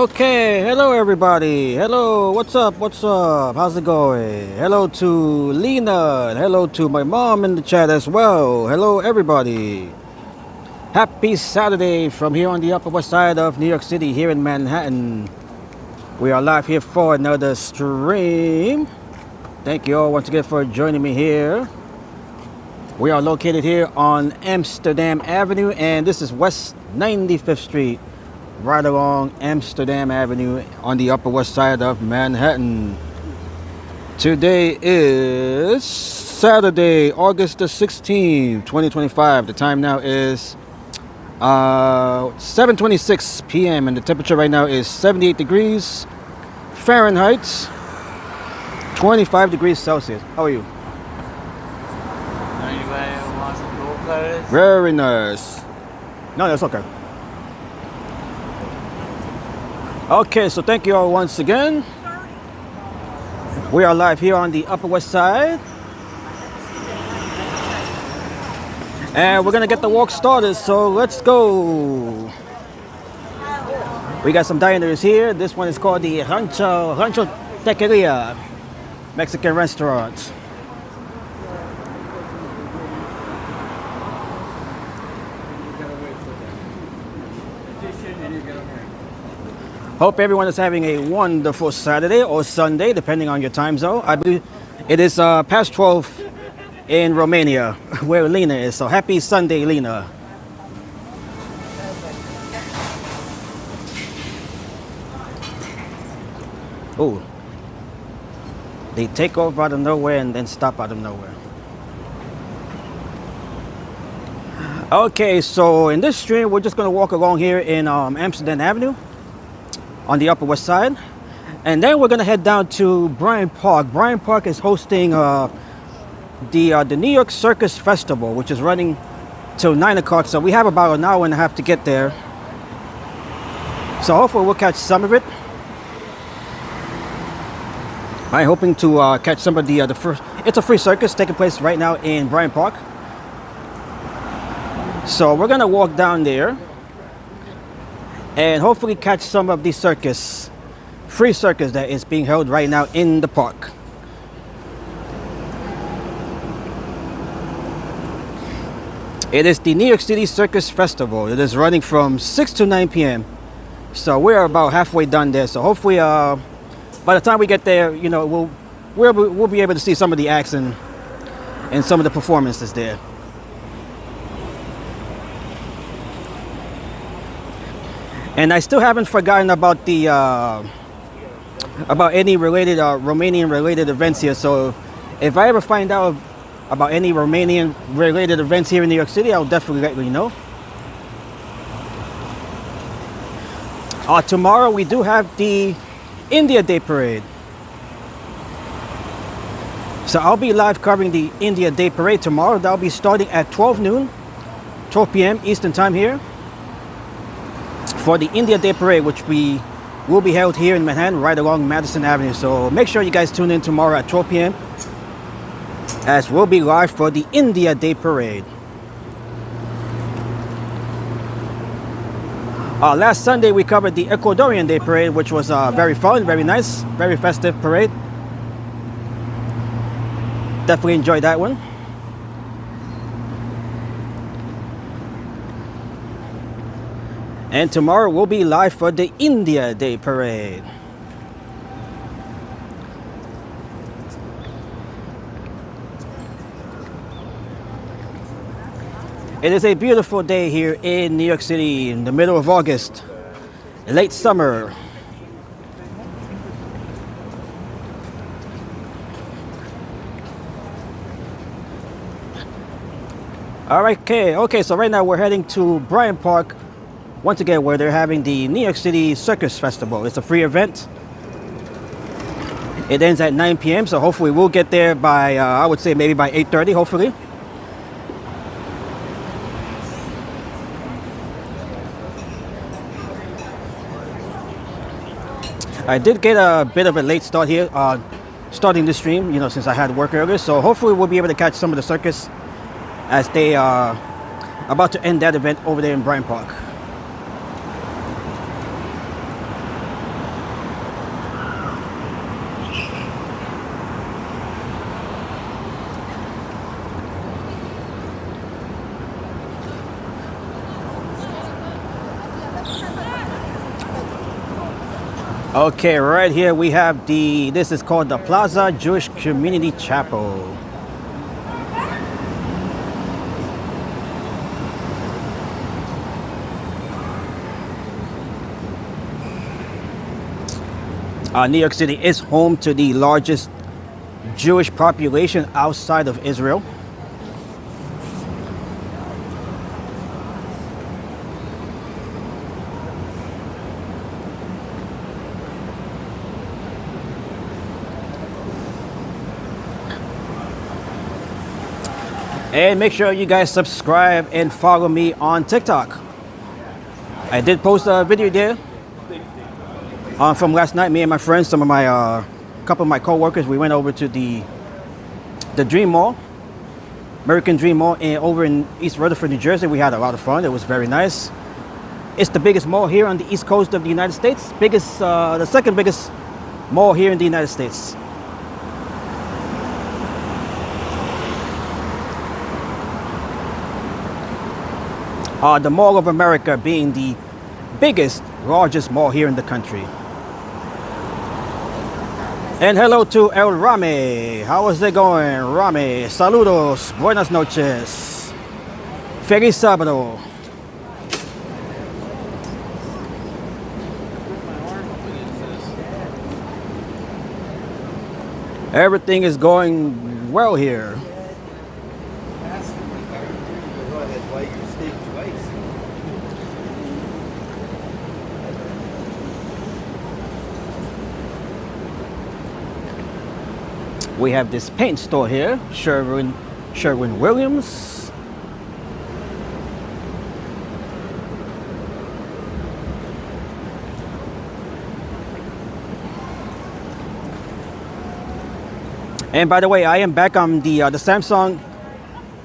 Okay, hello everybody. Hello, what's up? How's it going? Hello to Lena, and hello to my mom in the chat as well. Hello everybody. Happy Saturday from here on the Upper West Side of New York City, here in Manhattan. We are live here for another stream. Thank you all once again for joining me here. We are located here on Amsterdam Avenue, and this is West 95th Street, right along Amsterdam Avenue on the Upper West Side of Manhattan. Today is Saturday, August the 16th, 2025. The time now is 7:26 p.m. and the temperature right now is 78 degrees Fahrenheit, 25 degrees Celsius. How are you? Anybody want some gold cutters? Very nice. No, that's okay. Okay, so thank you all once again. We are live here on the Upper West Side. And we're gonna get the walk started, so let's go. We got some diners here. This one is called the Rancho Tequeria Mexican restaurant. Hope everyone is having a wonderful Saturday or Sunday, depending on your time zone. I believe it is past 12 in Romania, where Lena is. So happy Sunday, Lena. Oh, they take off out of nowhere and then stop out of nowhere. Okay, so in this stream, we're just gonna walk along here in Amsterdam Avenue on the Upper West Side, and then we're gonna head down to Bryant Park. Bryant Park is hosting the New York Circus Festival, which is running till 9 o'clock. So we have about an hour and a half to get there. So hopefully we'll catch some of it. I'm hoping to catch some of the first. It's a free circus taking place right now in Bryant Park. So we're gonna walk down there and hopefully catch some of the free circus that is being held right now in the park. It is the New York City Circus Festival. It is running from 6 to 9 p.m. So we're about halfway done there. So hopefully by the time we get there, you know, we'll be able to see some of the acts and some of the performances there. And I still haven't forgotten about the about any related Romanian related events here. So if I ever find out about any Romanian related events here in New York City, I'll definitely let you know. Tomorrow we do have the India Day Parade. So I'll be live covering the India Day Parade tomorrow. That'll be starting at 12 p.m. Eastern Time here, for the India Day Parade, which will be held here in Manhattan, right along Madison Avenue. So make sure you guys tune in tomorrow at 12 p.m. as we'll be live for the India Day Parade. Last Sunday we covered the Ecuadorian Day Parade, which was very fun, very nice, very festive parade. Definitely enjoyed that one. And tomorrow we'll be live for the India Day Parade. It is a beautiful day here in New York City in the middle of August, late summer. All right, okay, so right now we're heading to Bryant Park, once again, where they're having the New York City Circus Festival. It's a free event. It ends at 9 p.m. So hopefully we'll get there by, I would say maybe by 8:30, hopefully. I did get a bit of a late start here, starting the stream, you know, since I had work earlier. So hopefully we'll be able to catch some of the circus as they are about to end that event over there in Bryant Park. Okay, right here we have this is called the Plaza Jewish Community Chapel. New York City is home to the largest Jewish population outside of Israel. And make sure you guys subscribe and follow me on TikTok. I did post a video there from last night. Me and my friends, some of my couple of my co-workers, we went over to the Dream Mall, American Dream Mall, and over in East Rutherford, New Jersey. We had a lot of fun. It was very nice. It's the biggest mall here on the East Coast of the United States. The second biggest mall here in the United States. The Mall of America being the biggest, largest mall here in the country. And hello to El Rame. How is it going, Rame? Saludos, buenas noches. Feliz sábado. Everything is going well here. We have this paint store here, Sherwin Williams. And by the way, I am back on the Samsung,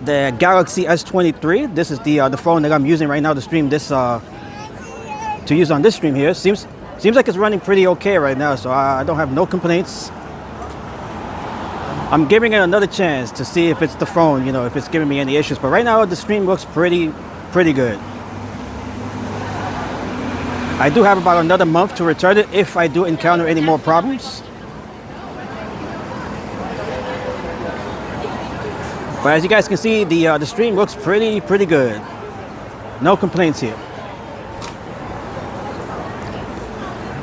the Galaxy S23. This is the phone that I'm using right now to stream this, to use on this stream here. Seems like it's running pretty okay right now, so I don't have no complaints. I'm giving it another chance to see if it's the phone, you know, if it's giving me any issues. But right now the stream looks pretty good. I do have about another month to return it if I do encounter any more problems. But as you guys can see, the stream looks pretty good. No complaints here.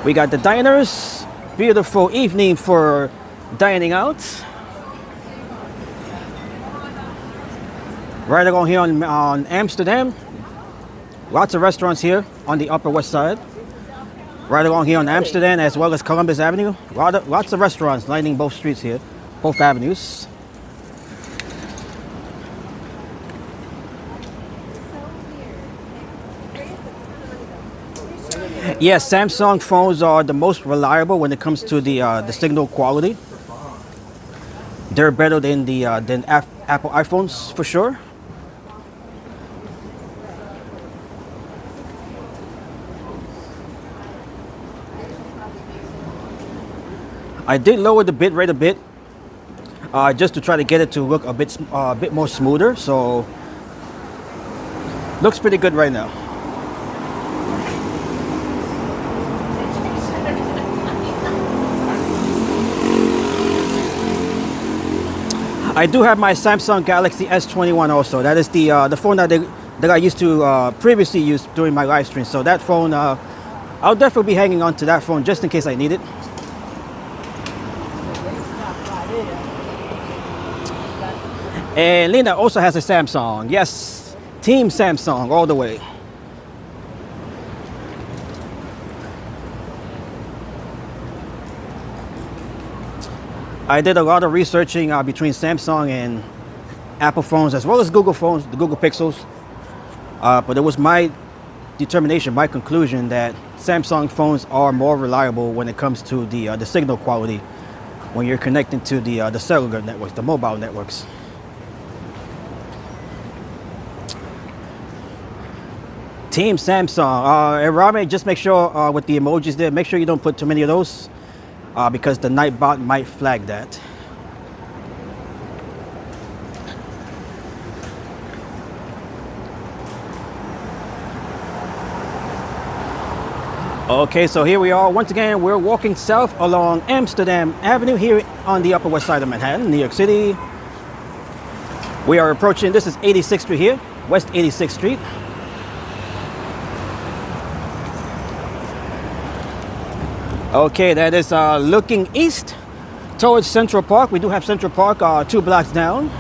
We got the diners. Beautiful evening for dining out. Right along here on Amsterdam. Lots of restaurants here on the Upper West Side. Right along here on Amsterdam as well as Columbus Avenue. Lots of restaurants lining both streets here, both avenues. Yes, Samsung phones are the most reliable when it comes to the signal quality. They're better than than Apple iPhones for sure. I did lower the bit rate a bit, just to try to get it to look a bit more smoother. So looks pretty good right now. I do have my Samsung Galaxy S21 also. That is the phone that I used to previously use during my live stream. So that phone, I'll definitely be hanging on to that phone just in case I need it. And Lena also has a Samsung. Yes, Team Samsung all the way. I did a lot of researching between Samsung and Apple phones as well as Google phones, the Google Pixels. But it was my determination, my conclusion that Samsung phones are more reliable when it comes to the signal quality when you're connecting to the cellular networks, the mobile networks. Team Samsung. And Rami, just make sure with the emojis there, make sure you don't put too many of those because the Nightbot might flag that. Okay, so here we are. Once again, we're walking south along Amsterdam Avenue here on the Upper West Side of Manhattan, New York City. We are approaching, this is 86th Street here, West 86th Street. Okay, that is looking east towards Central Park. We do have Central Park 2 blocks down.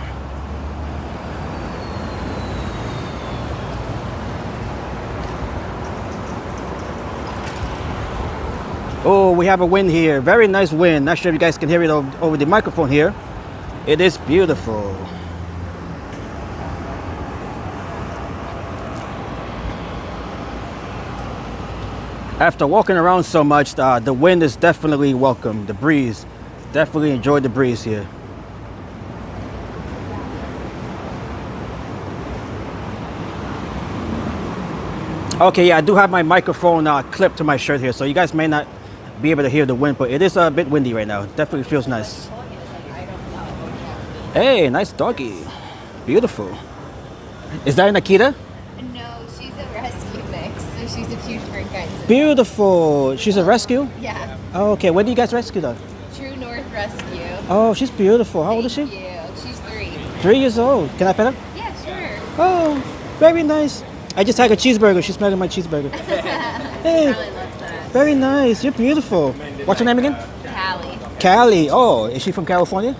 Oh, we have a wind here. Very nice wind. Not sure if you guys can hear it over the microphone here. It is beautiful. After walking around so much, the wind is definitely welcome. The breeze. Definitely enjoy the breeze here. Okay, yeah, I do have my microphone clipped to my shirt here, so you guys may not be able to hear the wind, but it is a bit windy right now. Definitely feels nice. Hey, nice doggy. Beautiful. Is that an Akita? No, she's a rescue mix, so she's a few different kinds of. Beautiful. She's a rescue? Yeah. Oh, okay. When do you guys rescue her? True North Rescue. Oh, she's beautiful. How old is she? Thank you. She's 3. 3 years old. Can I pet her? Yeah, sure. Oh, very nice. I just had a cheeseburger. She's smelling my cheeseburger. Hey, Callie loves that. very nice. You're beautiful. What's your name again? Callie. Callie. Oh, is she from California?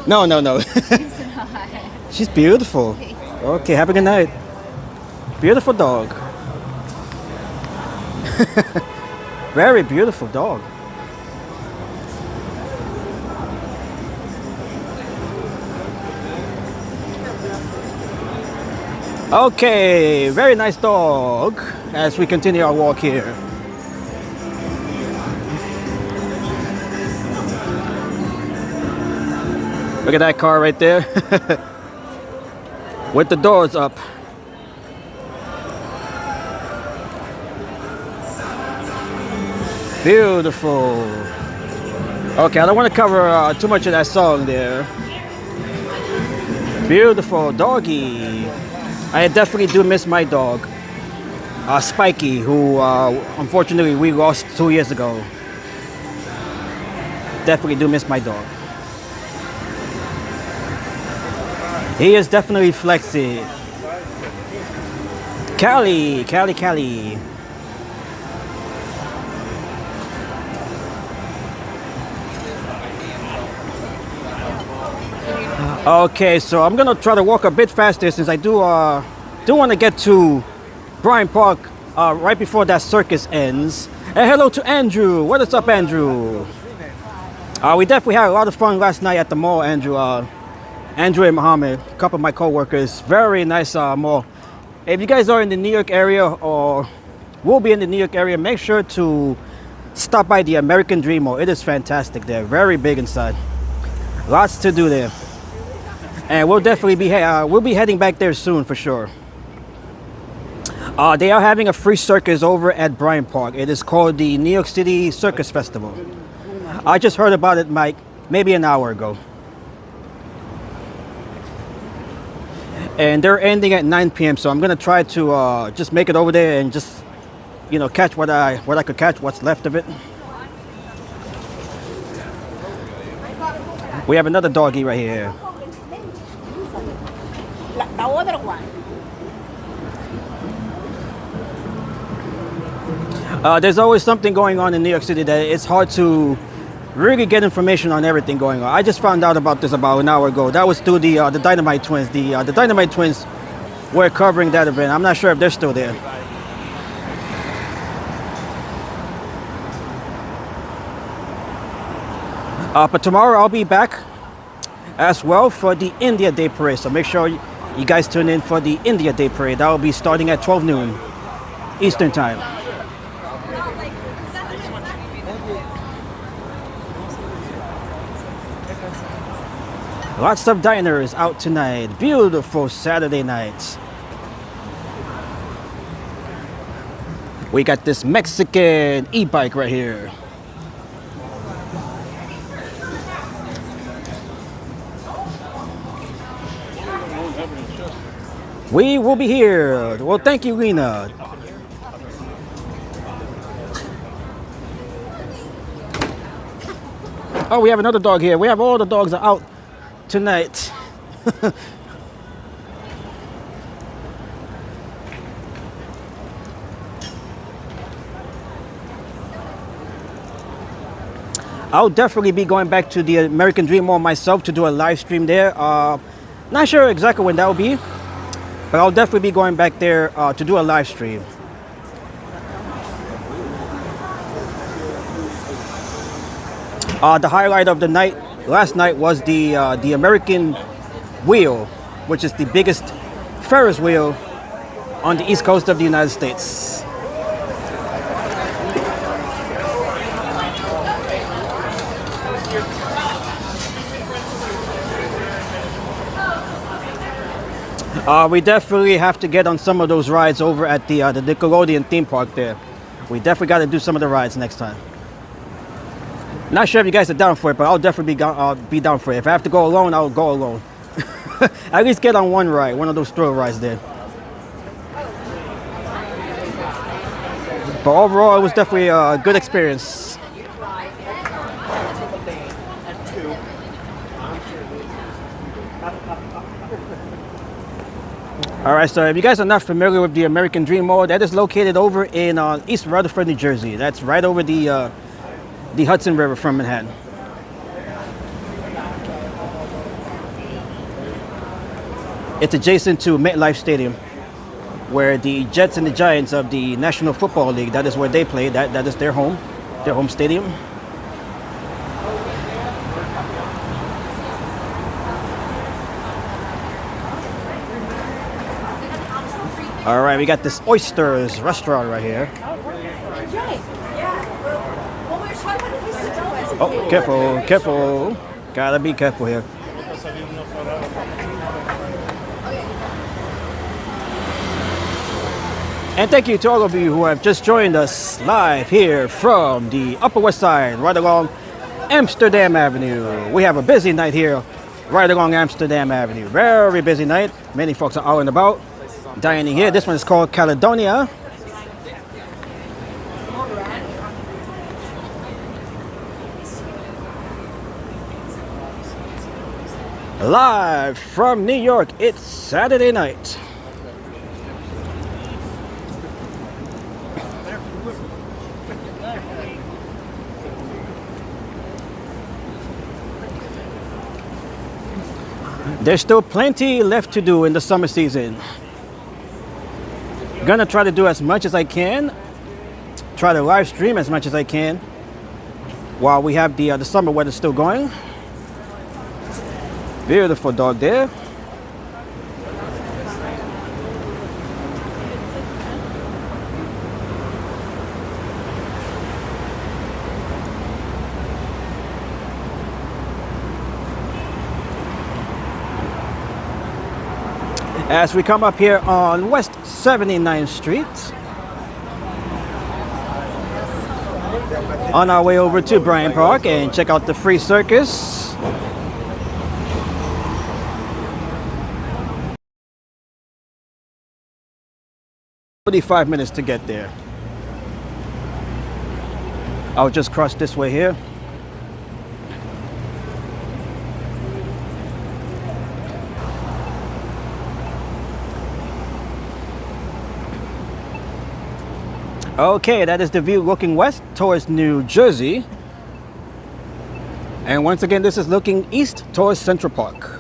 No. No. She's not. She's beautiful. Okay, have a good night. Beautiful dog. Very beautiful dog. Okay, very nice dog as we continue our walk here. Look at that car right there with the doors up. Beautiful. Okay, I don't want to cover too much of that song there. Beautiful doggy. I definitely do miss my dog, Spiky, who unfortunately we lost 2 years ago. Definitely do miss my dog. He is definitely flexy. Callie. Okay, so I'm gonna try to walk a bit faster since I do want to get to Bryant Park right before that circus ends. And hello to Andrew. What is up, Andrew? We definitely had a lot of fun last night at the mall, Andrew. Andrew and Mohammed, a couple of my co-workers. Very nice mall. If you guys are in the New York area or will be in the New York area, make sure to stop by the American Dream Mall. It is fantastic there. Very big inside. Lots to do there. And we'll definitely be heading back there soon for sure. They are having a free circus over at Bryant Park. It is called the New York City Circus Festival. I just heard about it, Mike, maybe an hour ago. And they're ending at 9 p.m. So I'm gonna try to just make it over there and just, you know, catch what I could catch, what's left of it. We have another doggy right here. The other one. There's always something going on in New York City that it's hard to really get information on everything going on. I just found out about this about an hour ago. That was through the Dynamite Twins. The Dynamite Twins were covering that event. I'm not sure if they're still there. But tomorrow I'll be back as well for the India Day Parade. So make sure you guys tune in for the India Day Parade. That will be starting at 12 noon Eastern Time. Lots of diners out tonight. Beautiful Saturday night. We got this Mexican e-bike right here. We will be here. Well, thank you, Lena. Oh, we have another dog here. We have all the dogs are out tonight. I'll definitely be going back to the American Dream Mall myself to do a live stream there. Not sure exactly when that will be, but I'll definitely be going back there to do a live stream. The highlight of the night last night was the American Wheel, which is the biggest Ferris wheel on the east coast of the United States. We definitely have to get on some of those rides over at the Nickelodeon theme park there. We definitely got to do some of the rides next time. Not sure if you guys are down for it, but I'll definitely be down for it. If I have to go alone, I'll go alone. At least get on one ride, one of those thrill rides there. But overall, it was definitely a good experience. Alright, so if you guys are not familiar with the American Dream Mall, that is located over in East Rutherford, New Jersey. That's right over the Hudson River from Manhattan. It's adjacent to MetLife Stadium, where the Jets and the Giants of the National Football League, that is where they play. That is their home stadium. All right, we got this Oysters restaurant right here. Oh, careful, careful. Gotta be careful here. And thank you to all of you who have just joined us live here from the Upper West Side, right along Amsterdam Avenue. We have a busy night here, right along Amsterdam Avenue. Very busy night. Many folks are out and about, dining here. This one is called Caledonia. Live from New York, it's Saturday night. There's still plenty left to do in the summer season. Gonna try to do as much as I can. Try to live stream as much as I can while we have the summer weather still going. Beautiful dog there. As we come up here on West 79th Street, on our way over to Bryant Park and check out the free circus. "45 minutes to get there." I'll just cross this way here. Okay, that is the view looking west towards New Jersey. And once again, this is looking east towards Central Park.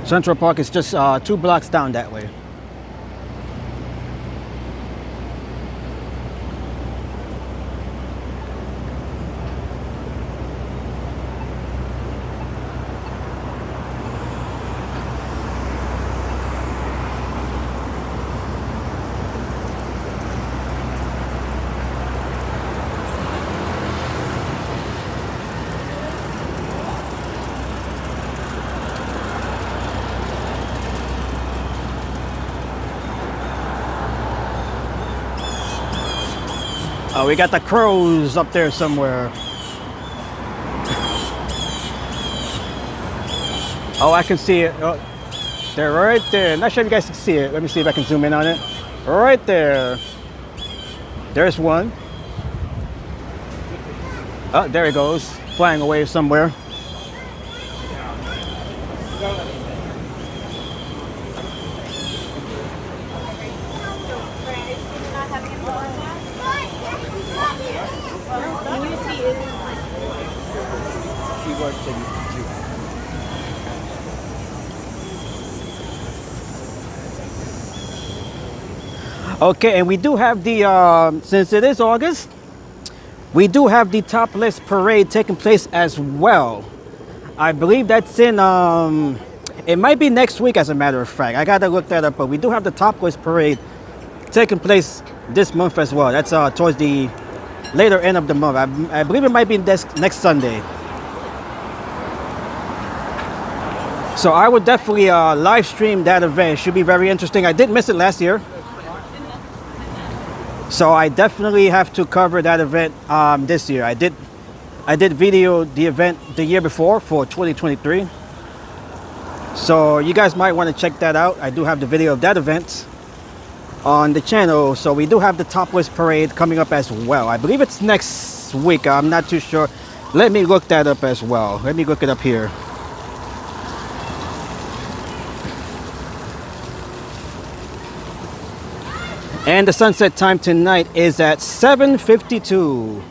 Central Park is just 2 blocks down that way. Oh, we got the crows up there somewhere. Oh, I can see it. Oh, they're right there. Not sure if you guys can see it. Let me see if I can zoom in on it. Right there. There's one. Oh, there he goes, flying away somewhere. Okay, and we do have the, since it is August, we do have the topless parade taking place as well. I believe that's in, it might be next week as a matter of fact. I gotta look that up, but we do have the topless parade taking place this month as well. That's towards the later end of the month. I believe it might be next Sunday. So I would definitely live stream that event. It should be very interesting. I did miss it last year. So I definitely have to cover that event this year. I did video the event the year before for 2023. So you guys might want to check that out. I do have the video of that event on the channel. So we do have the topless parade coming up as well. I believe it's next week. I'm not too sure. Let me look that up as well. Let me look it up here. And the sunset time tonight is at 7:52.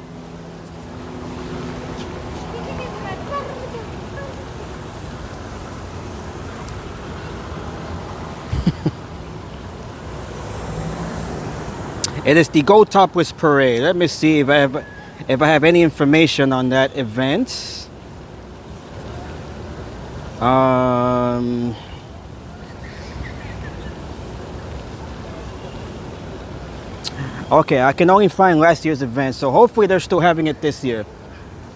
It is the Go Topless Parade. Let me see if I have any information on that event. Okay, I can only find last year's event, so hopefully they're still having it this year.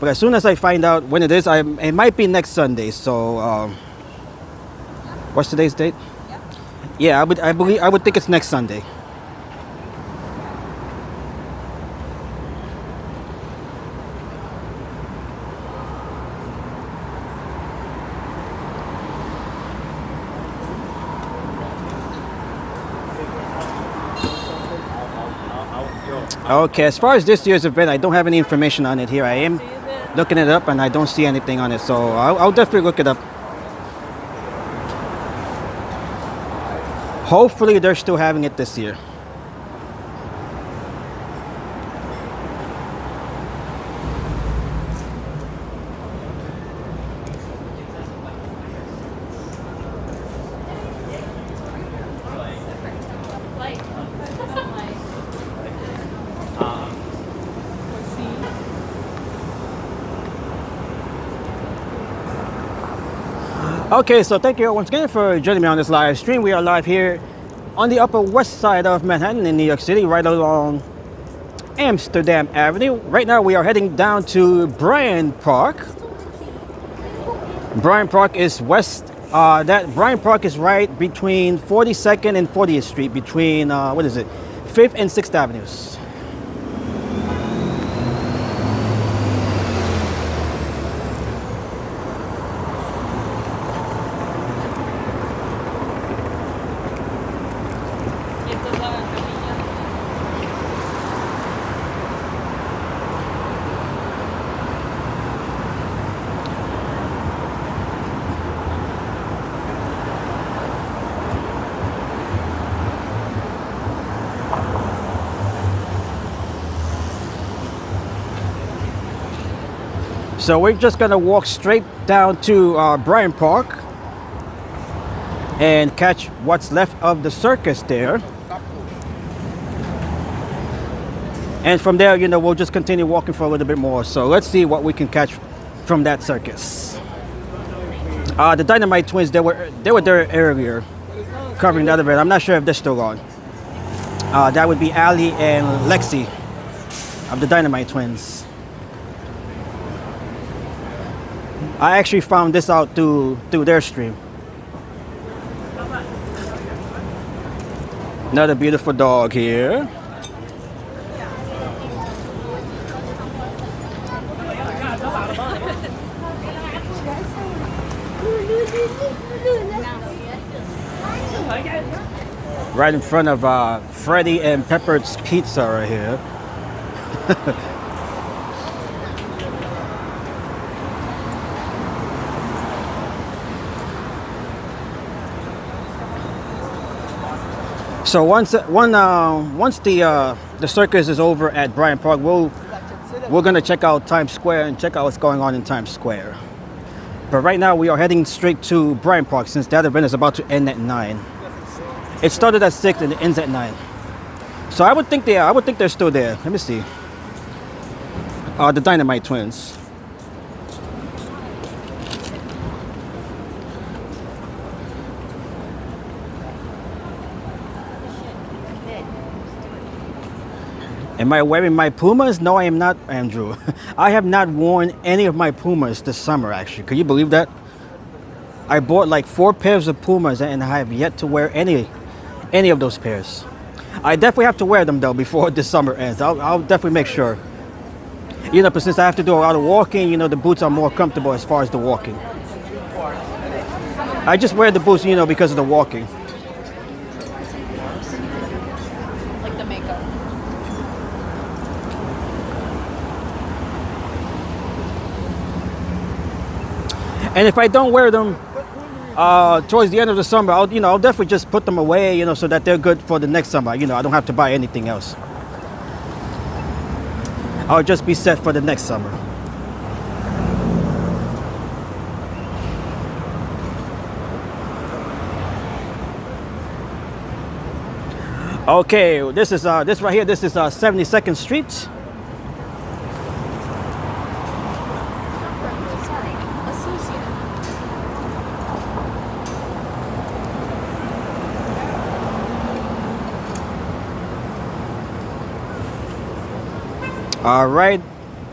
But as soon as I find out when it is, it might be next Sunday. So, what's today's date? Yeah, I would think it's next Sunday. Okay, as far as this year's event, I don't have any information on it here. I am looking it up and I don't see anything on it, so I'll definitely look it up. Hopefully they're still having it this year. Okay, so thank you once again for joining me on this live stream. We are live here on the Upper West Side of Manhattan in New York City, right along Amsterdam Avenue. Right now we are heading down to Bryant Park. Bryant Park is west. Bryant Park is right between 42nd and 40th Street, between 5th and 6th Avenues. So we're just gonna walk straight down to Bryant Park and catch what's left of the circus there. And from there, we'll just continue walking for a little bit more. So let's see what we can catch from that circus. The Dynamite Twins, they were there earlier covering that event. I'm not sure if they're still on. That would be Ali and Lexi of the Dynamite Twins. I actually found this out through their stream. Another beautiful dog here. Right in front of Freddy and Pepper's Pizza right here. So once the circus is over at Bryant Park, we're gonna check out Times Square and check out what's going on in Times Square. But right now we are heading straight to Bryant Park since that event is about to end at 9. It started at 6 and it ends at 9. So I would think they're still there. Let me see. The Dynamite Twins. Am I wearing my Pumas? No, I am not, Andrew. I have not worn any of my Pumas this summer, actually. Could you believe that? I bought like 4 pairs of Pumas and I have yet to wear any of those pairs. I definitely have to wear them though before this summer ends. I'll definitely make sure. You know, but since I have to do a lot of walking, you know, the boots are more comfortable as far as the walking. I just wear the boots, you know, because of the walking. Like the makeup. And if I don't wear them towards the end of the summer, I'll definitely just put them away, you know, so that they're good for the next summer. You know, I don't have to buy anything else. I'll just be set for the next summer. Okay, this right here. This is 72nd Street. Sorry, associate.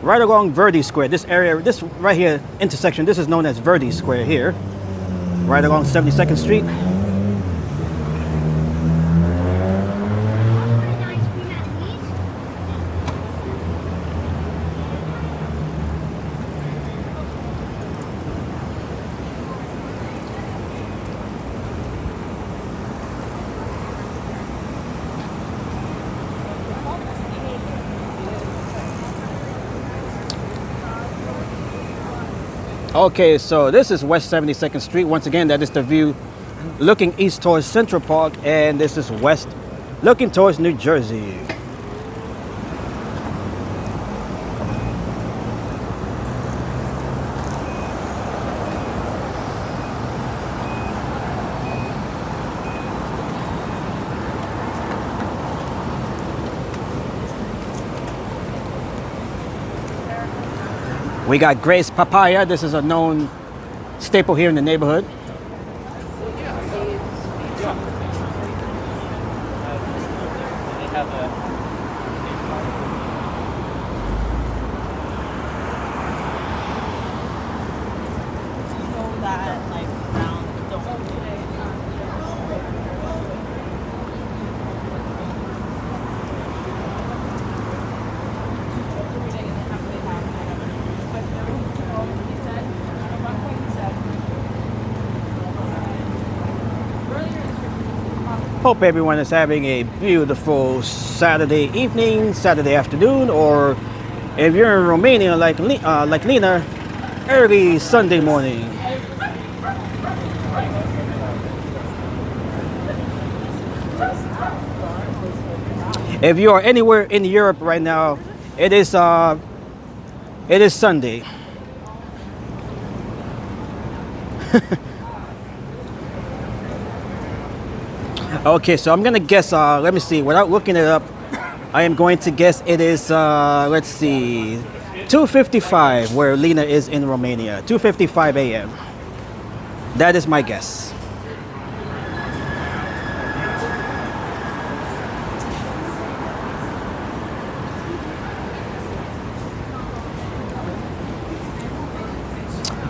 Right along Verde Square. This area, this right here intersection. This is known as Verde Square here. Right along 72nd Street. Okay, so this is West 72nd Street. Once again, that is the view looking east towards Central Park, and this is west looking towards New Jersey. We got Grace Papaya. This is a known staple here in the neighborhood. Hope everyone is having a beautiful Saturday evening, Saturday afternoon, or if you're in Romania like Lena, early Sunday morning. If you are anywhere in Europe right now, it is Sunday. Okay, so I'm gonna guess, let me see, without looking it up, I am going to guess it is, let's see, 2:55 where Lena is in Romania, 2:55 a.m. That is my guess.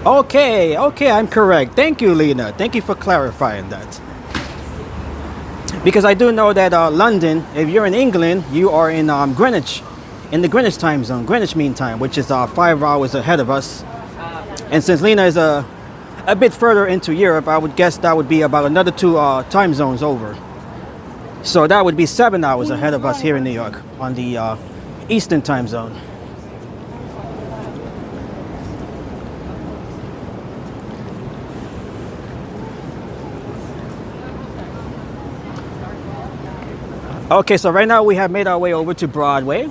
Okay, I'm correct. Thank you, Lena. Thank you for clarifying that. Because I do know that London, if you're in England, you are in Greenwich, in the Greenwich time zone, Greenwich Mean Time, which is 5 hours ahead of us. And since Lena is a bit further into Europe, I would guess that would be about another 2 time zones over. So that would be 7 hours ahead of us here in New York on the Eastern time zone. Okay, so right now we have made our way over to Broadway.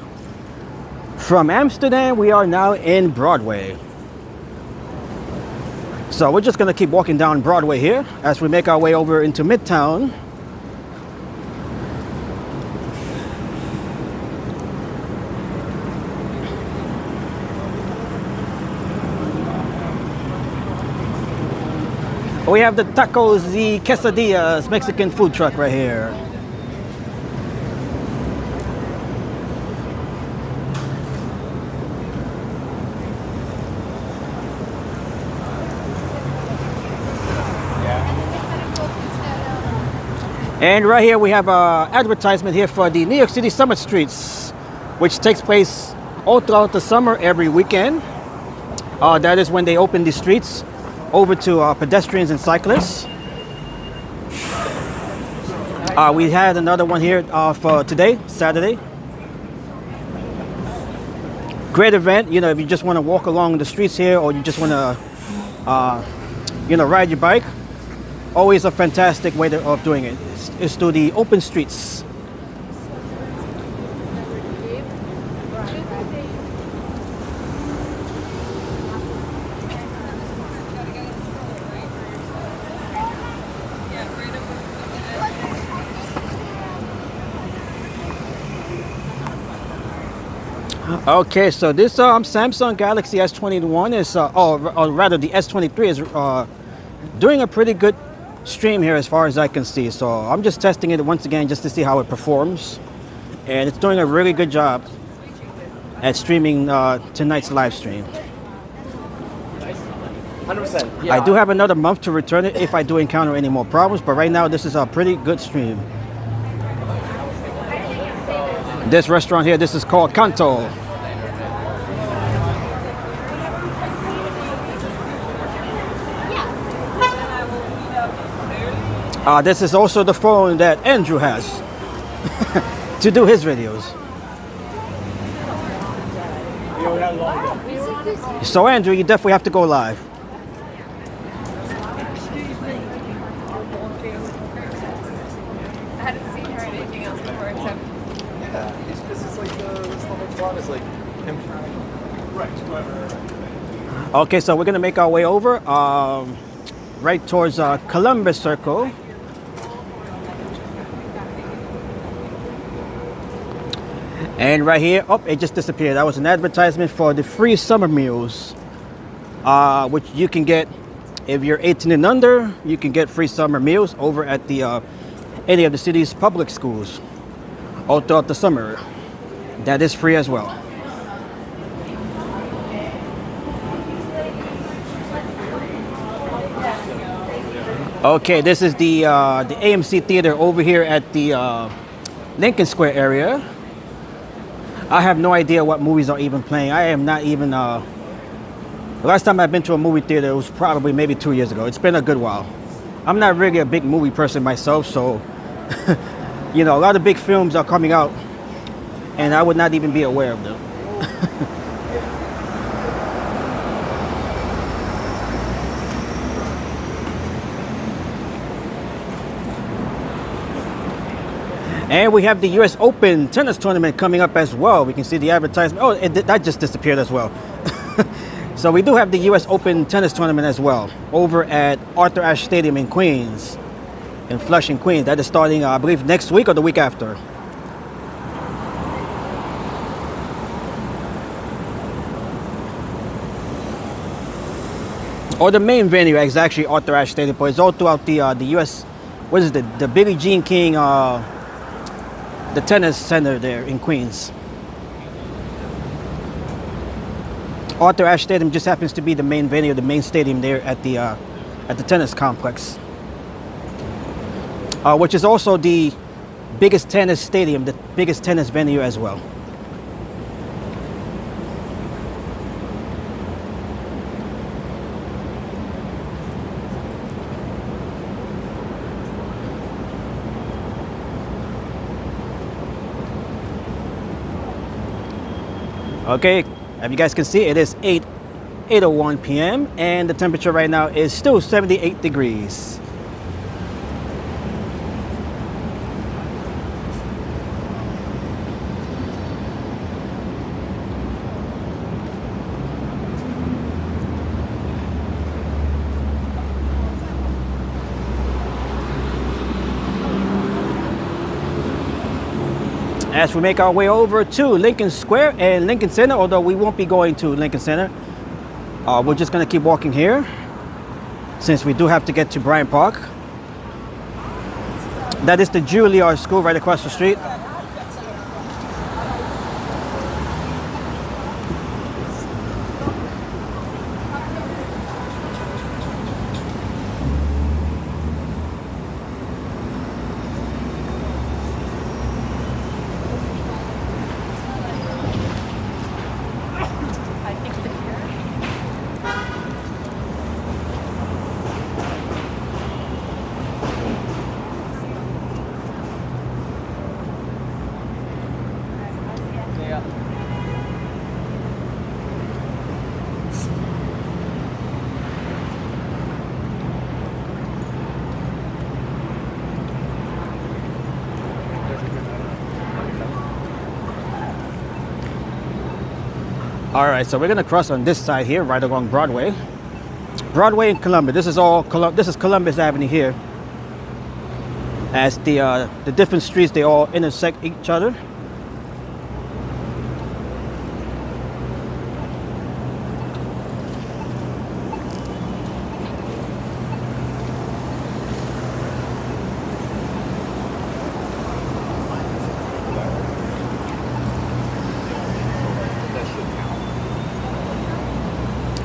From Amsterdam, we are now in Broadway. So we're just gonna keep walking down Broadway here as we make our way over into Midtown. We have the tacos, the quesadillas, Mexican food truck right here. And right here we have an advertisement here for the New York City Summer Streets, which takes place all throughout the summer every weekend. That is when they open the streets over to pedestrians and cyclists. We had another one here for today, Saturday. Great event, you know, if you just want to walk along the streets here or you just want to, you know, ride your bike. Always a fantastic way of doing it. It's through the open streets. Okay, so this Samsung Galaxy S21 is, or rather the S23 is doing a pretty good stream here as far as I can see. So I'm just testing it once again just to see how it performs. And it's doing a really good job at streaming tonight's live stream. 100%. I do have another month to return it if I do encounter any more problems, but right now this is a pretty good stream. This restaurant here, this is called Kanto. This is also the phone that Andrew has to do his videos. So Andrew, you definitely have to go live. I hadn't seen her in anything else before except. Okay, so we're gonna make our way over right towards Columbus Circle. And right here, oh, it just disappeared. That was an advertisement for the free summer meals, which you can get if you're 18 and under. You can get free summer meals over at the any of the city's public schools all throughout the summer. That is free as well. Okay, this is the AMC Theater over here at the Lincoln Square area. I have no idea what movies are even playing. I am not even, the last time I've been to a movie theater was probably maybe 2 years ago. It's been a good while. I'm not really a big movie person myself, so, you know, a lot of big films are coming out and I would not even be aware of them. And we have the US Open tennis tournament coming up as well. We can see the advertisement. Oh, that just disappeared as well. So we do have the US Open tennis tournament as well over at Arthur Ashe Stadium in Queens, in Flushing, Queens. That is starting, I believe, next week or the week after. Or the main venue is actually Arthur Ashe Stadium, but it's all throughout the US. What is it? The Billie Jean King. The tennis center there in Queens. Arthur Ashe Stadium just happens to be the main venue, the main stadium there at the tennis complex, which is also the biggest tennis stadium, the biggest tennis venue as well. Okay, as you guys can see, it is 8:01 p.m. and the temperature right now is still 78 degrees. as we make our way over to Lincoln Square and Lincoln Center, although we won't be going to Lincoln Center. We're just gonna keep walking here since we do have to get to Bryant Park. That is the Juilliard School right across the street. All right, so we're gonna cross on this side here, right along Broadway. Broadway and Columbus. This is all this is Columbus Avenue here. As the different streets, they all intersect each other.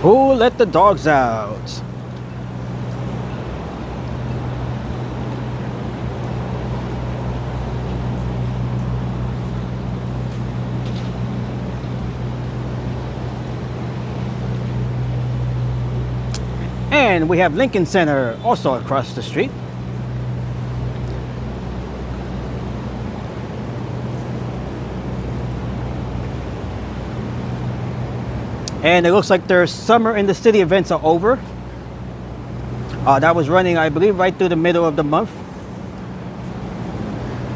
Who let the dogs out? And we have Lincoln Center also across the street. And it looks like their Summer in the City events are over. That was running, I believe, right through the middle of the month.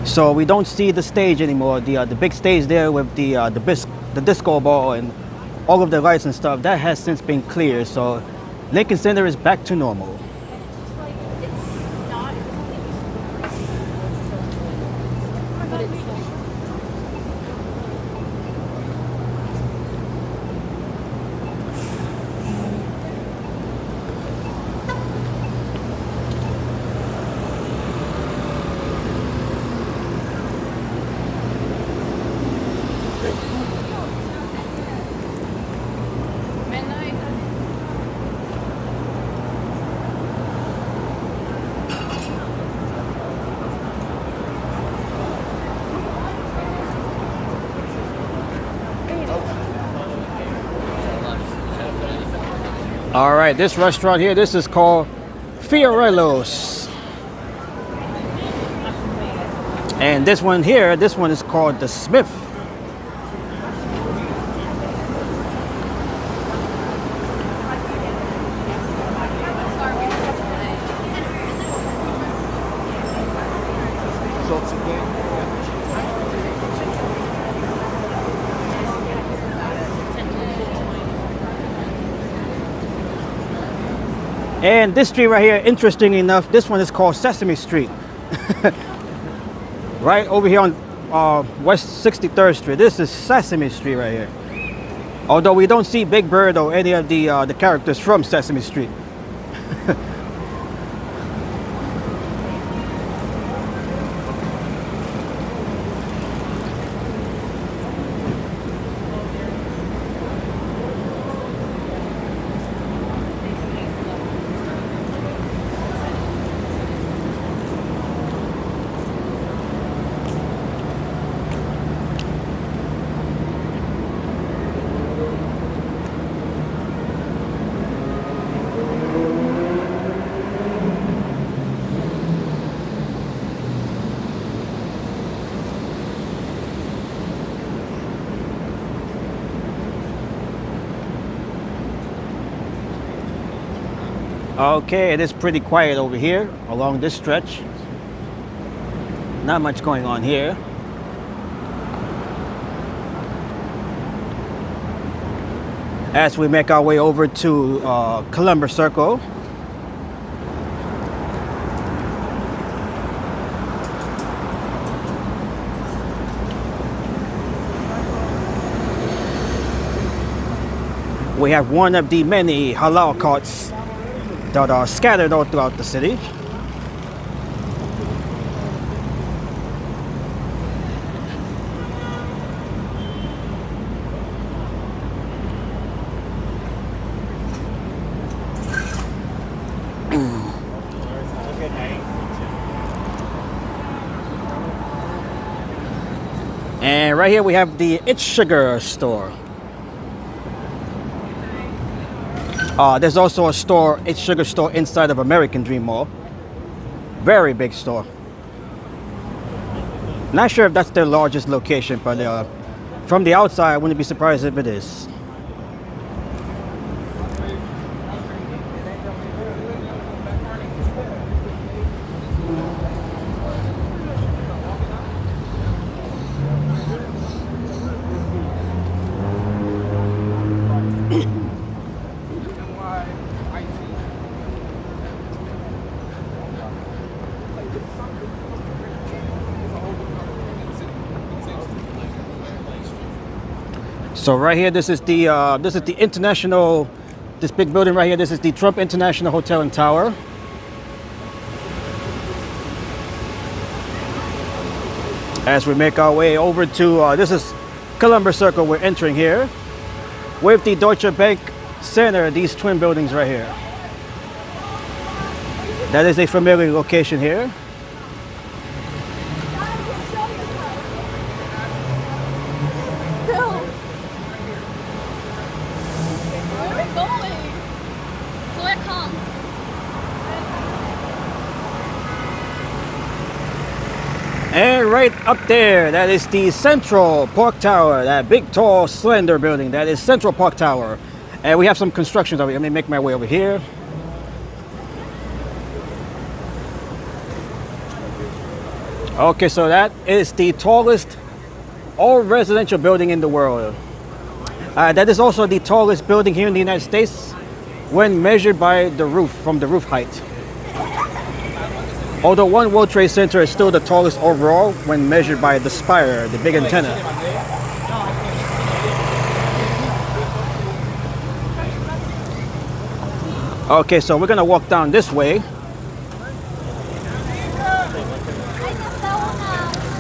So we don't see the stage anymore. The big stage there with the disco ball and all of the lights and stuff, that has since been cleared. So Lincoln Center is back to normal. All right, this restaurant here, this is called Fiorello's. And this one here, this one is called The Smith. And this street right here, interesting enough, this one is called Sesame Street. Right over here on West 63rd Street. This is Sesame Street right here. Although we don't see Big Bird or any of the characters from Sesame Street. Okay, it is pretty quiet over here along this stretch. Not much going on here. As we make our way over to Columbus Circle. We have one of the many halal carts that are scattered all throughout the city. And right here we have the It's Sugar store. There's also a store, It's Sugar store, inside of American Dream Mall. Very big store. Not sure if that's their largest location, but from the outside, I wouldn't be surprised if it is. So right here, this is the international, this big building right here. This is the Trump International Hotel and Tower. As we make our way over to, this is Columbus Circle. We're entering here with the Deutsche Bank Center. These twin buildings right here. That is a familiar location here. And right up there, that is the Central Park Tower, that big, tall, slender building. That is Central Park Tower. And we have some constructions over here. Let me make my way over here. Okay, so that is the tallest all-residential building in the world. That is also the tallest building here in the United States when measured by the roof, from the roof height. Although One World Trade Center is still the tallest overall when measured by the spire, the big antenna. Okay, so we're gonna walk down this way.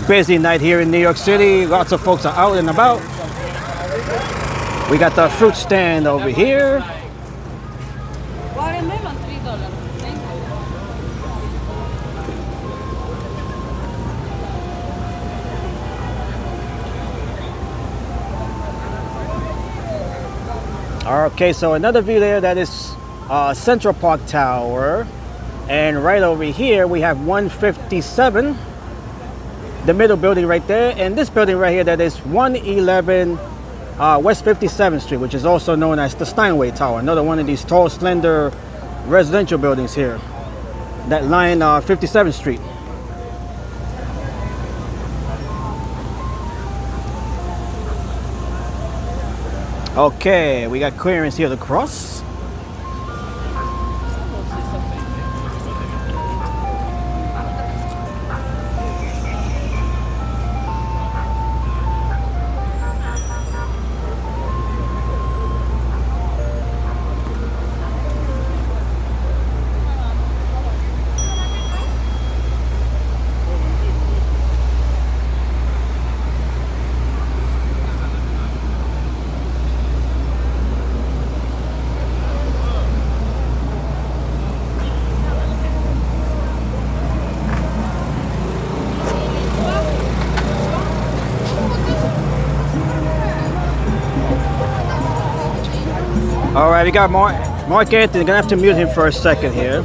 Busy night here in New York City. Lots of folks are out and about. We got the fruit stand over here. Okay, so another view there, that is Central Park Tower. And right over here, we have 157, the middle building right there. And this building right here, that is 111 West 57th Street, which is also known as the Steinway Tower. Another one of these tall, slender residential buildings here that line 57th Street. Okay, we got clearance here to cross. All right, we got Mark Anthony. Gonna have to mute him for a second here.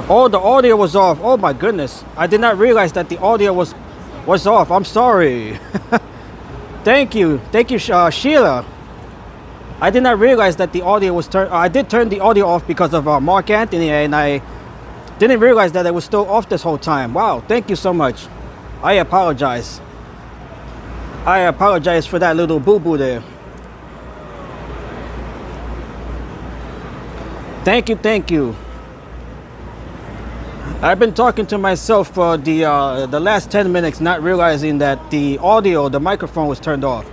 Oh, the audio was off. Oh my goodness. I did not realize that the audio was off. I'm sorry. Thank you, Sheila. I did not realize that the audio was turned. I did turn the audio off because of Mark Anthony, and I didn't realize that it was still off this whole time. Wow, thank you so much. I apologize. I apologize for that little boo-boo there. Thank you. I've been talking to myself for the last 10 minutes, not realizing that the audio, the microphone was turned off.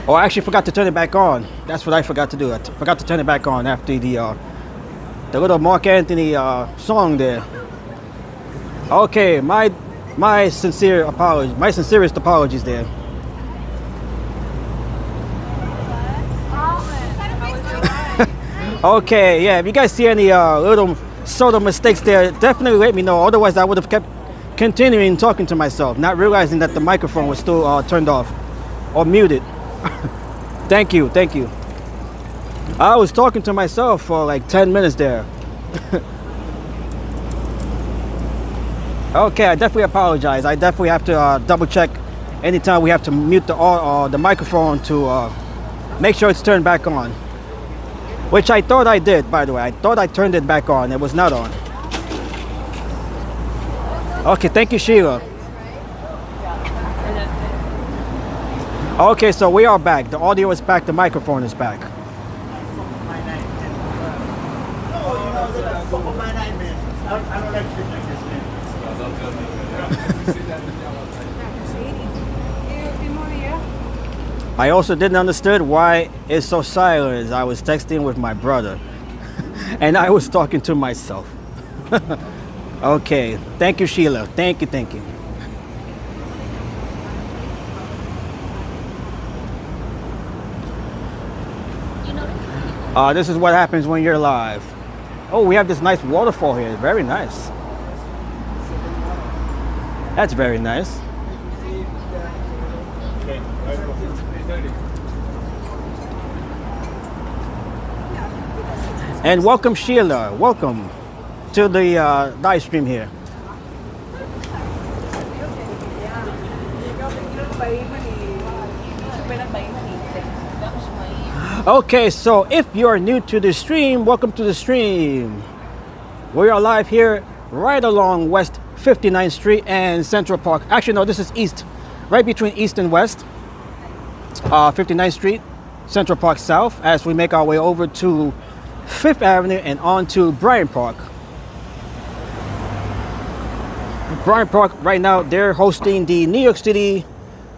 Oh, I actually forgot to turn it back on. That's what I forgot to do. I forgot to turn it back on after the little Mark Anthony song there. Okay, my sincere apologies, my sincerest apologies there. Okay, yeah, if you guys see any little subtle mistakes there, definitely let me know. Otherwise, I would have kept continuing talking to myself, not realizing that the microphone was still turned off or muted. Thank you. I was talking to myself for like 10 minutes there. Okay, I definitely apologize. I definitely have to double check anytime we have to mute the microphone to make sure it's turned back on. Which I thought I did, by the way. I thought I turned it back on. It was not on. Okay, thank you, Sheila. Okay, so we are back. The audio is back. The microphone is back. I also didn't understand why it's so silent. I was texting with my brother and I was talking to myself. Okay, thank you, Sheila. Thank you. This is what happens when you're live. Oh, we have this nice waterfall here. Very nice. That's very nice. And welcome, Sheila. Welcome to the live stream here. Okay, so if you're new to the stream, welcome to the stream. We are live here right along West 59th Street and Central Park. Actually, no, this is East, right between East and West. 59th Street, Central Park South, as we make our way over to 5th Avenue and on to Bryant Park. Bryant Park, right now, they're hosting the New York City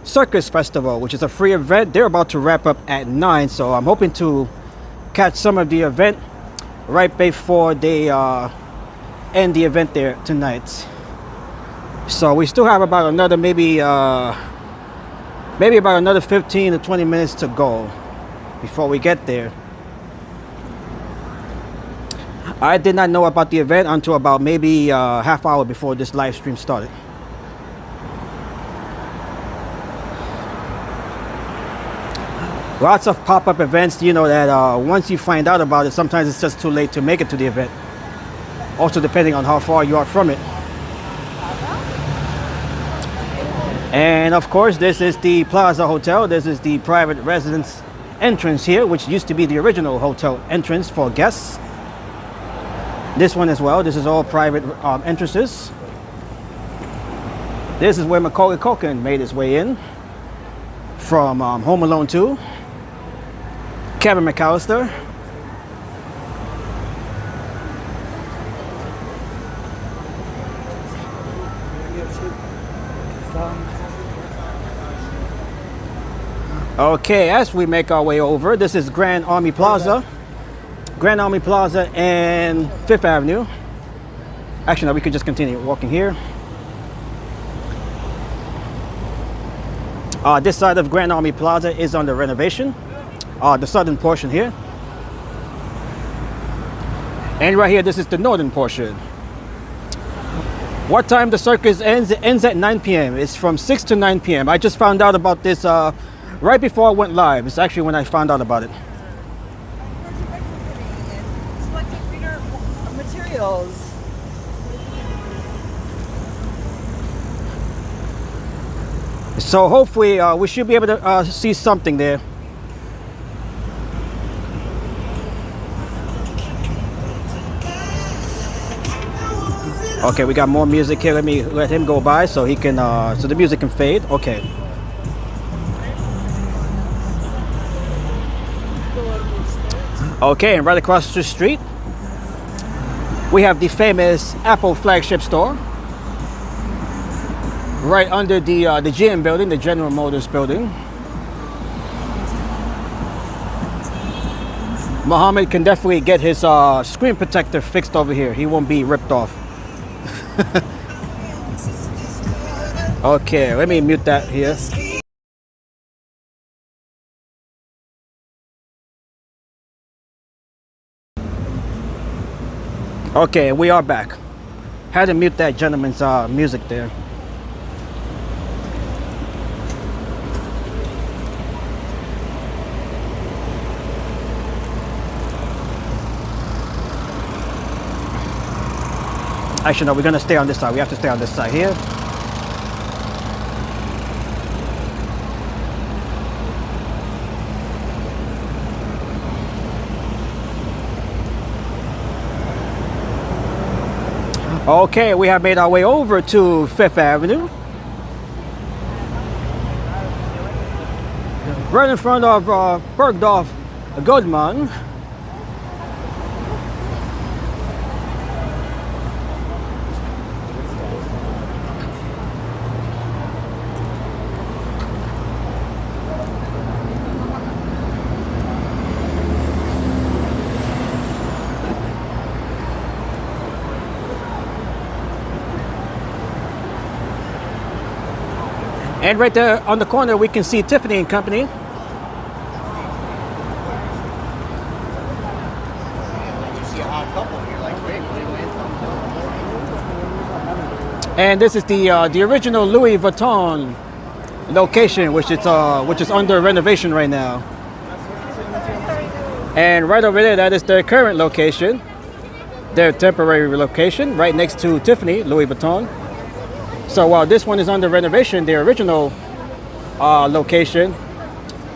Circus Festival, which is a free event. They're about to wrap up at 9, so I'm hoping to catch some of the event right before they end the event there tonight. So we still have about another maybe about another 15 to 20 minutes to go before we get there. I did not know about the event until about maybe half hour before this live stream started. Lots of pop-up events, you know, that once you find out about it, sometimes it's just too late to make it to the event. Also depending on how far you are from it. And of course, this is the Plaza Hotel. This is the private residence entrance here, which used to be the original hotel entrance for guests. This one as well. This is all private entrances. This is where Macaulay Culkin made his way in from Home Alone 2. Kevin McAllister. Okay, as we make our way over, this is Grand Army Plaza. Grand Army Plaza and 5th Avenue. Actually, no, we could just continue walking here. This side of Grand Army Plaza is under renovation. The southern portion here. And right here, this is the northern portion. What time the circus ends? It ends at 9 p.m. It's from 6 to 9 p.m. I just found out about this right before I went live. It's actually when I found out about it. Selecting bigger materials. So hopefully we should be able to see something there. Okay, we got more music here. Let me let him go by so he can so the music can fade. Okay. Okay, and right across the street we have the famous Apple flagship store. Right under the GM building, the General Motors building. Mohammed can definitely get his screen protector fixed over here. He won't be ripped off. Okay, let me mute that here. Okay, we are back. Had to mute that gentleman's music there. Actually, no, we're gonna stay on this side. We have to stay on this side here. Okay, we have made our way over to Fifth Avenue. Right in front of Bergdorf Goldman. And right there on the corner, we can see Tiffany and Company. And this is the original Louis Vuitton location, which is under renovation right now. And right over there, that is their current location, their temporary location, right next to Tiffany, Louis Vuitton. So while this one is under renovation, their original location,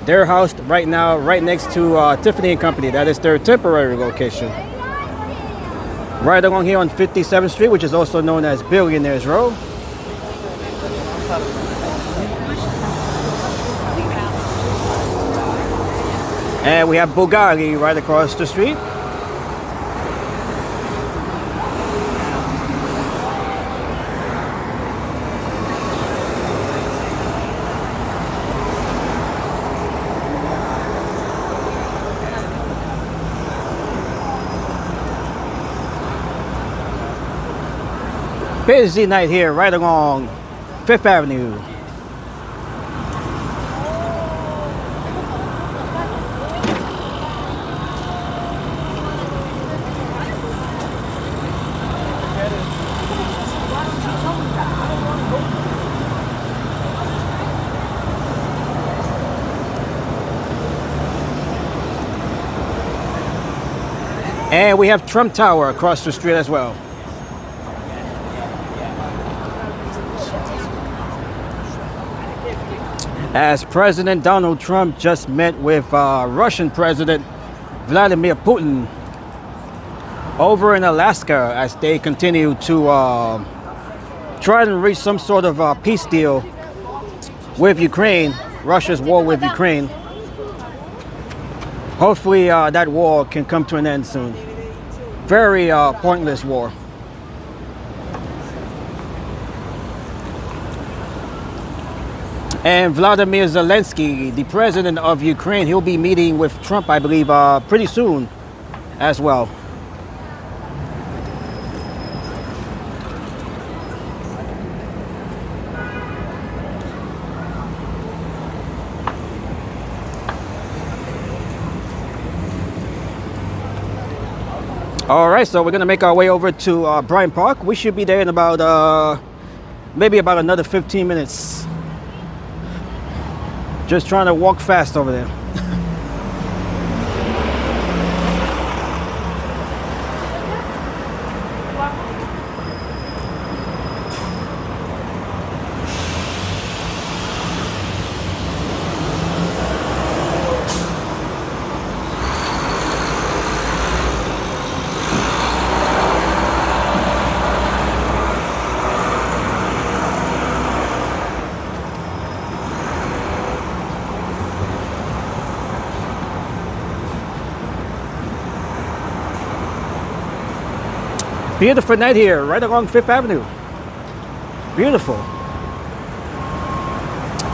they're housed right now right next to Tiffany and Company. That is their temporary location. Right along here on 57th Street, which is also known as Billionaires Row. And we have Bugatti right across the street. Busy night here right along Fifth Avenue. And we have Trump Tower across the street as well. As President Donald Trump just met with Russian President Vladimir Putin over in Alaska as they continue to try to reach some sort of peace deal with Ukraine, Russia's war with Ukraine. Hopefully that war can come to an end soon. Very pointless war. And Vladimir Zelensky, the president of Ukraine, he'll be meeting with Trump, I believe, pretty soon as well. All right, so we're gonna make our way over to Bryant Park. We should be there in about maybe about another 15 minutes. Just trying to walk fast over there. Beautiful night here, right along Fifth Avenue. Beautiful.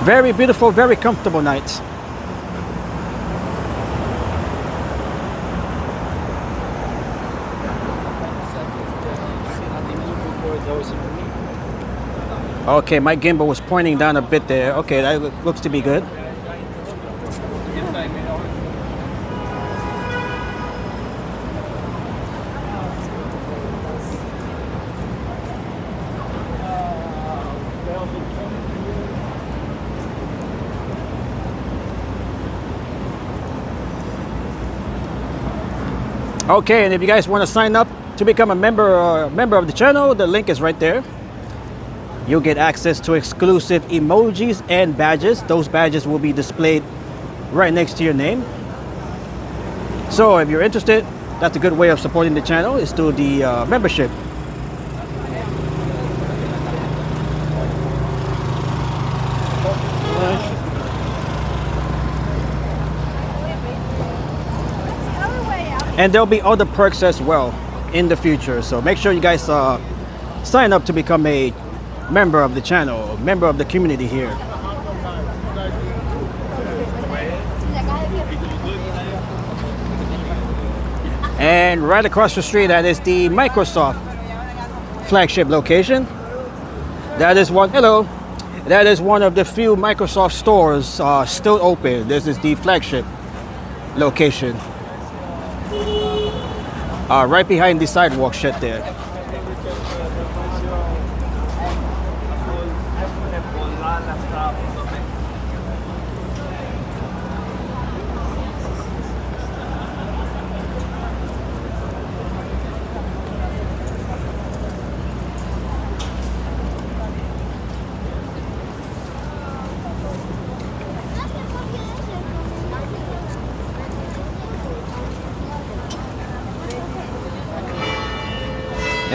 Very beautiful, very comfortable night. Okay, my gimbal was pointing down a bit there. Okay, that looks to be good. Okay, and if you guys want to sign up to become a member of the channel, the link is right there. You'll get access to exclusive emojis and badges. Those badges will be displayed right next to your name. So if you're interested, that's a good way of supporting the channel, is through the membership. And there'll be other perks as well in the future. So make sure you guys sign up to become a member of the channel, member of the community here. And right across the street, that is the Microsoft flagship location. That is one, hello. That is one of the few Microsoft stores still open. This is the flagship location. Right behind the sidewalk shed there.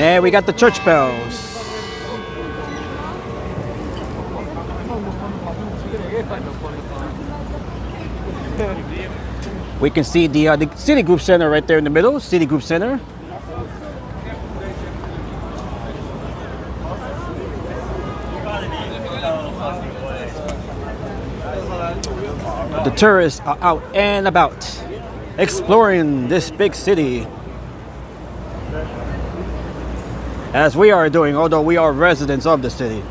And we got the church bells. We can see the Citigroup Center right there in the middle, Citigroup Center. The tourists are out and about, exploring this big city. As we are doing, although we are residents of the city.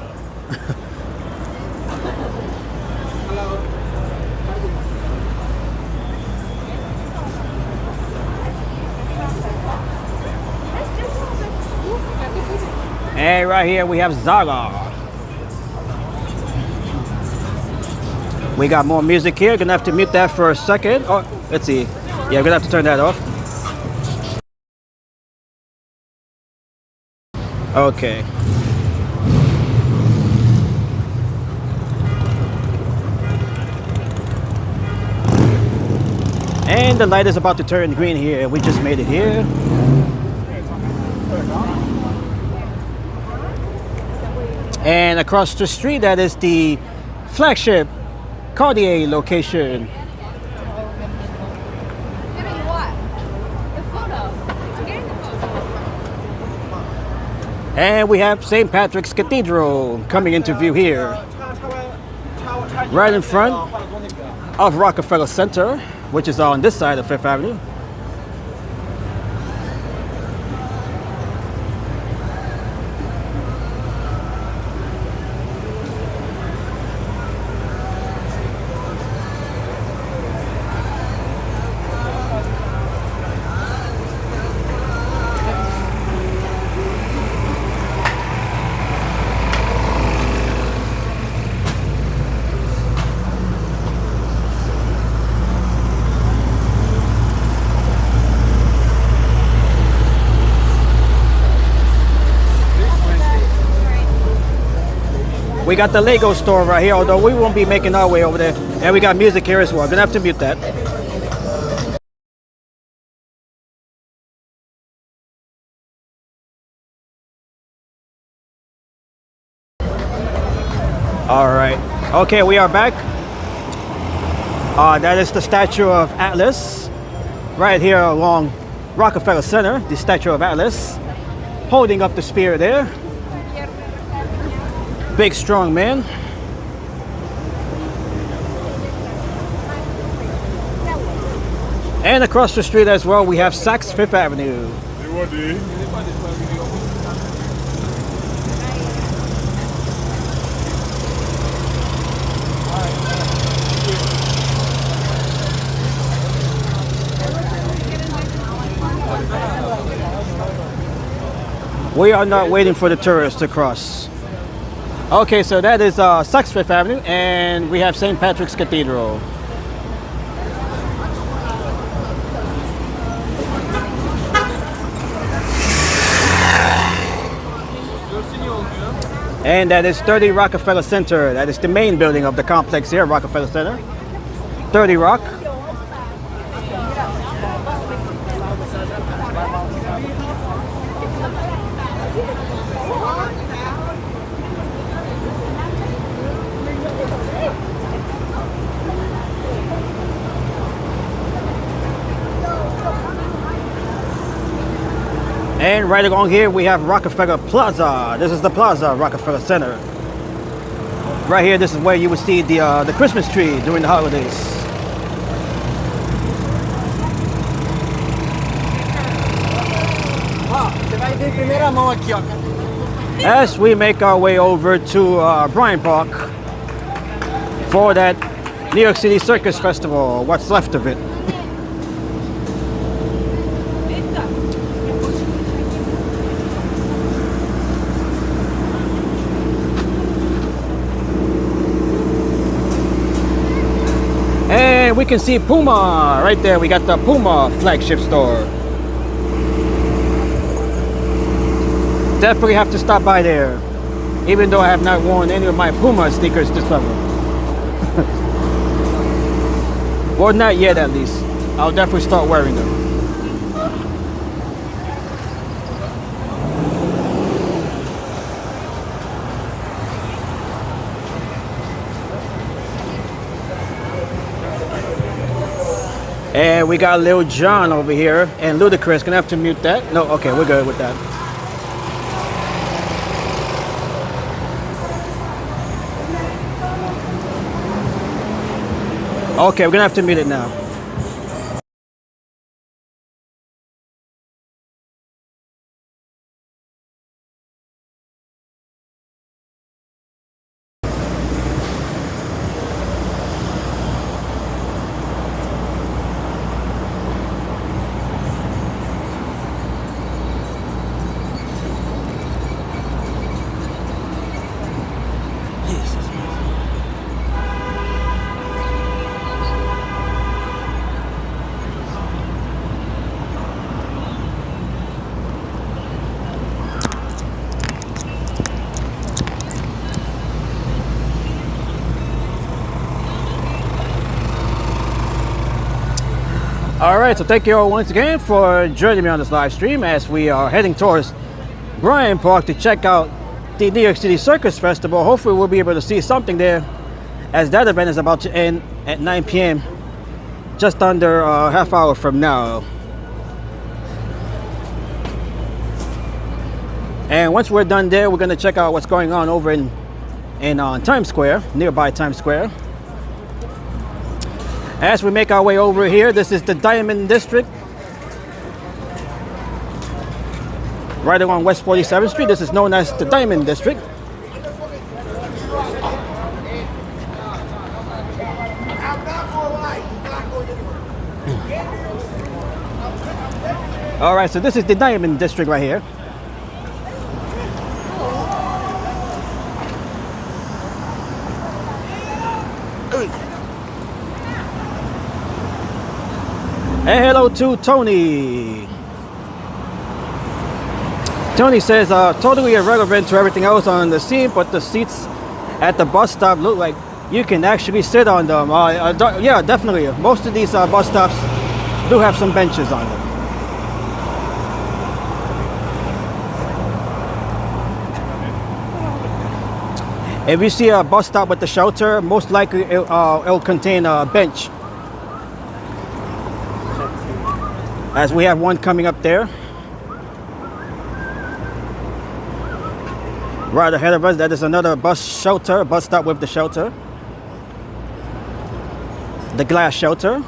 And right here we have Zara. We got more music here. Gonna have to mute that for a second. Oh, let's see. Yeah, we're gonna have to turn that off. Okay. And the light is about to turn green here. We just made it here. And across the street, that is the flagship Cartier location. And we have St. Patrick's Cathedral coming into view here. Right in front of Rockefeller Center, which is on this side of Fifth Avenue. We got the Lego store right here, although we won't be making our way over there. And we got music here as well. Gonna have to mute that. All right. Okay, we are back. That is the statue of Atlas right here along Rockefeller Center, the statue of Atlas. holding up the spear there. Big strong man. And across the street as well, we have Saks Fifth Avenue. We are not waiting for the tourists to cross. Okay, so that is Saks Fifth Avenue, and we have St. Patrick's Cathedral. And that is 30 Rockefeller Center. That is the main building of the complex here, Rockefeller Center. 30 Rock. And right along here we have Rockefeller Plaza. This is the Plaza, Rockefeller Center. Right here, this is where you would see the Christmas tree during the holidays. As we make our way over to Bryant Park for that New York City Circus Festival, what's left of it. And we can see Puma right there. We got the Puma flagship store. Definitely have to stop by there, even though I have not worn any of my Puma sneakers this summer. Well, not yet at least. I'll definitely start wearing them. And we got Lil Jon over here and Ludacris. Gonna have to mute that. No, okay, we're good with that. Okay, we're gonna have to mute it now. Alright, so thank you all once again for joining me on this live stream as we are heading towards Bryant Park to check out the New York City Circus Festival. Hopefully we'll be able to see something there as that event is about to end at 9 p.m. just under a half hour from now. And once we're done there, we're going to check out what's going on over in Times Square, nearby Times Square. As we make our way over here, this is the Diamond District. Right along West 47th Street, this is known as the Diamond District. Alright, so this is the Diamond District right here. And hello to Tony. Tony says, totally irrelevant to everything else on the scene, but the seats at the bus stop look like you can actually sit on them. Yeah, definitely. Most of these bus stops do have some benches on them. If you see a bus stop with the shelter, most likely it'll contain a bench. As we have one coming up there. Right ahead of us, that is another bus shelter, bus stop with the shelter. The glass shelter.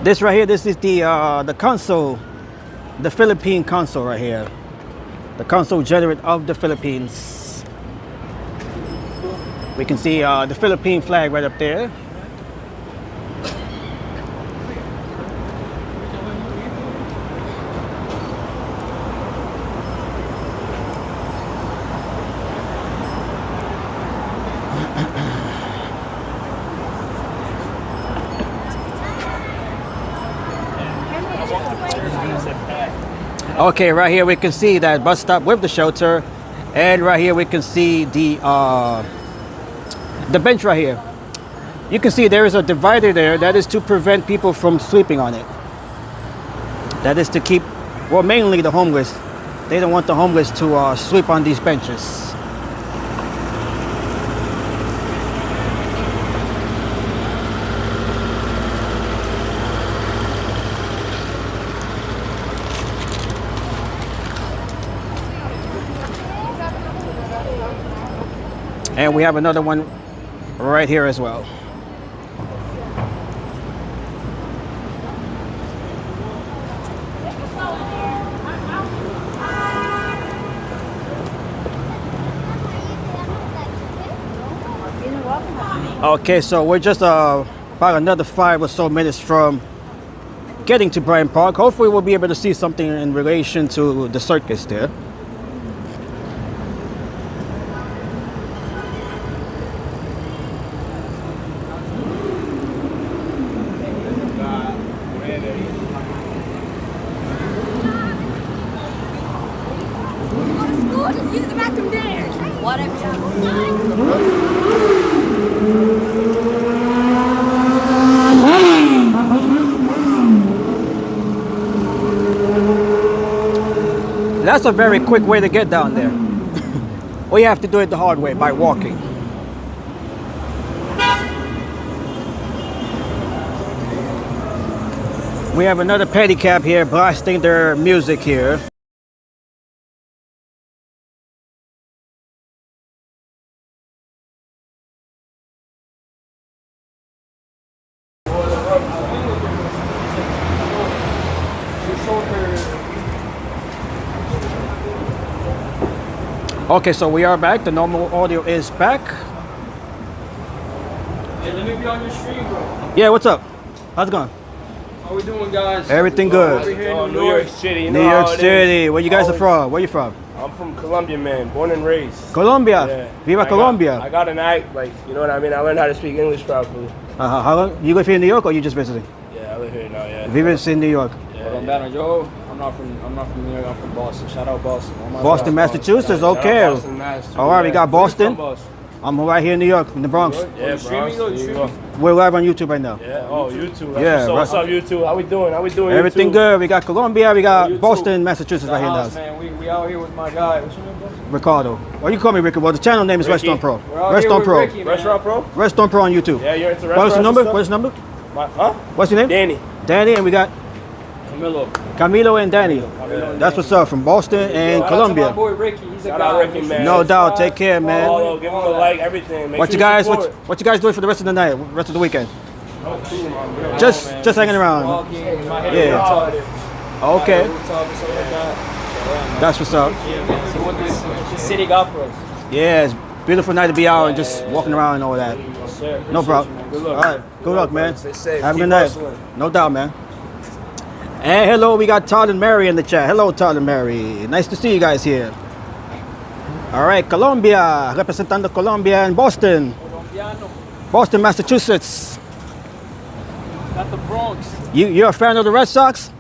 This right here, this is the console, the Philippine console right here. The console generated of the Philippines. We can see the Philippine flag right up there. Okay, right here we can see that bus stop with the shelter, and right here we can see the bench right here. You can see there is a divider there. That is to prevent people from sleeping on it. That is to keep, well, mainly the homeless. They don't want the homeless to sleep on these benches. And we have another one right here as well. Okay, so we're just about another 5 or so minutes from getting to Bryant Park. Hopefully we'll be able to see something in relation to the circus there. That's a very quick way to get down there. Or you have to do it the hard way by walking. We have another pedicab here blasting their music here. Okay, so we are back. The normal audio is back. Hey, let me be on your stream, bro. Yeah, what's up? How's it going? How we doing, guys? Everything good. We're here in New York City. You know New York how it City. is. Where you guys are Always- from? Where you from? I'm from Colombia, man. Born and raised. Colombia. Yeah. Viva I Colombia. got an act, like, you know what I mean? I learned how to speak English properly. How long? You live here in New York or you just visiting? Yeah, I live here now, yeah. Vives in New York. Colombiano, yo. I'm not from New York. I'm from Boston. Shout out Boston. All my Boston, brothers. Massachusetts. Shout out Okay. Boston, Mass, too, All right, we yeah. got Boston. From Boston. I'm right here in New York, in the Bronx. Yeah, You streaming, though? You Bronx. streaming? We're live on YouTube right now. Yeah, oh, YouTube. That's Yeah, what's up, YouTube? How we doing? How we doing? Everything YouTube? good. We got Colombia. We got YouTube. Boston, Massachusetts right here House, now. man. We out here with my guy. What's your name, bro? Ricardo. Or you call me Ricky. Well, the channel name is Ricky. Restaurant Pro. We're out Restaurant here Pro. with Ricky, man. Restaurant Pro? Restaurant Pro on YouTube. Yeah, you're into restaurants. What's the number? and stuff? What's the number? Huh? What's your name? Danny. Danny, and we got Camilo. Camilo and Danny. That's what's up from Boston and Shout out to my Colombia. boy Ricky. He's a Shout guy. out Ricky, man. No doubt. Take care, man. Follow, give him a like, everything. Make What you sure guys support. what you guys doing for the rest of the night, rest of the weekend? Oh, cool, man. Just man. hanging around. Walking, my head Yeah. rooftop. Okay, Rooftop and stuff like that. that's what's up. Yeah, man. See what this city got for us. Yeah, it's a beautiful night to be out and just walking around and all that. Yes, sir. No problem. Good All luck. right, good luck, man. Stay safe. Have a Keep good night. hustling. No doubt, man. And hello, we got Todd and Mary in the chat. Hello, Todd and Mary. Nice to see you guys here. All right, Colombia, representando Colombia and Boston. Colombiano. Boston, Massachusetts. Got the Bronx. You're a fan of the Red Sox?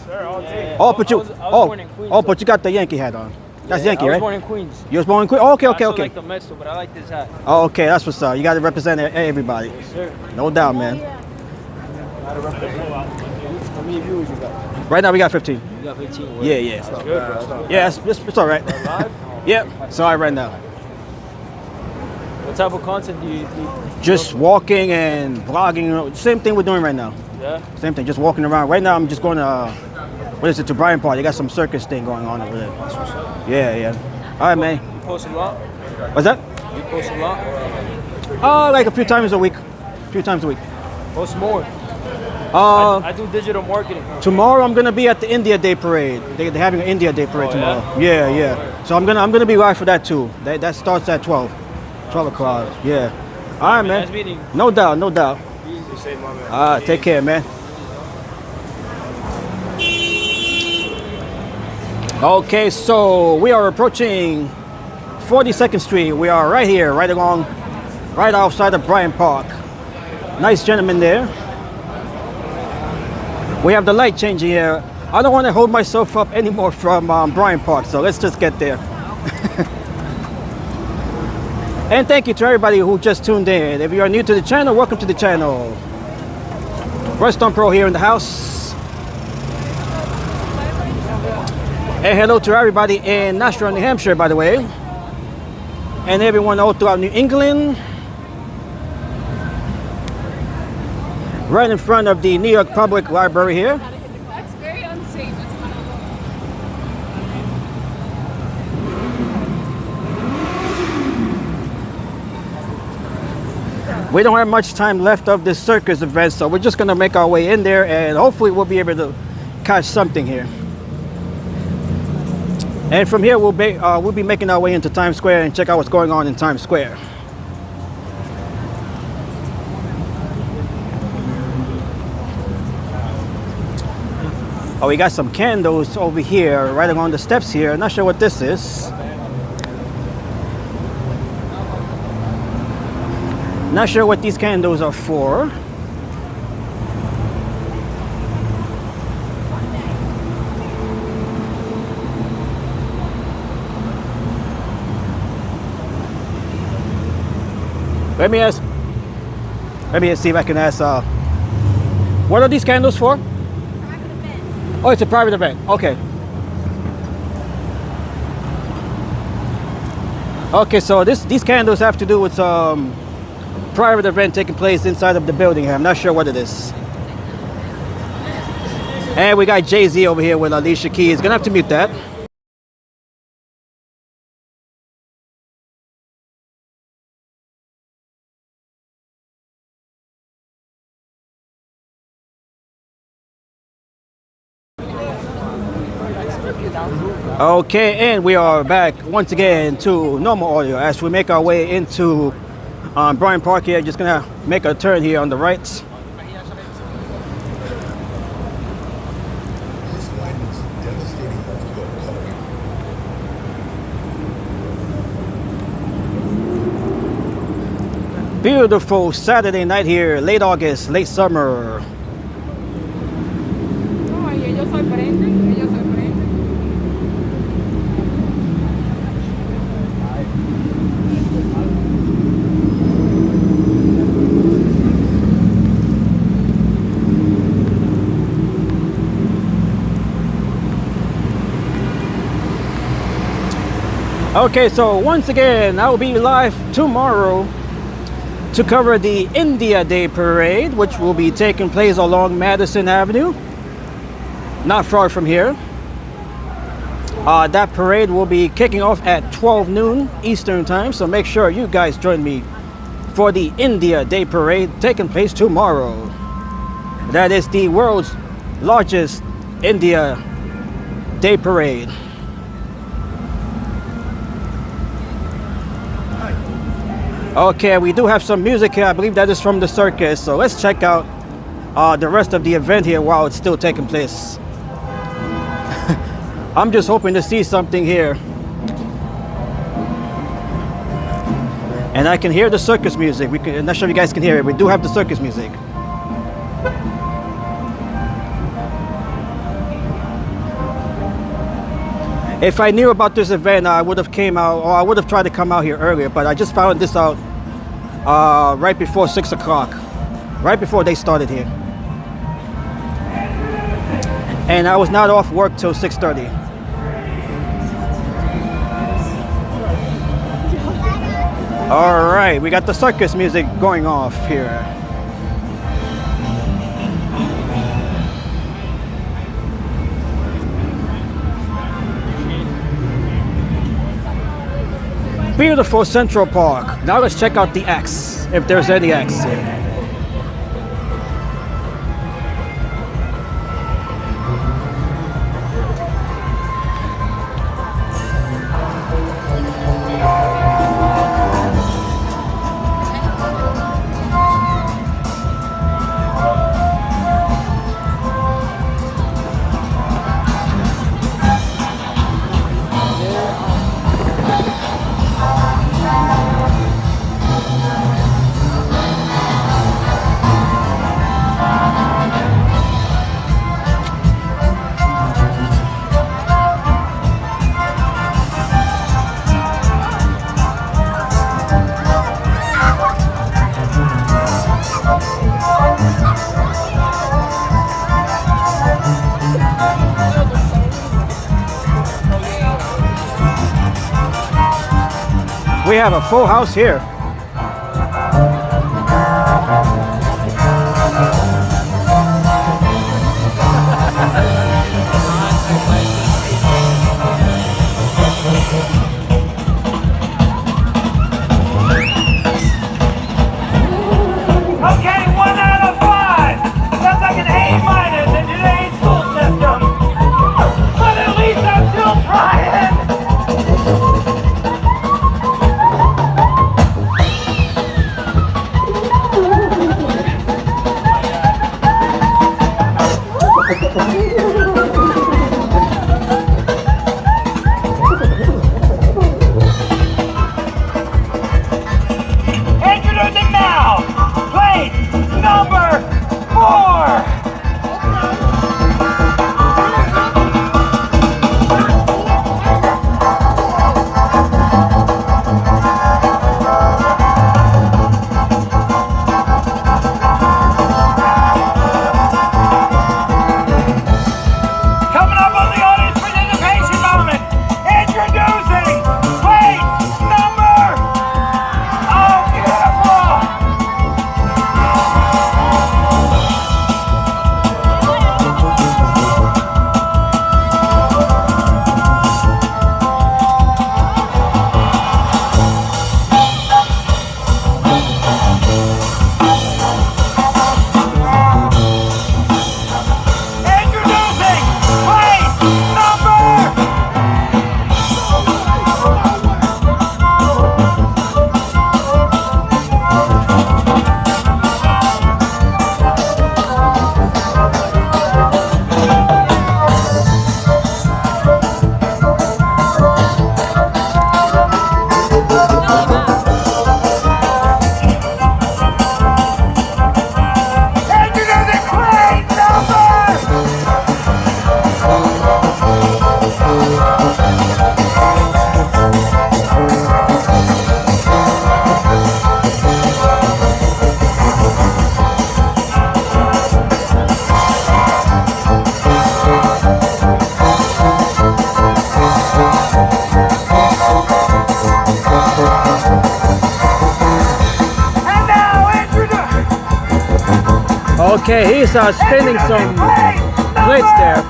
Sir, all day. Yeah. Oh, but you I was born in Queens, but you got the Yankee hat on. That's Yeah, Yankee, I was right? born in Queens. You was born in Queens? Oh, okay, I okay, also okay. like the Mets, but I like this hat. Oh, okay, that's what's up. You got to represent everybody. Yes, sir. No doubt, man. Gotta represent. How many viewers you got? Right now we got 15. You got 15. Yeah, yeah. That's good, bro. Yeah, it's all right. Live? Yep, it's all right right now. What type of content do you do? Just walking and vlogging. Same thing we're doing right now. Yeah? Same thing, just walking around. Right now I'm just going to, what is it, to Bryant Park. They got some circus thing going on over there. That's what's up. Yeah, yeah. All right, man. You post a lot? What's that? You post a lot? Like a few times a week. A few times a week. Post more. Uh, I do digital marketing. Tomorrow I'm gonna be at the India Day Parade. They're having an India Day Parade Oh, tomorrow. Yeah, yeah. So I'm gonna be live for that too. That starts at 12 o'clock. Yeah. All right, man. Nice meeting you. No doubt, no doubt. You say, my man. Take care, man. Okay, so we are approaching 42nd Street. We are right here, right outside of Bryant Park. Nice gentleman there. We have the light changing here. I don't want to hold myself up anymore from Bryant Park, so let's just get there. And thank you to everybody who just tuned in. If you are new to the channel, welcome to the channel. Ruston Pro here in the house. And hello to everybody in Nashville, New Hampshire, by the way. And everyone all throughout New England. Right in front of the New York Public Library here. That's very unsafe. We don't have much time left of this circus event, so we're just gonna make our way in there and hopefully we'll be able to catch something here. And from here we'll be making our way into Times Square and check out what's going on in Times Square. Oh, we got some candles over here, right along the steps here. Not sure what this is. Not sure what these candles are for. Let me see if I can ask, what are these candles for? Oh, it's a private event. Okay. Okay, so these candles have to do with some private event taking place inside of the building here. I'm not sure what it is. And we got Jay-Z over here with Alicia Keys. Gonna have to mute that. Okay, and we are back once again to normal audio as we make our way into Bryant Park here. Just gonna make a turn here on the right. Beautiful Saturday night here, late August, late summer. Okay, so once again, I will be live tomorrow to cover the India Day Parade, which will be taking place along Madison Avenue, not far from here. That parade will be kicking off at 12 noon Eastern time, so make sure you guys join me for the India Day Parade taking place tomorrow. That is the world's largest India Day Parade. Okay, we do have some music here. I believe that is from the circus. So let's check out the rest of the event here while it's still taking place. I'm just hoping to see something here. And I can hear the circus music. I'm not sure if you guys can hear it. We do have the circus music. If I knew about this event, I would have came out, or I would have tried to come out here earlier, but I just found this out right before 6 o'clock, right before they started here. And I was not off work till 6:30. All right, we got the circus music going off here. Beautiful Central Park. Now let's check out the X, if there's any X here. We have a full house here. Okay, 1 out of 5. That's like an A- in today's school system. But at least I'm still trying. Introducing now, plate number 4. Coming up on the audience participation moment, introducing plate number, oh beautiful, introducing plate number. Introducing plate number. And now introduce Okay, he's spinning some plates there.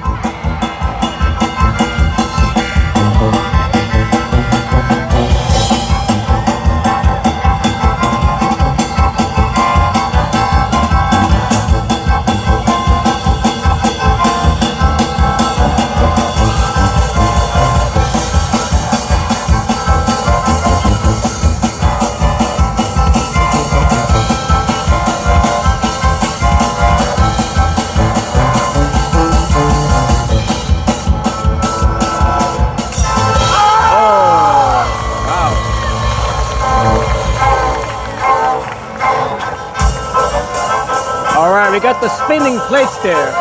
All right, we got the spinning plates there.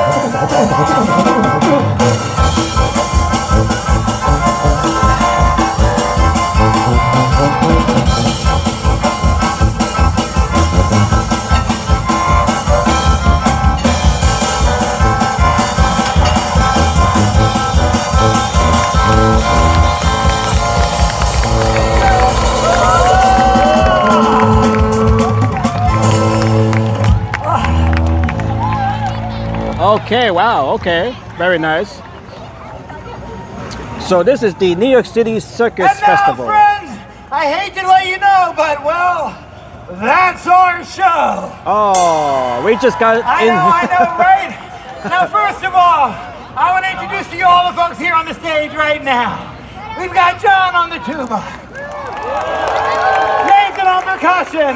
Okay, wow, okay. Very nice. So this is the New York City Circus And now, Festival. friends, I hate to let you know, but well, that's our show. Oh, we just got I know, right? Now, first of all, I want to introduce to you all the folks here on the stage right now. We've got John on the tuba, Nathan on percussion,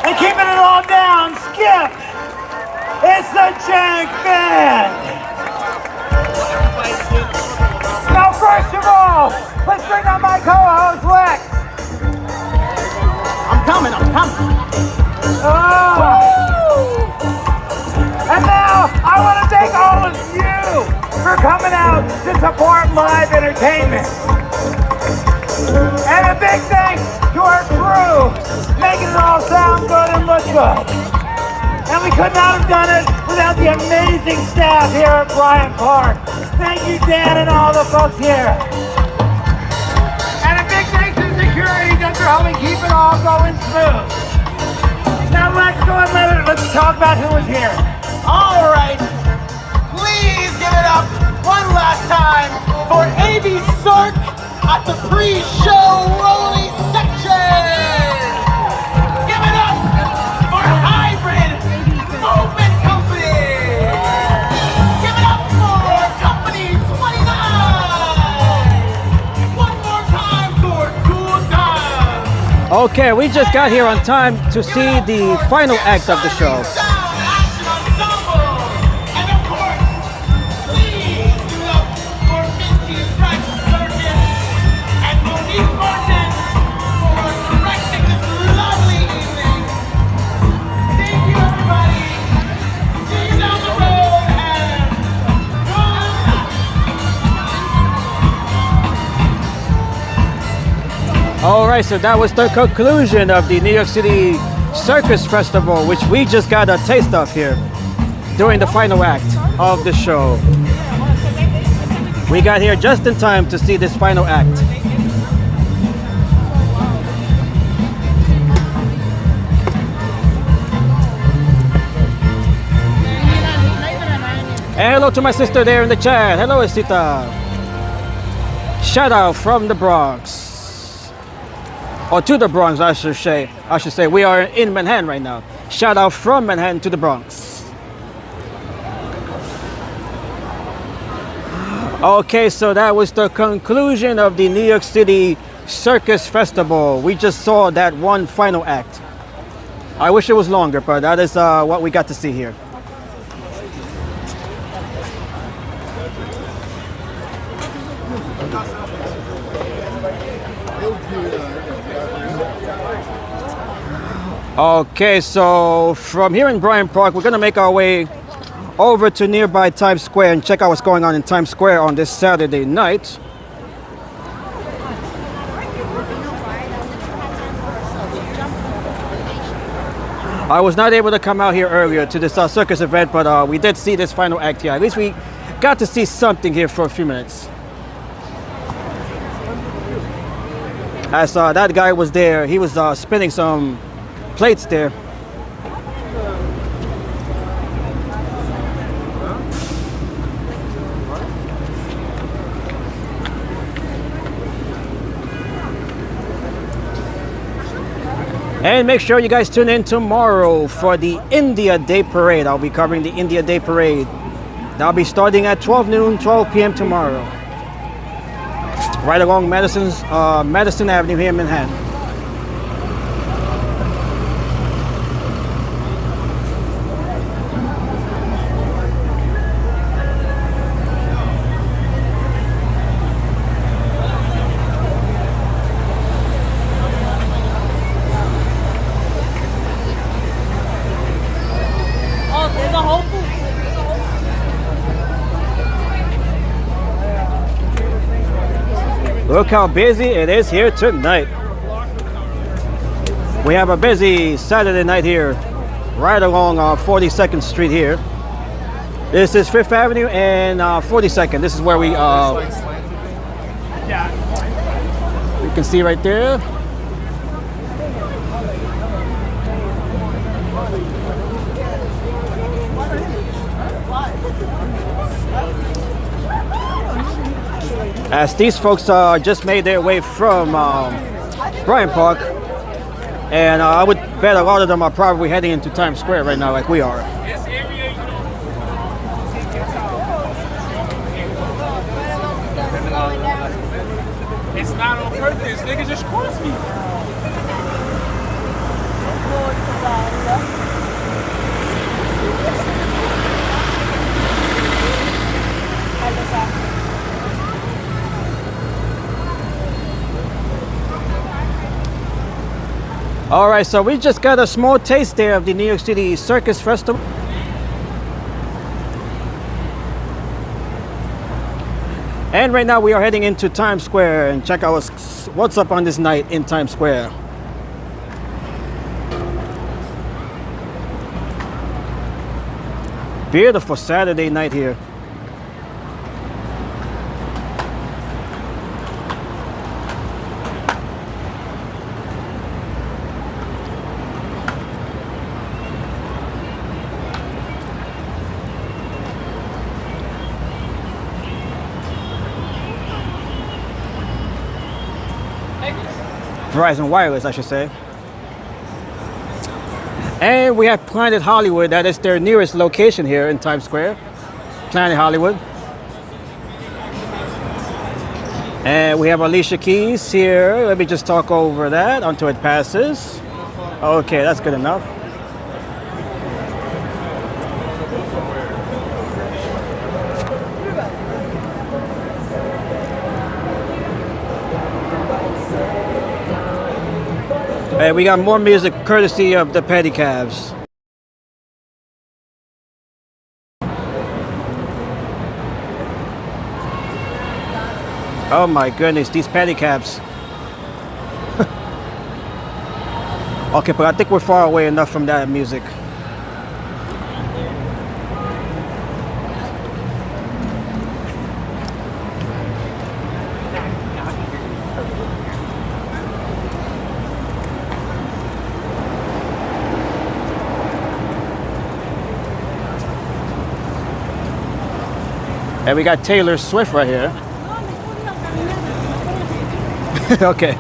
and keeping it all down, Skip. It's the Jank Band. Now, first of all, let's bring on my co-host, Lex. I'm coming. And now, I want to thank all of you for coming out to support live entertainment. And a big thanks to our crew, making it all sound good and look good. And we could not have done it without the amazing staff here at Bryant Park. Thank you, Dan, and all the folks here. And a big thanks to the security just for helping keep it all going smooth. Now let's go and let's talk about who was here. All right, please give it up one last time for AB Circ at the pre-show rolling section. Give it up for Hybrid Movement Company. Give it up for Company 29. One more time for Cool Time. Okay, we just got here on time to see the final act of the show. Alright, so that was the conclusion of the New York City Circus Festival, which we just got a taste of here during the final act of the show. We got here just in time to see this final act. And hello to my sister there in the chat. Hello, Esita. Shout out from the Bronx. Or to the Bronx, I should say. We are in Manhattan right now. Shout out from Manhattan to the Bronx. Okay, so that was the conclusion of the New York City Circus Festival. We just saw that one final act. I wish it was longer, but that is what we got to see here. Okay, so from here in Bryant Park, we're gonna make our way over to nearby Times Square and check out what's going on in Times Square on this Saturday night. I was not able to come out here earlier to this circus event, but we did see this final act here. At least we got to see something here for a few minutes. As that guy was there, he was spinning some plates there. And make sure you guys tune in tomorrow for the India Day Parade. I'll be covering the India Day Parade. That'll be starting at 12 p.m. tomorrow. Right along Madison Avenue here in Manhattan. Look how busy it is here tonight. We have a busy Saturday night here, right along 42nd Street here. This is 5th Avenue and 42nd. This is where we can see right there. As these folks just made their way from Bryant Park, and I would bet a lot of them are probably heading into Times Square right now like we are. It's not on purpose, nigga, just cross me. All right, so we just got a small taste there of the New York City Circus Festival. And right now we are heading into Times Square and check out what's up on this night in Times Square. Beautiful Saturday night here. Verizon Wireless, I should say. And we have Planet Hollywood. That is their nearest location here in Times Square. Planet Hollywood. And we have Alicia Keys here. Let me just talk over that until it passes. Okay, that's good enough. And we got more music courtesy of the Pedicabs. Oh my goodness, these Pedicabs. Okay, but I think we're far away enough from that music. And we got Taylor Swift right here. Okay.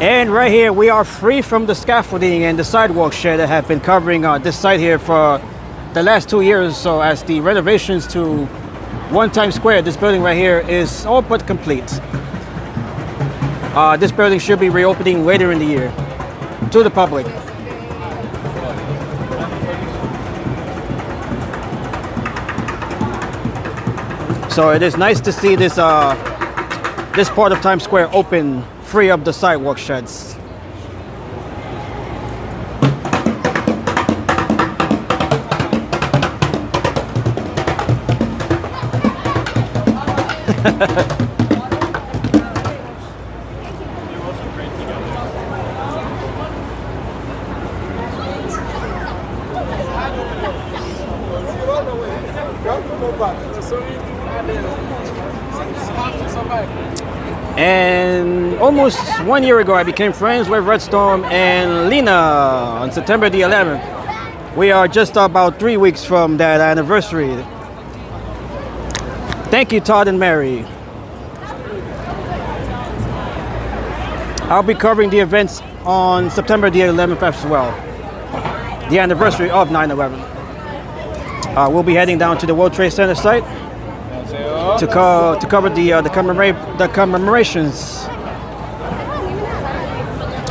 And right here, we are free from the scaffolding and the sidewalk shed that have been covering this site here for the last 2 years or so, as the renovations to One Times Square, this building right here, is all but complete. This building should be reopening later in the year to the public. So it is nice to see this this part of Times Square open, free of the sidewalk sheds. And almost 1 year ago, I became friends with Redstorm and Lena on September the 11th. We are just about 3 weeks from that anniversary. Thank you, Todd and Mary. I'll be covering the events on September the 11th as well, the anniversary of 9/11. We'll be heading down to the World Trade Center site to cover the commemorations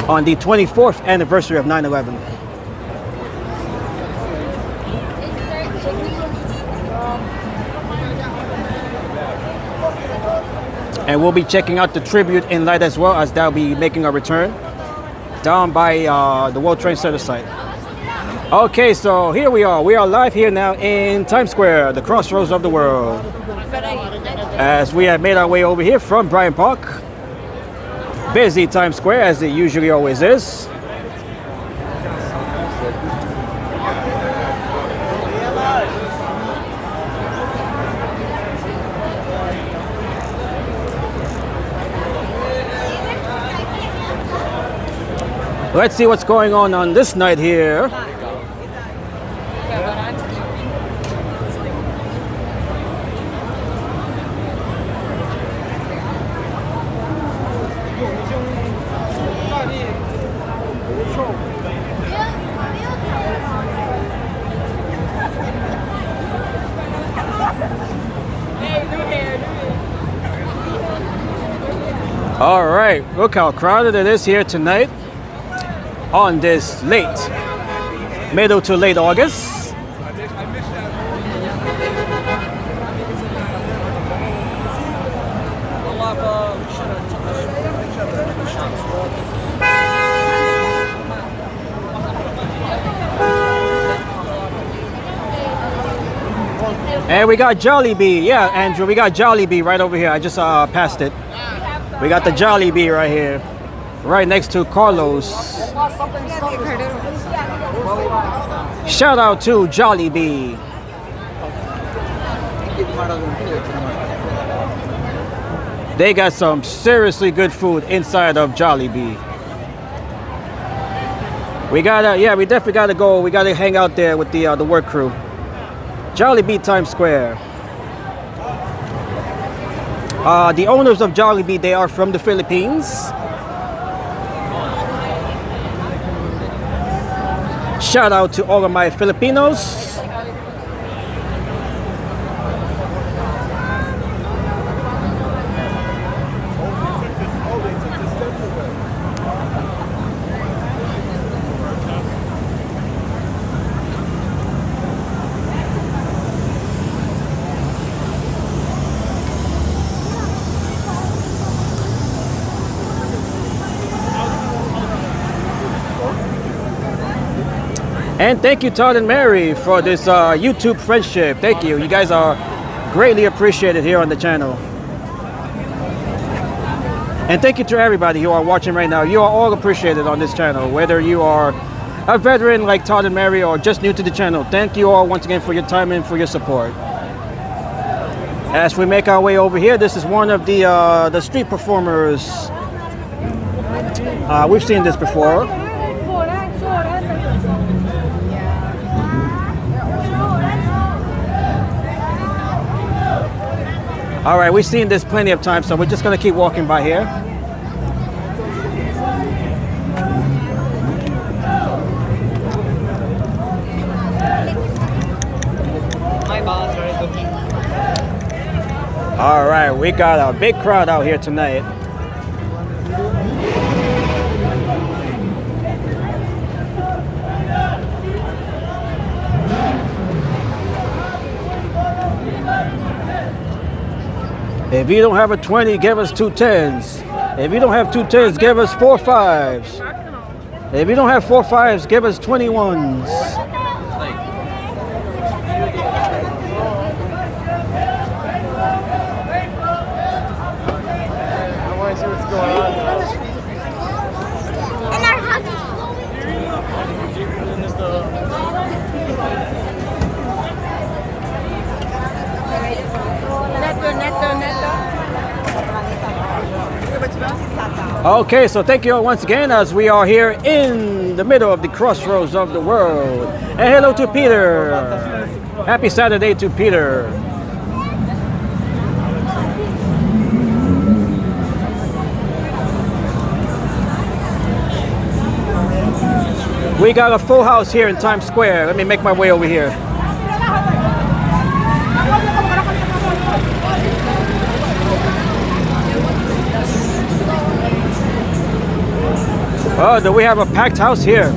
on the 24th anniversary of 9/11. And we'll be checking out the tribute in light as well, as that'll be making a return down by the World Trade Center site. Okay, so here we are. We are live here now in Times Square, the crossroads of the world. As we have made our way over here from Bryant Park. Busy Times Square, as it usually always is. Let's see what's going on this night here. All right, look how crowded it is here tonight on this middle to late August. And we got Jollibee. Yeah, Andrew, we got Jollibee right over here. I just passed it. We got the Jollibee right here, right next to Carlos. Shout out to Jollibee. They got some seriously good food inside of Jollibee. We gotta, yeah, we definitely gotta go. We gotta hang out there with the work crew. Jollibee Times Square. The owners of Jollibee, they are from the Philippines. Shout out to all of my Filipinos. And thank you, Todd and Mary, for this YouTube friendship. Thank you. You guys are greatly appreciated here on the channel. And thank you to everybody who are watching right now. You are all appreciated on this channel, whether you are a veteran like Todd and Mary or just new to the channel. Thank you all once again for your time and for your support. As we make our way over here, this is one of the street performers. We've seen this before. All right, we've seen this plenty of times, so we're just gonna keep walking by here. All right, we got a big crowd out here tonight. If you don't have a 20, give us 2 10s. If you don't have 2 10s, give us 4 5s. If you don't have 4 5s, give us 21s. I want to see what's going on now. Okay, so thank you all once again as we are here in the middle of the crossroads of the world. And hello to Peter. Happy Saturday to Peter. We got a full house here in Times Square. Let me make my way over here. Oh, do we have a packed house here?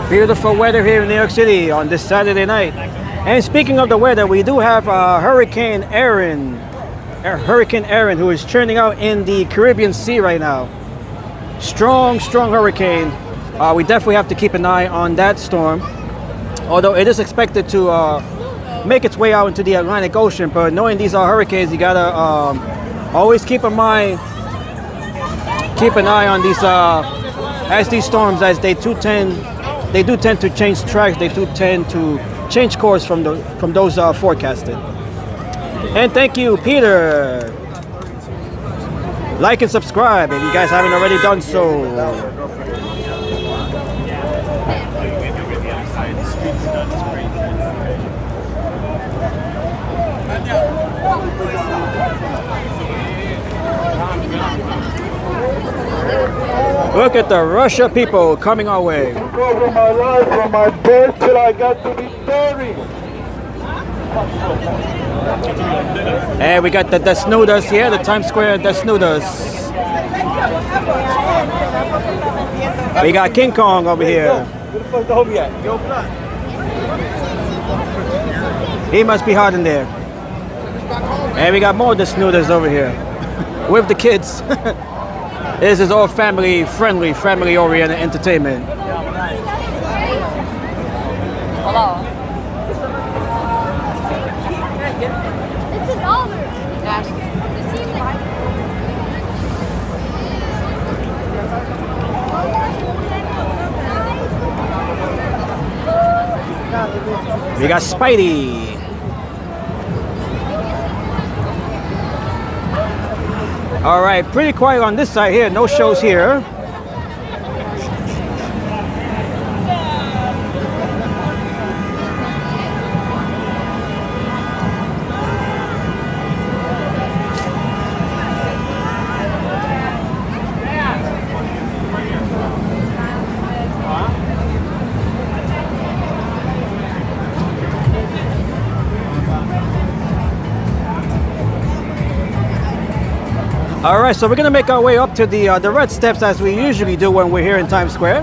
Beautiful weather here in New York City on this Saturday night. And speaking of the weather, we do have Hurricane Aaron, who is churning out in the Caribbean Sea right now. Strong hurricane. We definitely have to keep an eye on that storm. Although it is expected to make its way out into the Atlantic Ocean, but knowing these are hurricanes, you gotta always keep in mind keep an eye on these as these storms, as they do tend to change tracks. They do tend to change course from those forecasted. And thank you, Peter. Like and subscribe if you guys haven't already done so. Look at the Russia people coming our way. Over my life, from my birth till I got to be 30. And we got the Desnudas here, the Times Square Desnudas. We got King Kong over here. He must be hot in there. And we got more Desnudas over here with the kids. This is all family friendly, family oriented entertainment. Hello. It's a dollar. We got Spidey. All right, pretty quiet on this side here. No shows here. All right, so we're gonna make our way up to the red steps as we usually do when we're here in Times Square.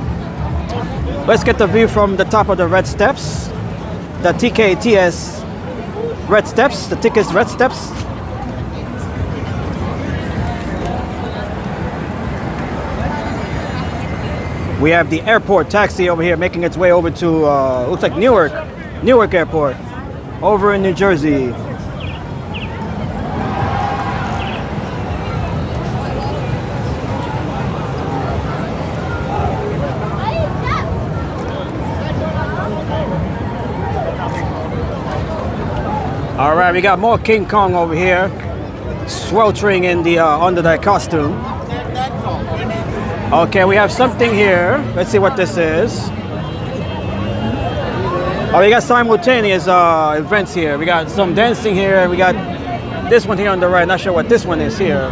Let's get the view from the top of the red steps, the TKTS red steps, the Tickets red steps. We have the airport taxi over here making its way over to looks like Newark Airport, over in New Jersey. All right, we got more King Kong over here, sweltering in the under that costume. Okay, we have something here. Let's see what this is. Oh, we got simultaneous events here. We got some dancing here. We got this one here on the right. Not sure what this one is here.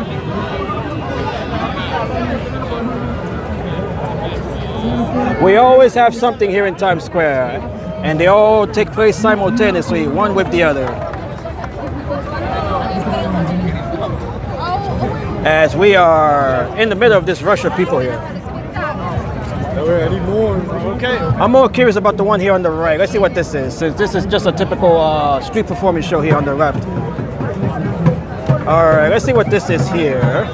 We always have something here in Times Square, and they all take place simultaneously, one with the other. As we are in the middle of this rush of people here. Okay. I'm more curious about the one here on the right. Let's see what this is, since this is just a typical street performance show here on the left. All right, let's see what this is here.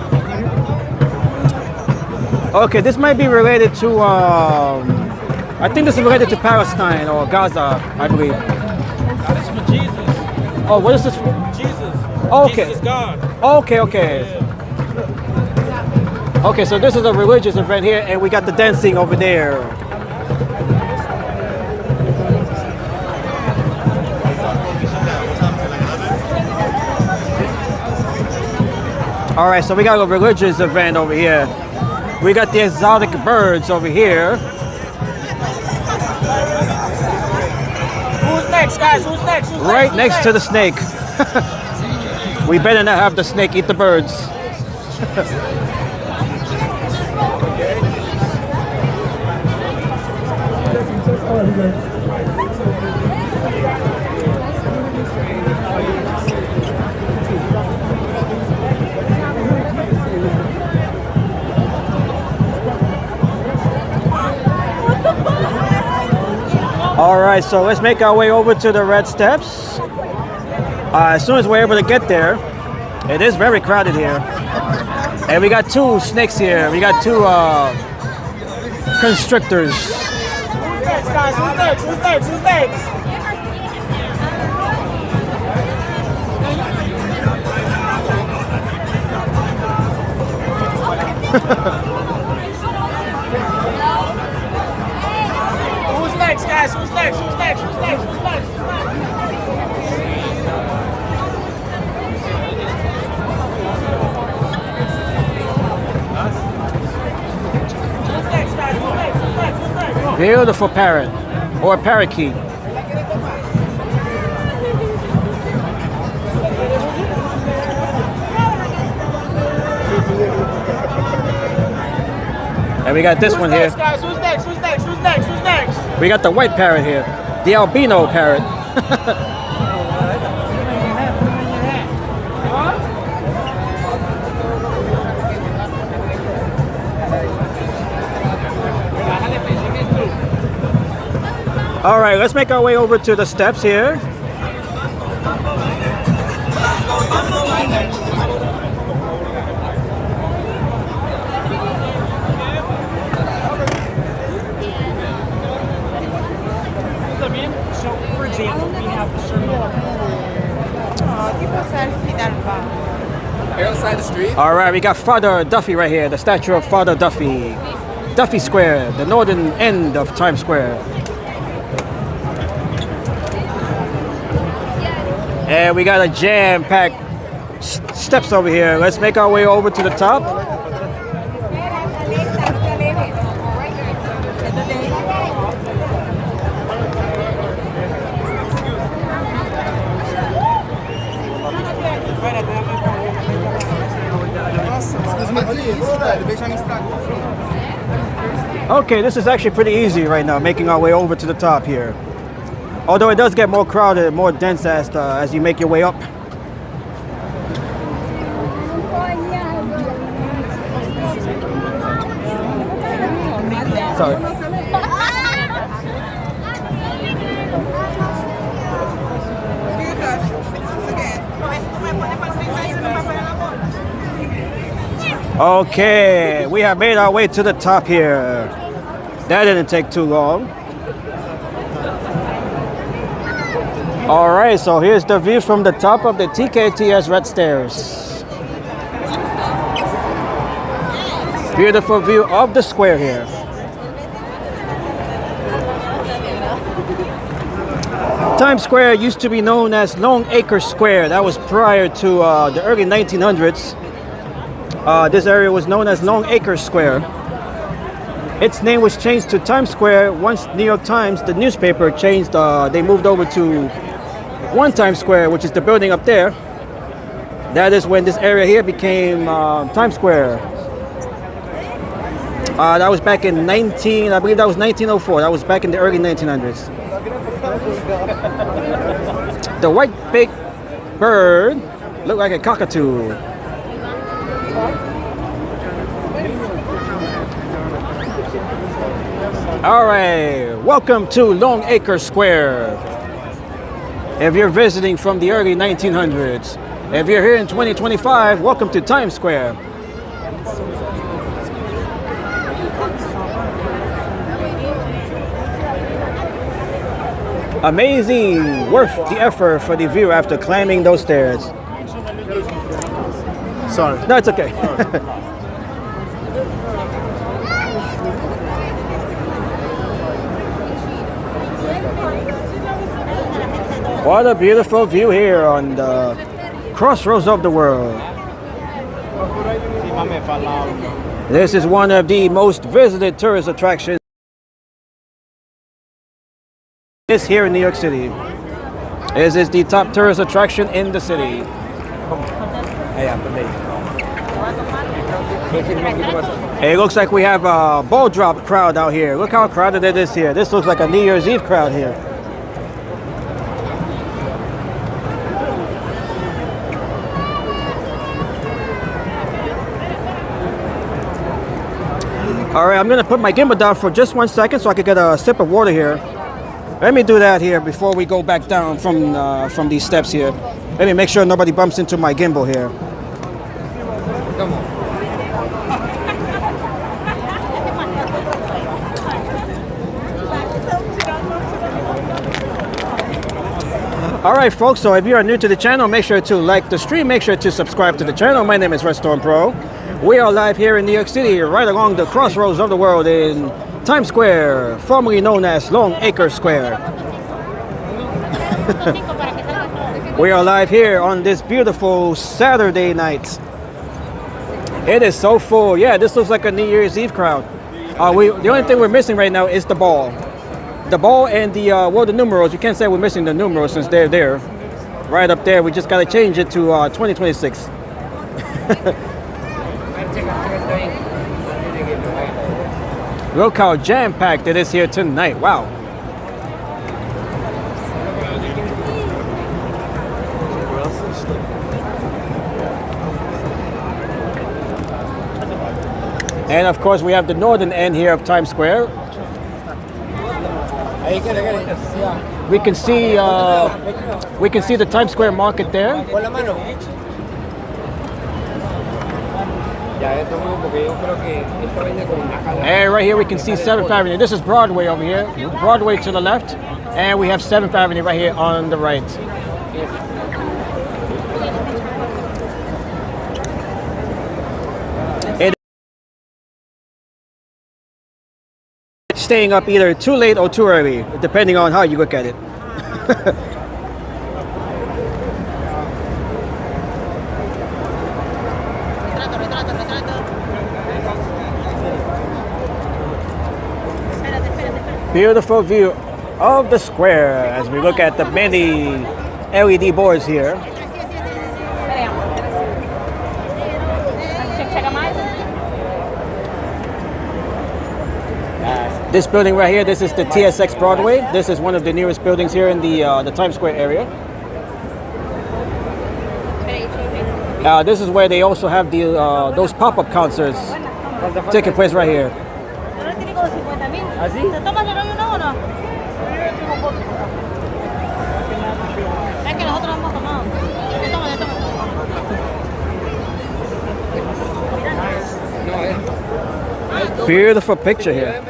Okay, this might be related to, I think this is related to Palestine or Gaza, I believe. This is for Jesus. Oh, what is this for? Jesus. Okay. Jesus is God. Okay. Okay, so this is a religious event here, and we got the dancing over there. All right, so we got a religious event over here. We got the exotic birds over here. Who's next, guys? Who's next? Right next to the snake. We better not have the snake eat the birds. All right, so let's make our way over to the red steps. As soon as we're able to get there, it is very crowded here. And we got two snakes here. We got two constrictors. Who's next, guys? Who's next? Who's next, guys? Who's next? Who's next? Who's next? Who's next? Beautiful parrot or parakeet. And we got this one here. Guys, who's next? Who's next? Who's next? Who's next? We got the white parrot here, the albino parrot. All right, let's make our way over to the steps here. So, for example, we have the circle. Here outside the street. All right, we got Father Duffy right here, the statue of Father Duffy. Duffy Square, the northern end of Times Square. And we got a jam-packed steps over here. Let's make our way over to the top. Okay, this is actually pretty easy right now, making our way over to the top here. Although it does get more crowded, more dense as you make your way up. Sorry. Okay, we have made our way to the top here. That didn't take too long. All right, so here's the view from the top of the TKTS Red Stairs. Beautiful view of the square here. Times Square used to be known as Long Acre Square. That was prior to the early 1900s. This area was known as Long Acre Square. Its name was changed to Times Square once New York Times, the newspaper, changed. They moved over to One Times Square, which is the building up there. That is when this area here became Times Square. That was back in I believe that was 1904. That was back in the early 1900s. The white big bird looked like a cockatoo. All right, welcome to Long Acre Square. If you're visiting from the early 1900s, if you're here in 2025, welcome to Times Square. Amazing, worth the effort for the view after climbing those stairs. Sorry. No, it's okay. What a beautiful view here on the crossroads of the world. This is one of the most visited tourist attractions here in New York City. This is the top tourist attraction in the city. It looks like we have a ball drop crowd out here. Look how crowded it is here. This looks like a New Year's Eve crowd here. All right, I'm gonna put my gimbal down for just 1 second so I can get a sip of water here. Let me do that here before we go back down from these steps here. Let me make sure nobody bumps into my gimbal here. Come on. All right, folks, so if you are new to the channel, make sure to like the stream, make sure to subscribe to the channel. My name is Redstone Pro. We are live here in New York City, right along the crossroads of the world in Times Square, formerly known as Long Acre Square. We are live here on this beautiful Saturday night. It is so full. Yeah, this looks like a New Year's Eve crowd. The only thing we're missing right now is the ball. The ball and the the numerals. You can't say we're missing the numerals since they're there. Right up there. We just got to change it to 2026. Look how jam-packed it is here tonight. Wow. And of course, we have the northern end here of Times Square. We can see the Times Square market there. And right here we can see 7th Avenue. This is Broadway over here. Broadway to the left. And we have 7th Avenue right here on the right. Staying up either too late or too early, depending on how you look at it. Beautiful view of the square as we look at the many LED boards here. This building right here, this is the TSX Broadway. This is one of the newest buildings here in the Times Square area. This is where they also have the those pop-up concerts taking place right here. Beautiful picture here.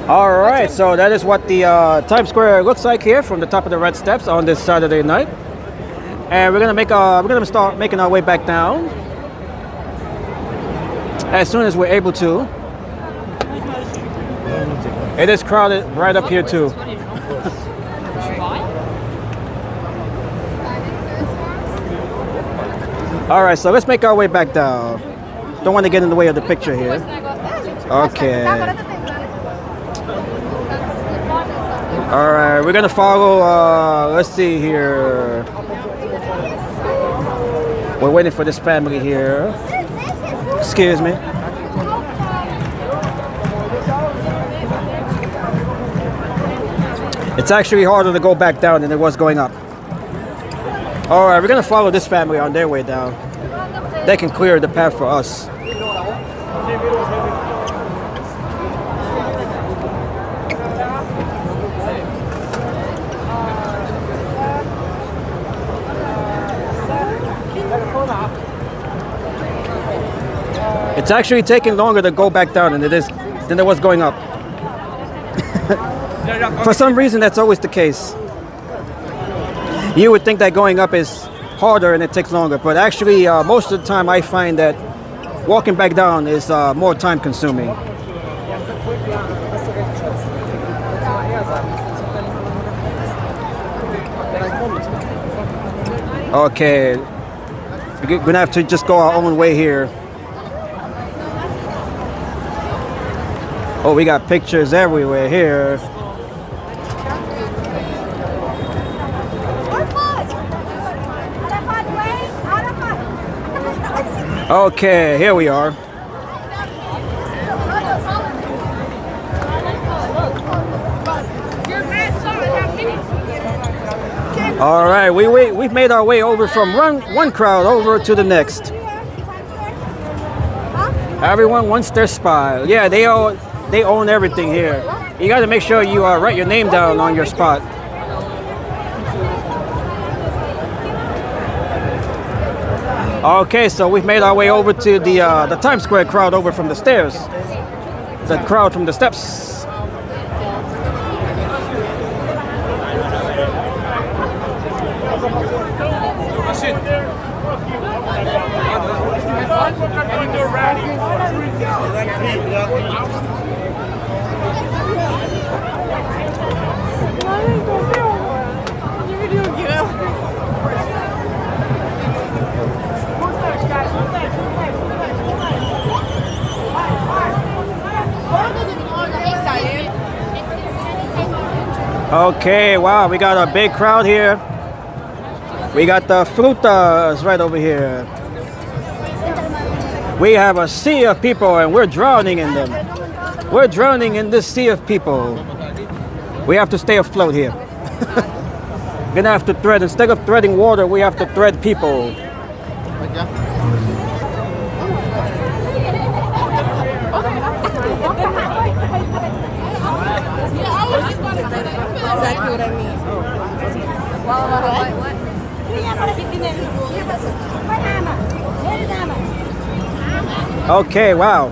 All right, so that is what the Times Square looks like here from the top of the red steps on this Saturday night, and we're gonna start making our way back down as soon as we're able to. It is crowded right up here too. All right, so let's make our way back down. Don't want to get in the way of the picture here. Okay. All right, we're gonna follow. Let's see here. We're waiting for this family here. Excuse me. It's actually harder to go back down than it was going up. All right, we're gonna follow this family on their way down. They can clear the path for us. It's actually taking longer to go back down than it was going up. For some reason, that's always the case. You would think that going up is harder and it takes longer, but actually, most of the time, I find that walking back down is more time consuming. Okay, we're gonna have to just go our own way here. Oh, we got pictures everywhere here. Okay, here we are. All right, we've made our way over from one crowd over to the next. Everyone wants their spot. Yeah, they own everything here. You got to make sure you write your name down on your spot. Okay, so we've made our way over to the Times Square crowd over from the stairs. the crowd from the steps. That's it. Okay, wow, we got a big crowd here. We got the frutas right over here. We have a sea of people and we're drowning in them. We're drowning in this sea of people. We have to stay afloat here. Gonna have to thread, instead of threading water, we have to thread people. Exactly what I mean. What? Okay, wow.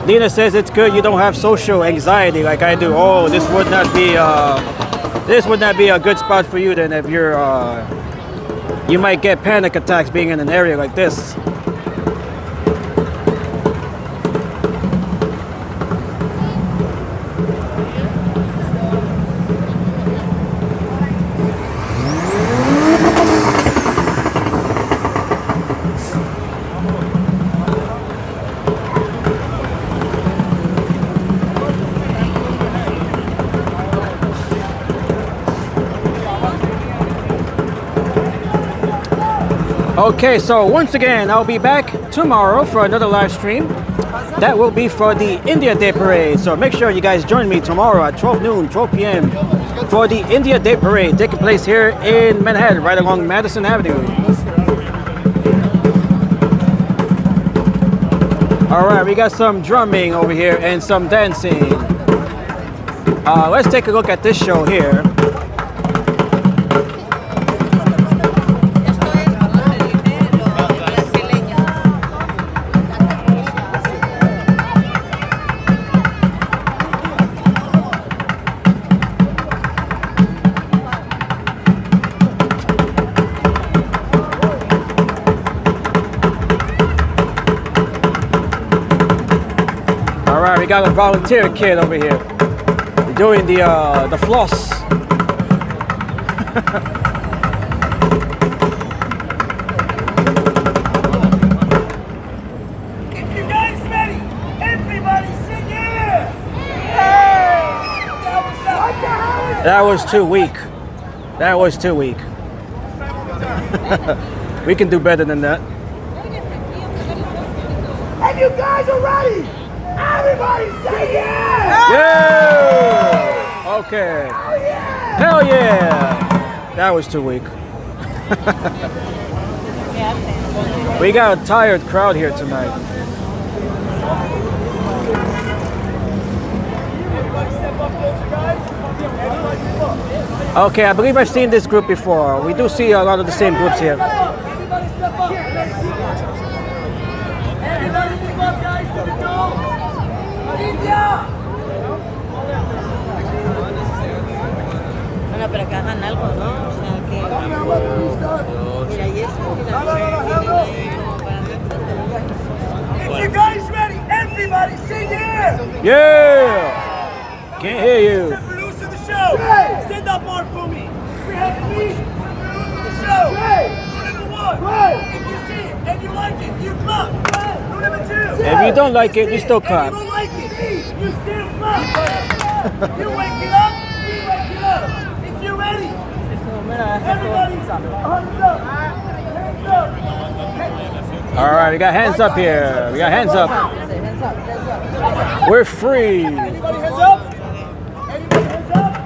Lena says it's good you don't have social anxiety like I do. Oh, this would not be a good spot for you then if you're you might get panic attacks being in an area like this. Okay, so once again, I'll be back tomorrow for another live stream. That will be for the India Day Parade. So make sure you guys join me tomorrow at 12 noon, 12 p.m. for the India Day Parade taking place here in Manhattan, right along Madison Avenue. All right, we got some drumming over here and some dancing. Let's take a look at this show here. We got a volunteer kid over here doing the floss. If you guys ready, everybody sing yeah! That was too weak. That was too weak. We can do better than that. And you guys are ready! Everybody say yeah! Yeah! Okay. Oh yeah! Hell yeah! That was too weak. We got a tired crowd here tonight. Okay, I believe I've seen this group before. We do see a lot of the same groups here. Everybody step up! Everybody step up, guys! Let's go! India! Bueno, pero que hagan algo, ¿no? O sea, que... Mira, y esto, If you guys ready, everybody sing yeah! Yeah! Can't hear you. Producer the show! Stand up more for me! We have me! The show! Rule number one! If you see it and you like it, you clap! Rule number two! If you don't like it, you still clap. If you don't like it, you still clap! You wake it up, we wake it up! If you're ready! Everybody, hands up! Hands up! All right, we got hands up here. We got hands up. We're free. Anybody hands up? Anybody hands up?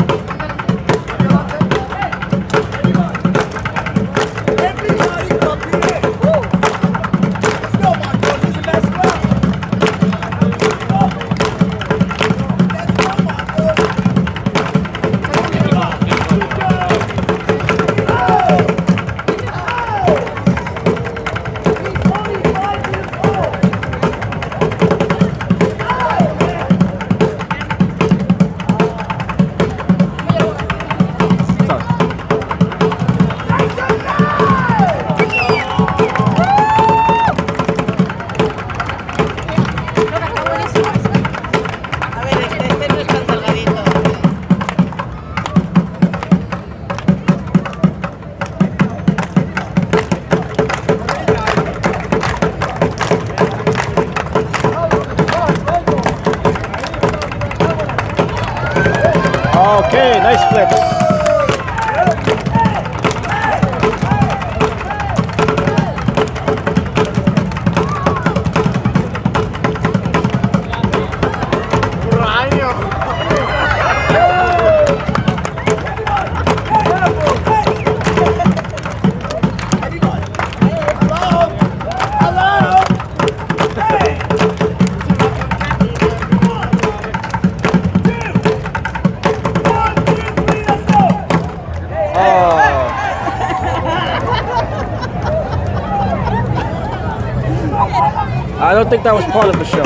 I don't think that was part of the show.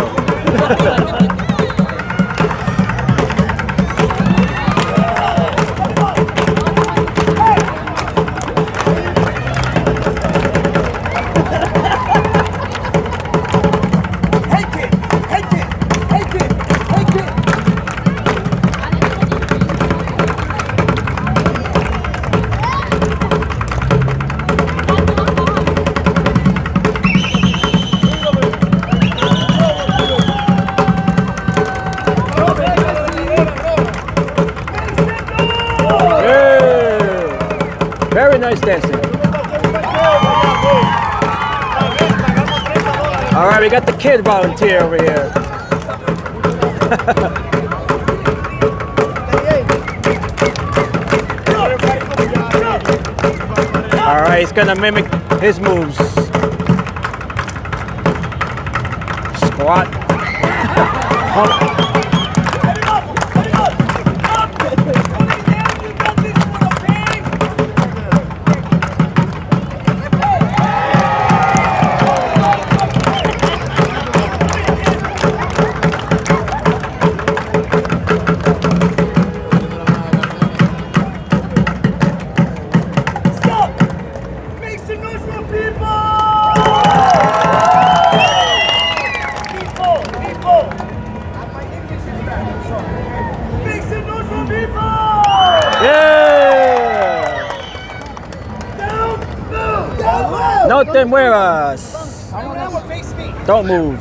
Very nice dancing. All right, we got the kid volunteer over here. All right, he's gonna mimic his moves. Squat. Hump. No te muevas. Don't move.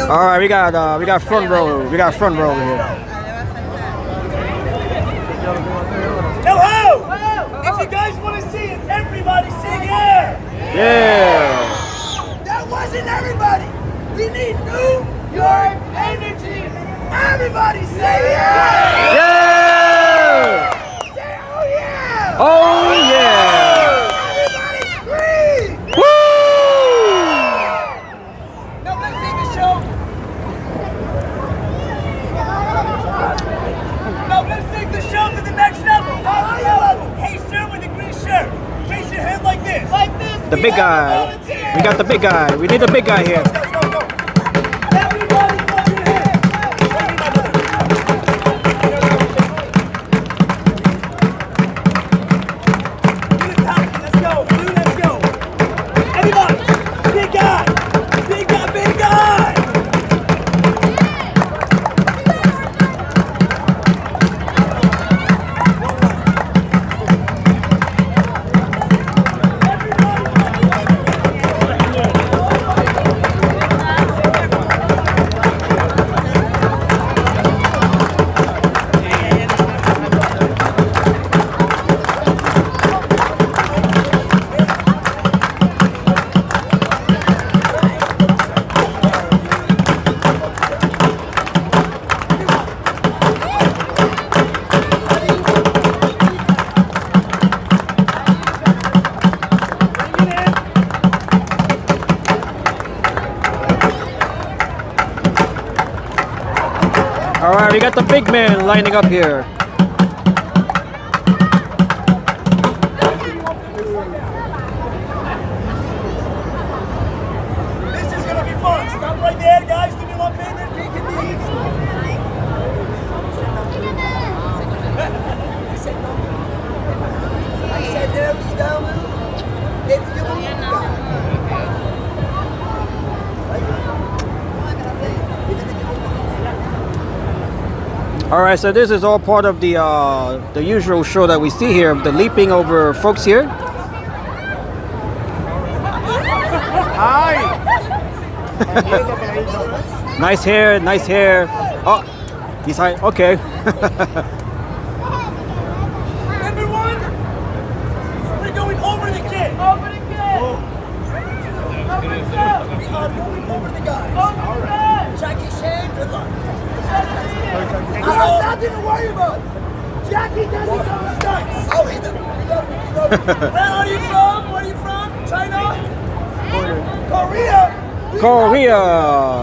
All right, we got front row. We got front row over here. Hello! If you guys want to see it, everybody sing yeah! Yeah. That wasn't everybody. We need New York energy. Everybody say yeah! Yeah. Say oh yeah! Oh yeah. Everybody scream! Woo! Now let's see the show. Now let's take the show to the next level. Hey sir with the green shirt, raise your hand like this. Like this. The big guy. We got the big guy. We need the big guy here. All right, we got the big man lining up here. This is gonna be fun. Stop right there, guys. Do me one favor. Take your knees. I said there we go. If you All right, so this is all part of the usual show that we see here, the leaping over folks here. Hi. Nice hair, nice hair. Oh, he's high. Okay. Everyone, we're going over the kid. Over the kid. We are going over the guys. All right. Jackie Chan, good luck. You have nothing to worry about. Jackie does his own stunts. Oh, he does. Where are you from? Where are you from? China? Korea. Korea.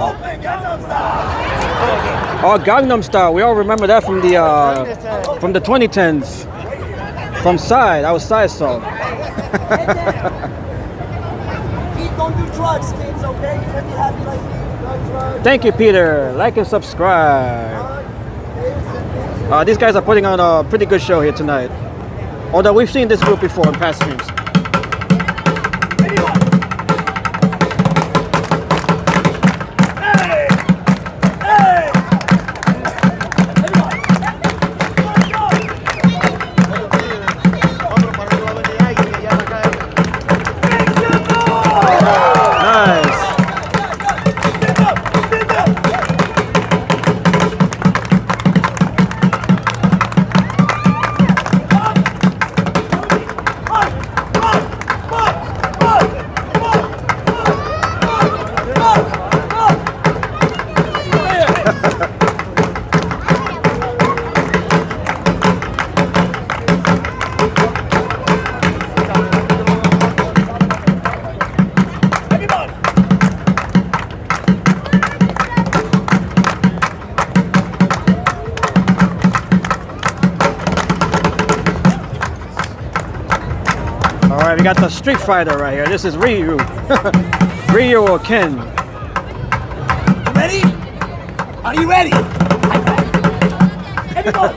Open Gangnam Style. Oh, Gangnam Style. We all remember that from the from the 2010s. From side, I was side saw. Don't do drugs, kids, okay? You can be happy like me. Drugs. Thank you, Peter. Like and subscribe. These guys are putting on a pretty good show here tonight. Although we've seen this group before in past streams. We got the Street Fighter right here. This is Ryu. Ryu or Ken. Ready? Are you ready? Everybody.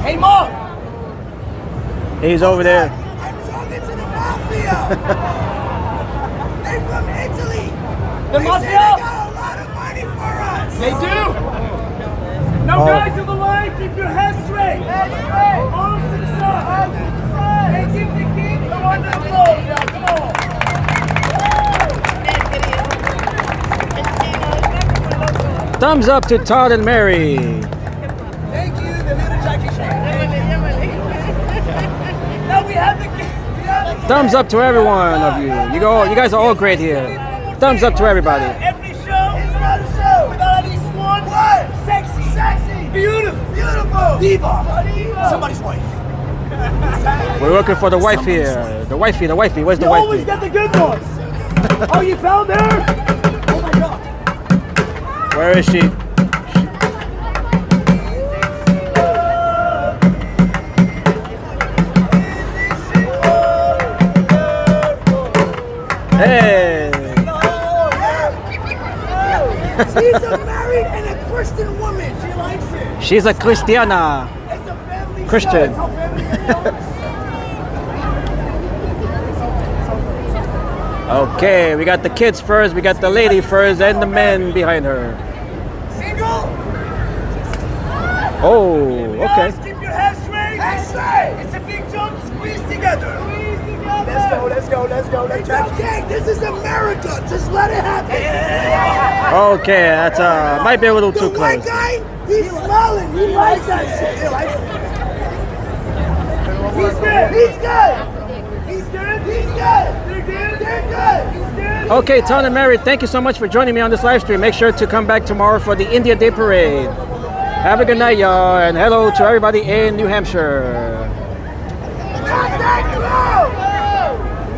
Hey, Mom! He's over there. I'm talking to the mafia! They're from Italy! The mafia? They got a lot of money for us! They do! Now guys on the line, keep your head straight! Head straight! Arms to the side! Arms to the side! Hey, keep the king under the floor now, come on! Thumbs up to Todd and Mary. Thank you, the little Jackie Chan. Now we have the king! Thumbs up to every one of you. You guys are all great here. Thumbs up to everybody. Every show is not a show without at least one what? Sexy, beautiful, diva, somebody's wife. We're looking for the wife here. The wifey. Where's the You wifey? always get the good ones. Oh, you found her? Oh my God. Where is she? Hey! She's a married and a Christian woman. She likes it. She's a Christiana. It's a family Christian. show. Okay, we got the kids first, we got the lady first, and the men behind her. Single? Oh, okay. Guys, keep your head straight. Head straight. It's a big jump. Squeeze together. Let's go. It's okay. This is America. Just let it happen. Okay, that's might be a little too The white close. guy, he's smiling. He likes that shit. He likes it. He's good. They're good. He's good. Okay, Ton and Mary, thank you so much for joining me on this live stream. Make sure to come back tomorrow for the India Day Parade. Have a good night, y'all, and hello to everybody in New Hampshire. Not that close.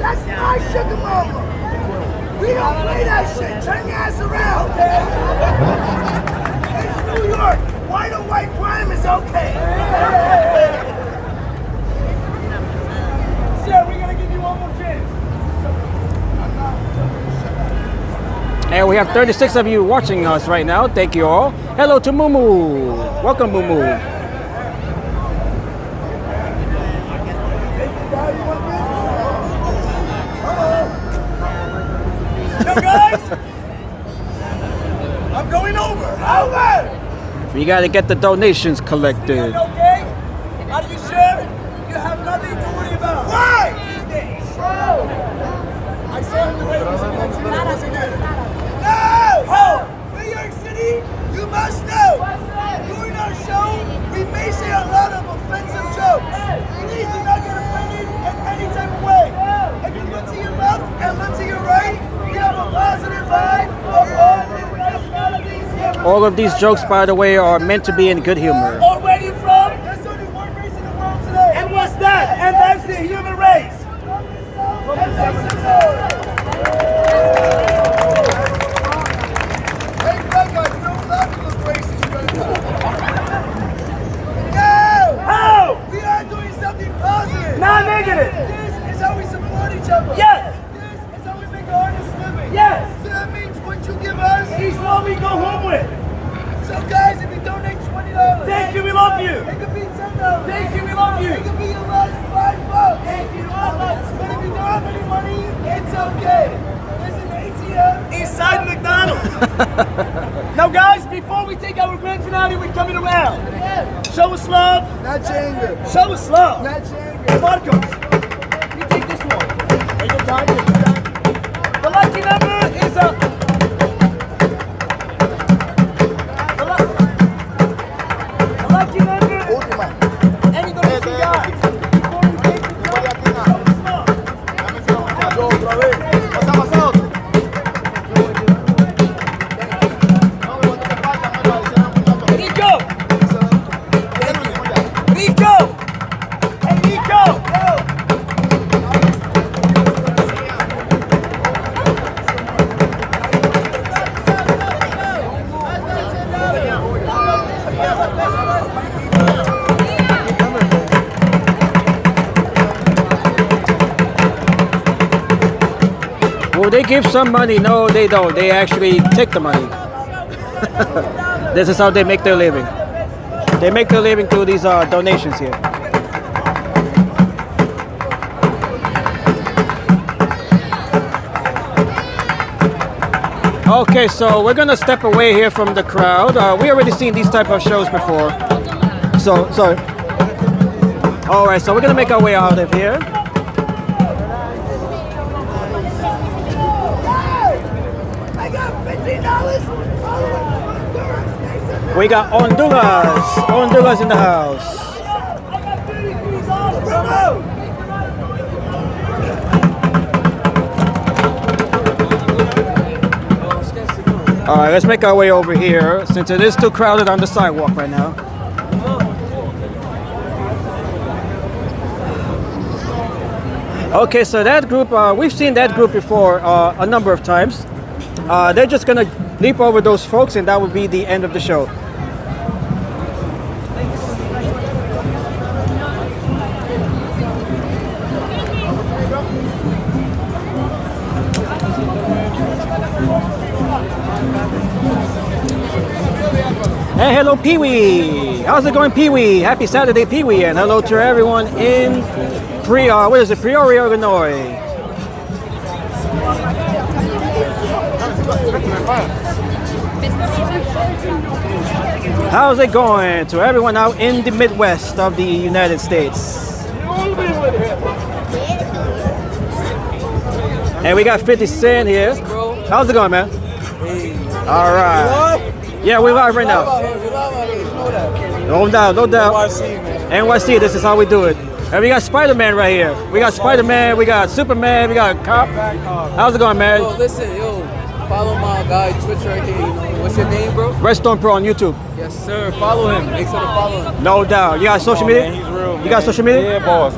That's my sugar mama. We don't play that shit. Turn your ass around. It's New York. White on white crime is okay. Sir, we're gonna give you one more chance. And we have 36 of you watching us right now. Thank you all. Hello to Mumu. Welcome, Mumu. Yo, guys, I'm going over. We got to get the donations collected. Okay? Are you sure? You have nothing to worry about. Why? I saw him the way he was in New York City. No! New York City, you show, we may say a lot of offensive jokes. Please do not get offended in any type of way. If you look to your left and look to your right, we have a positive vibe of all different nationalities. All of these jokes, by the way, are meant to be in good humor. Or where you from? There's only one race in the world today. And what's that? And that's the human race. From the Mexico. Hey, black guys, you know a lot of those races you better know. No! How? We are doing something positive. Not negative. This is how we support each other. Yes. This is how we make our honest living. Yes. So that means what you give us, he's what we go home with. So guys, if you donate $20, thank you, we love you. It could be $10. Thank you, we love you. It could be your last $5. Thank you, we love us. But if you don't have any money, it's okay. There's an ATM inside McDonald's. Now guys, before we take our grand finale, we're coming around. Show us love. Not anger. Show us love. Not anger. Marcos, you take this one. Take your time, take your time. The lucky number is a... Will they give some money? No, they don't. They actually take the money. This is how they make their living. They make their living through these donations here. Okay, so we're gonna step away here from the crowd. We already seen these type of shows before. So, sorry. All right, so we're gonna make our way out of here. We got Honduras in the house. All right, let's make our way over here since it is too crowded on the sidewalk right now. Okay, so that group, we've seen that group before a number of times. They're just gonna leap over those folks and that would be the end of the show. Hey, hello Pee-wee! How's it going, Pee-wee? Happy Saturday, Pee-wee, and hello to everyone in Peoria, Illinois. How's it going to everyone out in the Midwest of the United States? And we got 50 Cent here. How's it going, man? All right. Yeah, we're live right now. No doubt, no doubt. NYC, this is how we do it. And we got Spider-Man right here. We got Spider-Man, we got Superman, we got Cop. How's it going, man? Yo, listen, follow my guy Twitch right here. You know, what's your name, bro? Redstone Pro on YouTube. Yes, sir. Follow him. Make sure to follow him. No doubt. You got social media? Man, he's real, man. You got social media? Yeah, boss.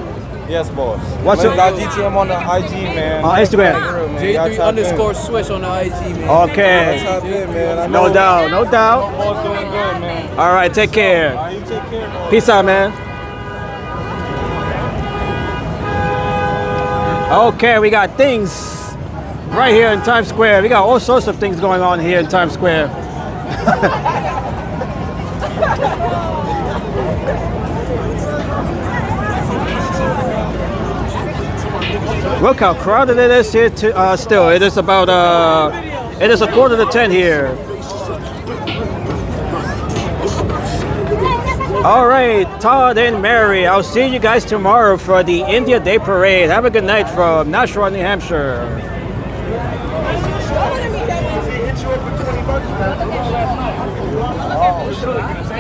Yes, boss. What's your GTM on the IG, man? On Instagram. J3_Swish on the IG, man. Okay. Man. No doubt, no doubt. Boss doing good, man. All right, take care. All right, you take care, bro. Peace out, man. Okay, we got things right here in Times Square. We got all sorts of things going on here in Times Square. Look how crowded it is here still. It is about it is 9:45 here. All right, Todd and Mary, I'll see you guys tomorrow for the India Day Parade. Have a good night from Nashua, New Hampshire. Oh,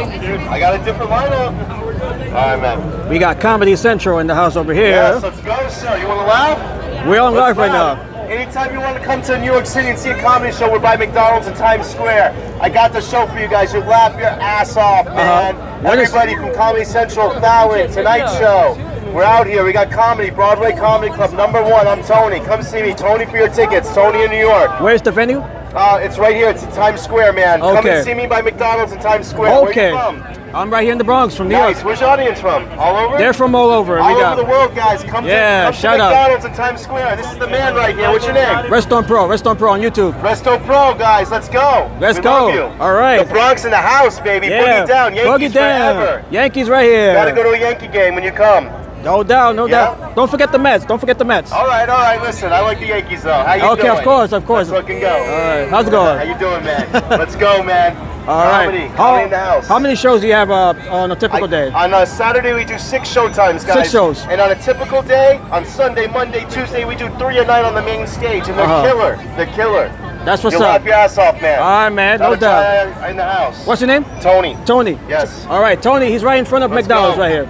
I got a different lineup. All right, man. We got Comedy Central in the house over here. Yes, let's go, sir. You want to laugh? We're on live right laugh. now. Anytime you want to come to New York City and see a comedy show, we're by McDonald's in Times Square. I got the show for you guys. You'll laugh your ass off, man. Everybody from Comedy Central, Fallon, Tonight Show. We're out here. We got comedy, Broadway Comedy Club, #1. I'm Tony. Come see me. Tony for your tickets. Tony in New York. Where's the venue? It's right here. It's in Times Square, man. Okay. Come and see me by McDonald's in Times Square. Okay. Where you from? I'm right here in the Bronx, from New Nice. York. Where's your audience from? All over? They're from all over. All over the world, guys. Come to shout out. McDonald's in Times Square. This is the man right here. What's your name? Reston Pro on YouTube. Resto Pro, guys. Let's go. Let's We go. love you. All right. The Bronx in the house, baby. Yeah. Boogie down. Yankees Boogie down. forever. Yankees right here. Gotta go to a Yankee game when you come. No doubt, no Yeah? doubt. Don't forget the Mets. Don't forget the Mets. All right. Listen, I like the Yankees, though. How you doing? Okay, of course. Let's fucking go. All right. How's it going? How you doing, man? Let's go, man. All right. Comedy in the house. How many shows do you have on a typical day? On a Saturday, we do 6 showtimes, guys. 6 shows. And on a typical day, on Sunday, Monday, Tuesday, we do 3 a night on the main stage. And they're killer. They're killer. That's what's You'll up. laugh your ass off, man. All right, man. No doubt. In the house. What's your name? Tony. Tony. Yes. All right, Tony. He's right in front of Let's McDonald's go. right here.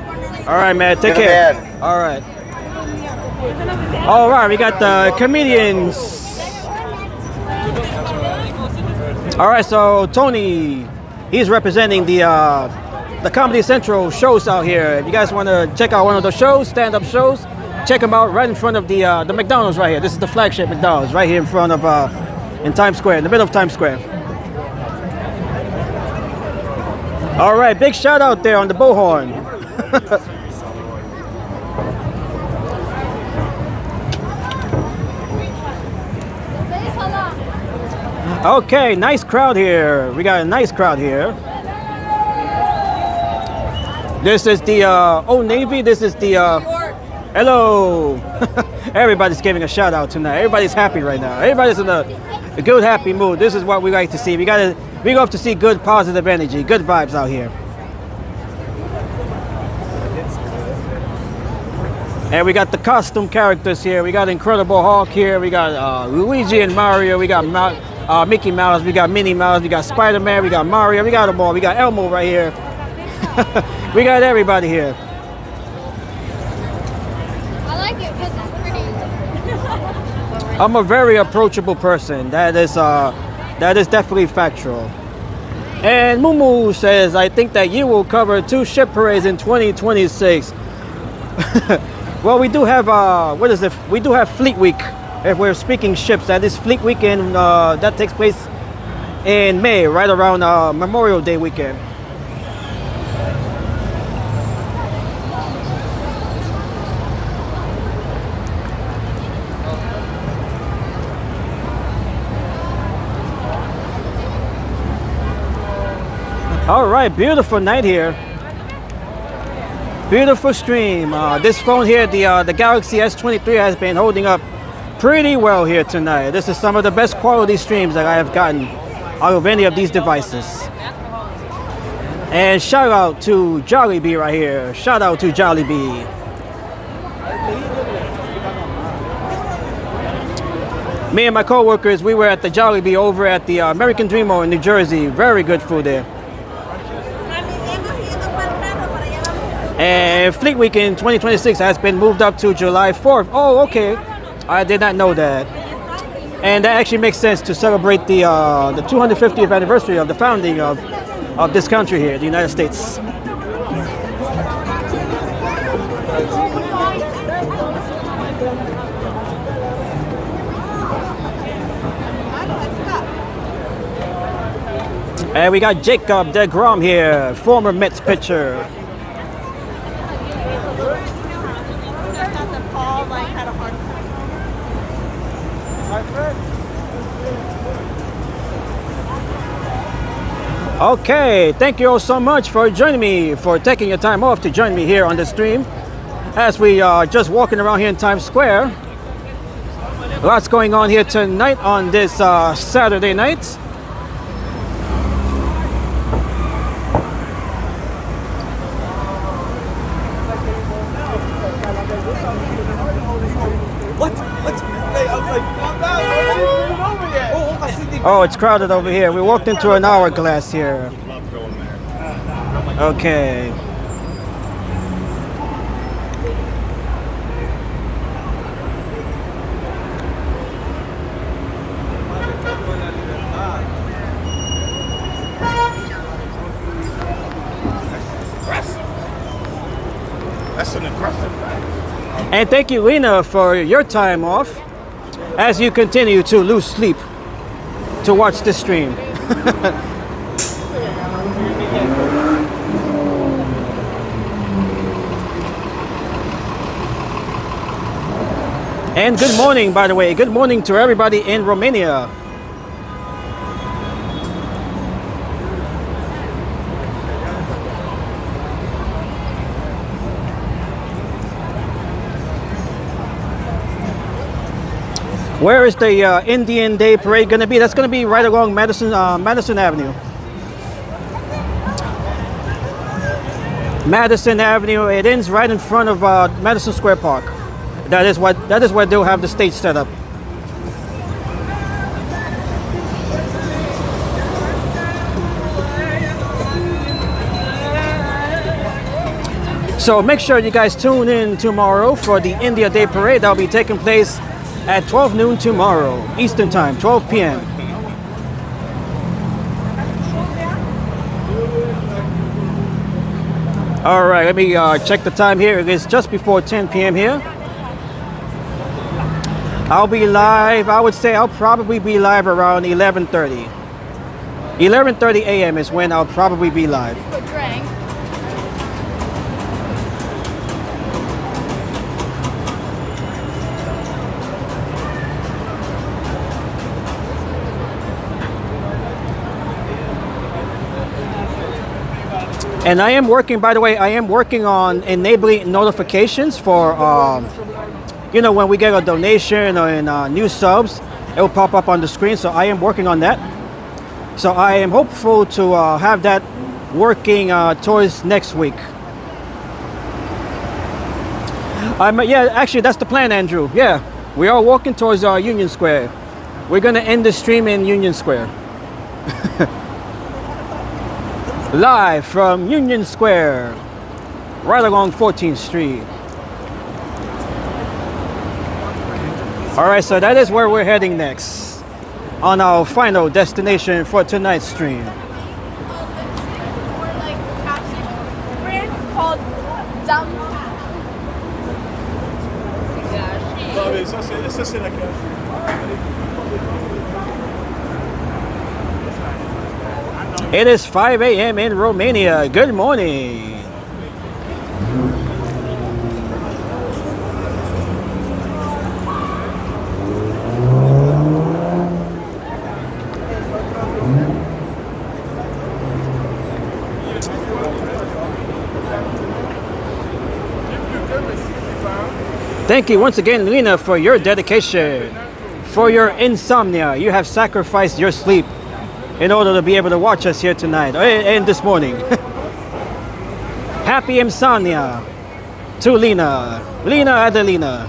All right, man. Take You're the care. man. All right. All right, we got the comedians. All right, so Tony, he's representing the Comedy Central shows out here. If you guys want to check out one of the shows, stand-up shows, check them out right in front of the McDonald's right here. This is the flagship McDonald's right here in front of in Times Square, in the middle of Times Square. All right, big shout out there on the bullhorn. Okay, nice crowd here. We got a nice crowd here. This is the Old Navy. This is the hello. Everybody's giving a shout out tonight. Everybody's happy right now. Everybody's in a good, happy mood. This is what we like to see. We go up to see good, positive energy, good vibes out here. And we got the costume characters here. We got Incredible Hulk here. We got Luigi and Mario. We got Mickey Mouse. We got Minnie Mouse. We got Spider-Man. We got Mario. We got them all. We got Elmo right here. We got everybody here. I like it because it's pretty. I'm a very approachable person. That is definitely factual. And Mumu says, I think that you will cover 2 ship parades in 2026. Well, we do have what is it? We do have Fleet Week. If we're speaking ships, that is Fleet Weekend. That takes place in May, right around Memorial Day weekend. All right, beautiful night here. Beautiful stream. This phone here, the Galaxy S23, has been holding up pretty well here tonight. This is some of the best quality streams that I have gotten out of any of these devices. And shout out to Jollibee right here. Shout out to Jollibee. Me and my co-workers, we were at the Jollibee over at the American Dream Mall in New Jersey. Very good food there. And Fleet Week in 2026 has been moved up to July 4th. Oh, okay. I did not know that. And that actually makes sense to celebrate the 250th anniversary of the founding of this country here, the United States. And we got Jacob deGrom here, former Mets pitcher. Okay, thank you all so much for joining me, for taking your time off to join me here on the stream as we are just walking around here in Times Square. Lots going on here tonight on this Saturday night. Oh, it's crowded over here. We walked into an hourglass here. Okay. That's an aggressive guy. And thank you, Lena, for your time off as you continue to lose sleep to watch this stream. And good morning, by the way. Good morning to everybody in Romania. Where is the Indian Day Parade going to be? That's going to be right along Madison Avenue. Madison Avenue. It ends right in front of Madison Square Park. That is where they'll have the stage set up. So make sure you guys tune in tomorrow for the India Day Parade. That'll be taking place at 12 noon tomorrow, Eastern Time, 12 p.m. All right, let me check the time here. It is just before 10 p.m. here. I'll be live. I would say I'll probably be live around 11:30. 11:30 a.m. is when I'll probably be live. And I am working, by the way, I am working on enabling notifications for, you know, when we get a donation or new subs, it will pop up on the screen. So I am working on that. So I am hopeful to have that working towards next week. Yeah, actually, that's the plan, Andrew. Yeah, we are walking towards Union Square. We're going to end the stream in Union Square. Live from Union Square, right along 14th Street. All right, so that is where we're heading next on our final destination for tonight's stream. Called It is 5 a.m. in Romania. Good morning. Thank you once again, Lena, for your dedication, for your insomnia. You have sacrificed your sleep in order to be able to watch us here tonight and this morning. Happy insomnia to Lena. Lena Adelina.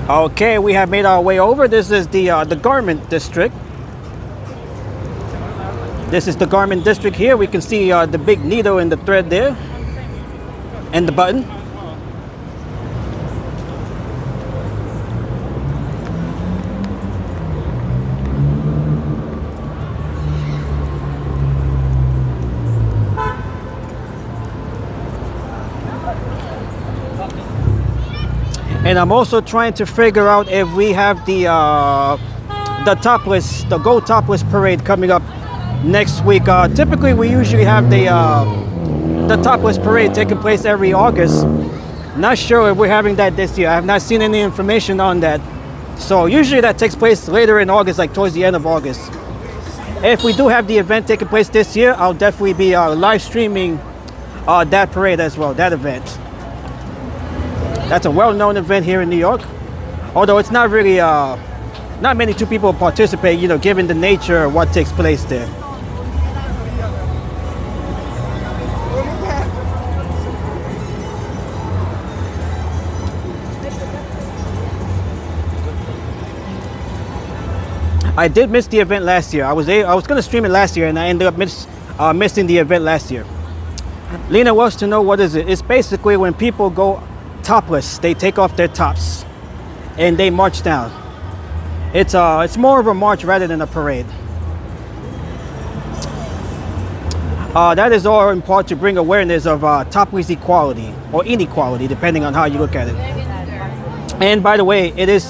Okay, we have made our way over. This is the garment district. This is the garment district here. We can see the big needle in the thread there, and the button. And I'm also trying to figure out if we have the gold topless parade coming up next week. Typically, we usually have the topless parade taking place every August. Not sure if we're having that this year. I have not seen any information on that. So usually that takes place later in August, like towards the end of August. If we do have the event taking place this year, I'll definitely be live streaming that parade as well, that event. That's a well-known event here in New York. Although it's not really, not many two people participate, you know, given the nature of what takes place there. I did miss the event last year. I was going to stream it last year, and I ended up missing the event last year. Lena wants to know, what is it? It's basically when people go topless. They take off their tops and they march down. It's more of a march rather than a parade. That is all in part to bring awareness of topless equality or inequality, depending on how you look at it. And by the way, it is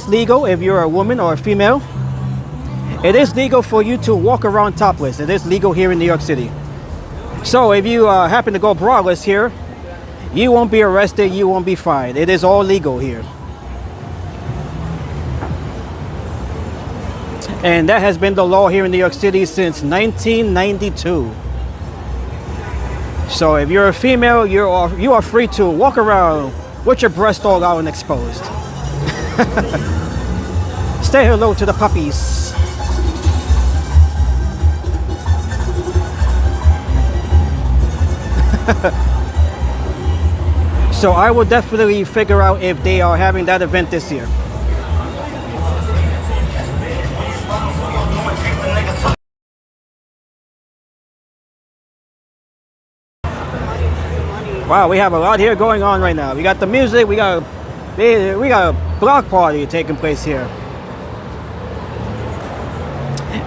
legal if you're a woman or a female. It is legal for you to walk around topless. It is legal here in New York City. So if you happen to go braless here, you won't be arrested, you won't be fined. It is all legal here. And that has been the law here in New York City since 1992. So if you're a female, you are free to walk around with your breast all out and exposed. Say hello to the puppies. So I will definitely figure out if they are having that event this year. Wow, we have a lot here going on right now. We got the music, we got a block party taking place here.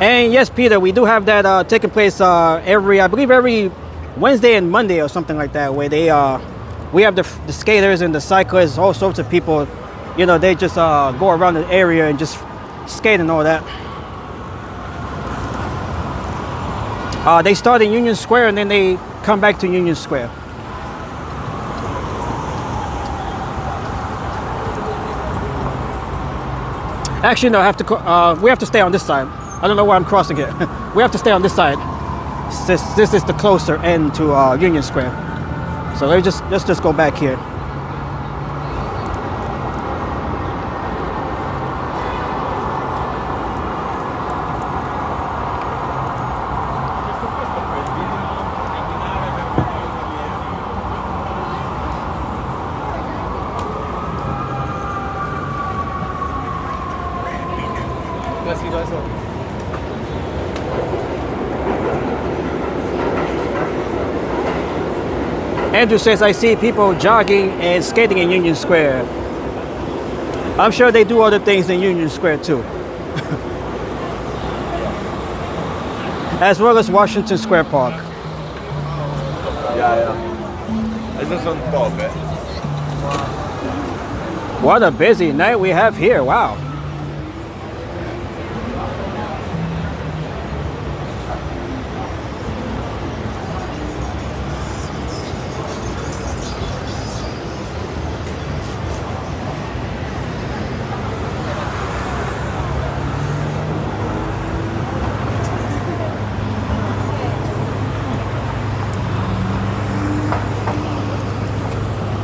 And yes, Peter, we do have that taking place I believe every Wednesday and Monday or something like that, where we have the skaters and the cyclists, all sorts of people, you know, they just go around the area and just skate and all that. They start in Union Square and then they come back to Union Square. Actually, no, we have to stay on this side. I don't know why I'm crossing here. We have to stay on this side. This is the closer end to Union Square. So let's just go back here. Andrew says, I see people jogging and skating in Union Square. I'm sure they do other things in Union Square too. As well as Washington Square Park. Yeah. This is on top, eh? What a busy night we have here, wow.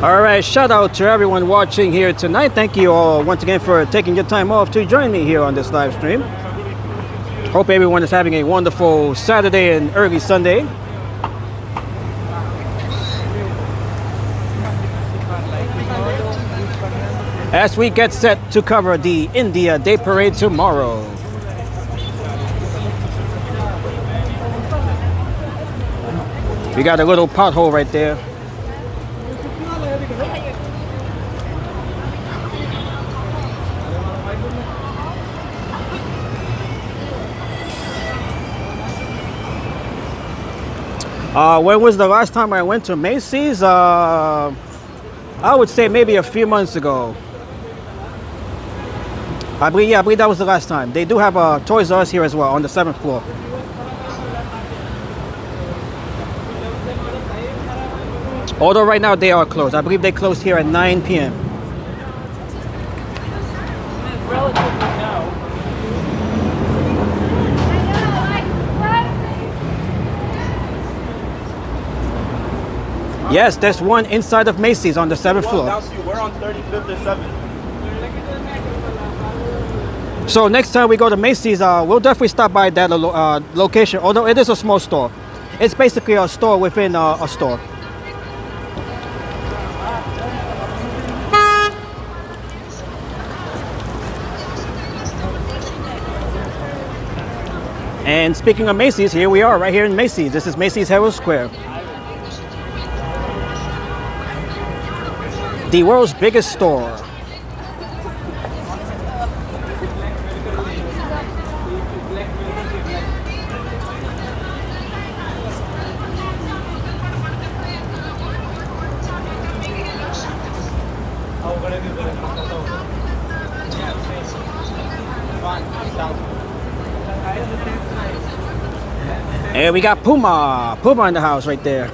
All right, shout out to everyone watching here tonight. Thank you all once again for taking your time off to join me here on this live stream. Hope everyone is having a wonderful Saturday and early Sunday. As we get set to cover the India Day Parade tomorrow. We got a little pothole right there. When was the last time I went to Macy's? I would say maybe a few months ago. I believe that was the last time. They do have a Toys R Us here as well on the 7th floor. Although right now they are closed. I believe they closed here at 9 p.m. Yes, there's one inside of Macy's on the 7th floor. We're on 35th or 7th. So next time we go to Macy's, we'll definitely stop by that location, although it is a small store. It's basically a store within a store. And speaking of Macy's, here we are right here in Macy's. This is Macy's Herald Square. The world's biggest store. And we got Puma in the house right there.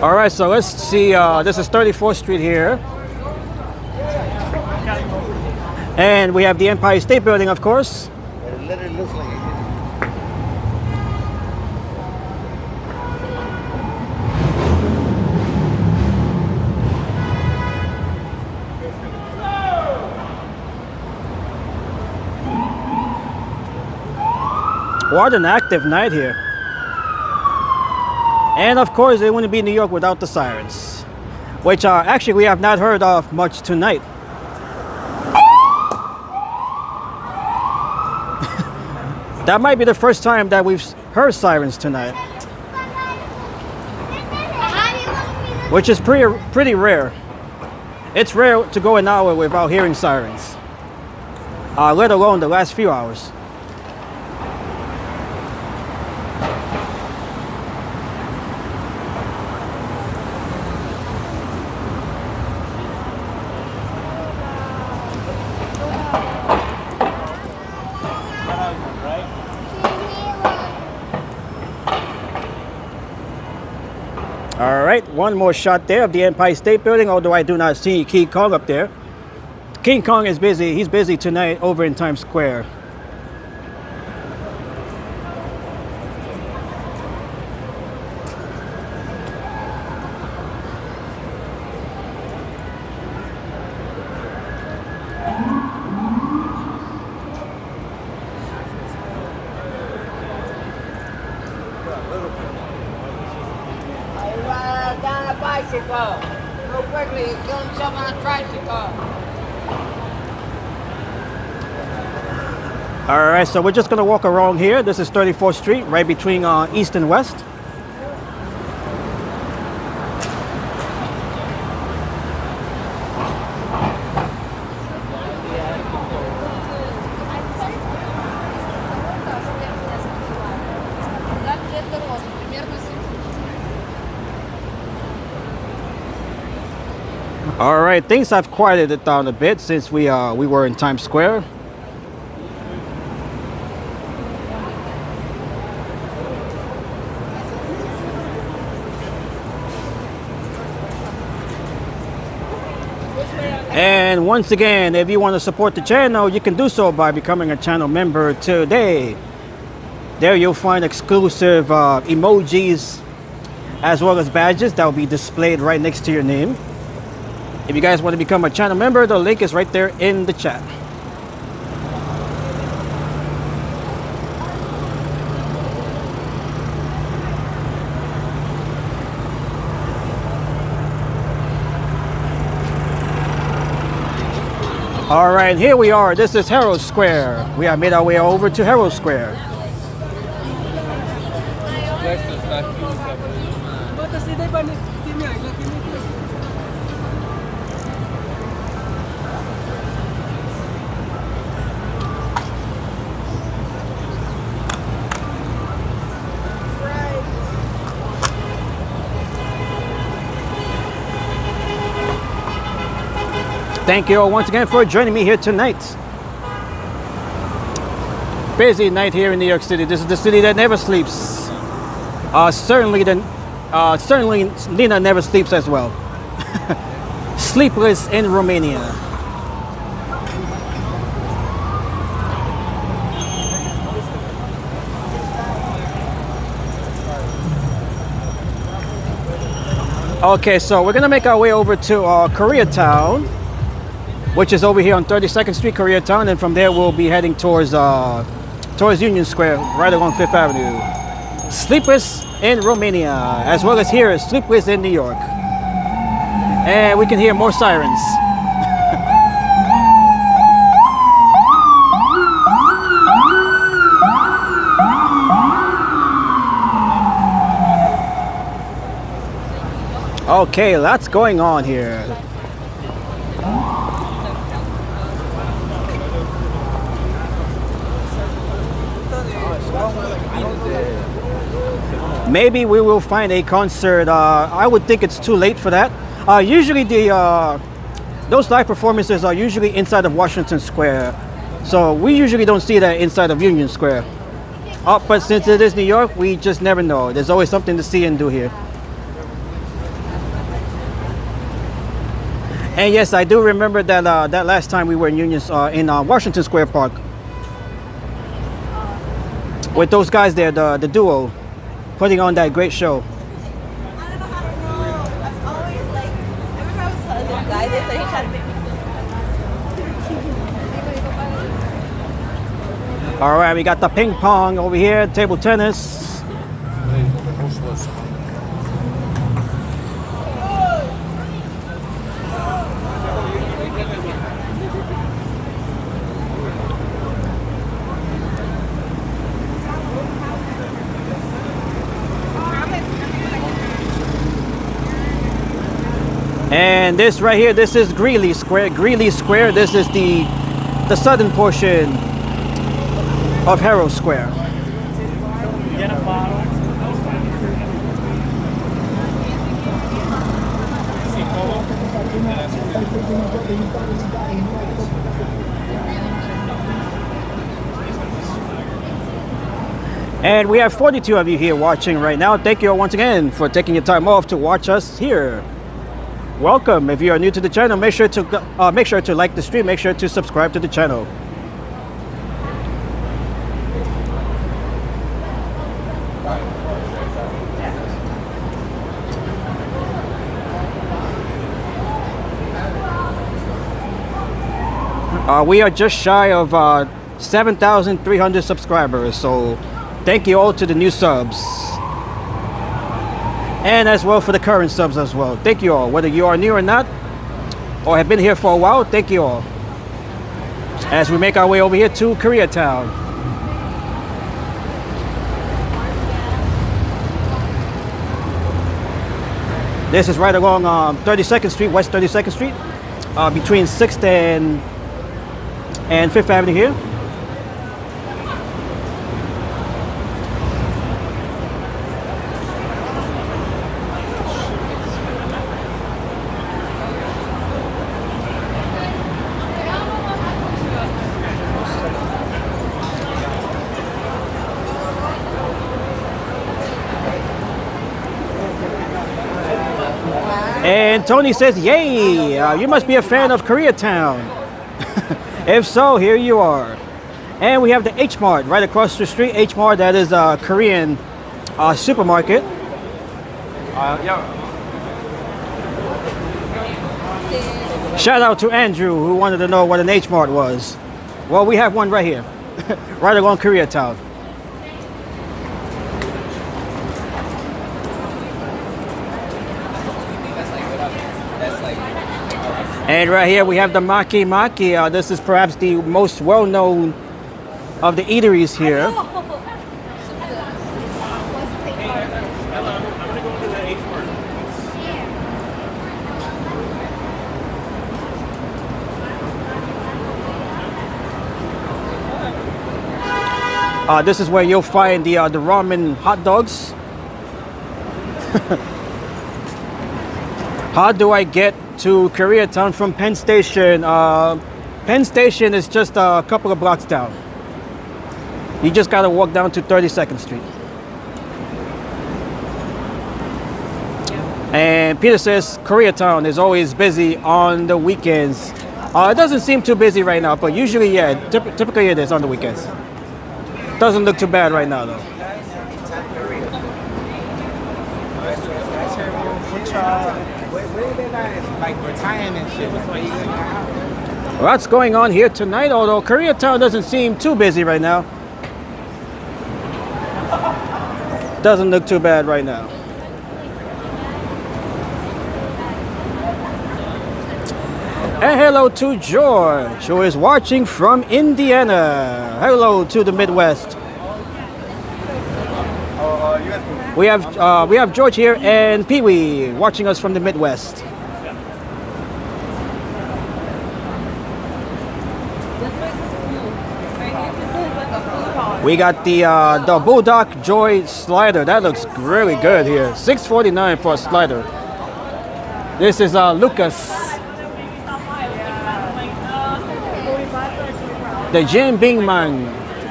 All right, so let's see. This is 34th Street here. And we have the Empire State Building, of course. It literally looks like it. What an active night here. And of course, it wouldn't be New York without the sirens, which actually we have not heard of much tonight. That might be the first time that we've heard sirens tonight, which is pretty rare. It's rare to go an hour without hearing sirens, let alone the last few hours. All right, one more shot there of the Empire State Building, although I do not see King Kong up there. King Kong is busy. He's busy tonight over in Times Square. Down a bicycle. Real quickly, he killed himself on a tricycle. All right, so we're just gonna walk around here. This is 34th Street, right between East and West. All right, things have quieted it down a bit since we were in Times Square. And once again, if you want to support the channel, you can do so by becoming a channel member today. There you'll find exclusive emojis as well as badges that will be displayed right next to your name. If you guys want to become a channel member, the link is right there in the chat. All right, here we are. This is Herald Square. We have made our way over to Herald Square. Thank you all once again for joining me here tonight. Busy night here in New York City. This is the city that never sleeps. Certainly Nina never sleeps as well. Sleepless in Romania. Okay, so we're gonna make our way over to Koreatown, which is over here on 32nd Street, Koreatown, and from there we'll be heading towards Union Square, right along Fifth Avenue. Sleepless in Romania, as well as here, Sleepless in New York. And we can hear more sirens. Okay, lots going on here. Maybe we will find a concert. I would think it's too late for that. Usually those live performances are usually inside of Washington Square. So we usually don't see that inside of Union Square. But since it is New York, we just never know. There's always something to see and do here. And yes, I do remember that that last time we were in Washington Square Park with those guys there, the duo, putting on that great show. All right, we got the ping pong over here, table tennis. And this right here, this is Greeley Square. Greeley Square, this is the southern portion of Herald Square. And we have 42 of you here watching right now. Thank you all once again for taking your time off to watch us here. Welcome. If you are new to the channel, make sure to like the stream, make sure to subscribe to the channel. We are just shy of 7,300 subscribers, so thank you all to the new subs. And as well for the current subs as well. Thank you all. Whether you are new or not, or have been here for a while, thank you all. As we make our way over here to Koreatown. This is right along 32nd Street, West 32nd Street, between 6th and 5th Avenue here. And Tony says, yay, you must be a fan of Koreatown. If so, here you are. And we have the H Mart right across the street. H Mart, that is a Korean supermarket. Shout out to Andrew, who wanted to know what an H Mart was. Well, we have one right here, right along Koreatown. And right here we have the Maki Maki. This is perhaps the most well-known of the eateries here. This is where you'll find the ramen hot dogs. How do I get to Koreatown from Penn Station? Penn Station is just a couple of blocks down. You just gotta walk down to 32nd Street. And Peter says Koreatown is always busy on the weekends. It doesn't seem too busy right now, but usually, yeah, typically it is on the weekends. Doesn't look too bad right now though. Like retirement shit. That's why you What's going on here tonight? Although Koreatown doesn't seem too busy right now. Doesn't look too bad right now. And hello to George, who is watching from Indiana. Hello to the Midwest. We have George here and Pee Wee watching us from the Midwest. We got the Bulldog Joy slider. That looks really good here. $6.49 for a slider. This is Lucas. The Jim Bing Man.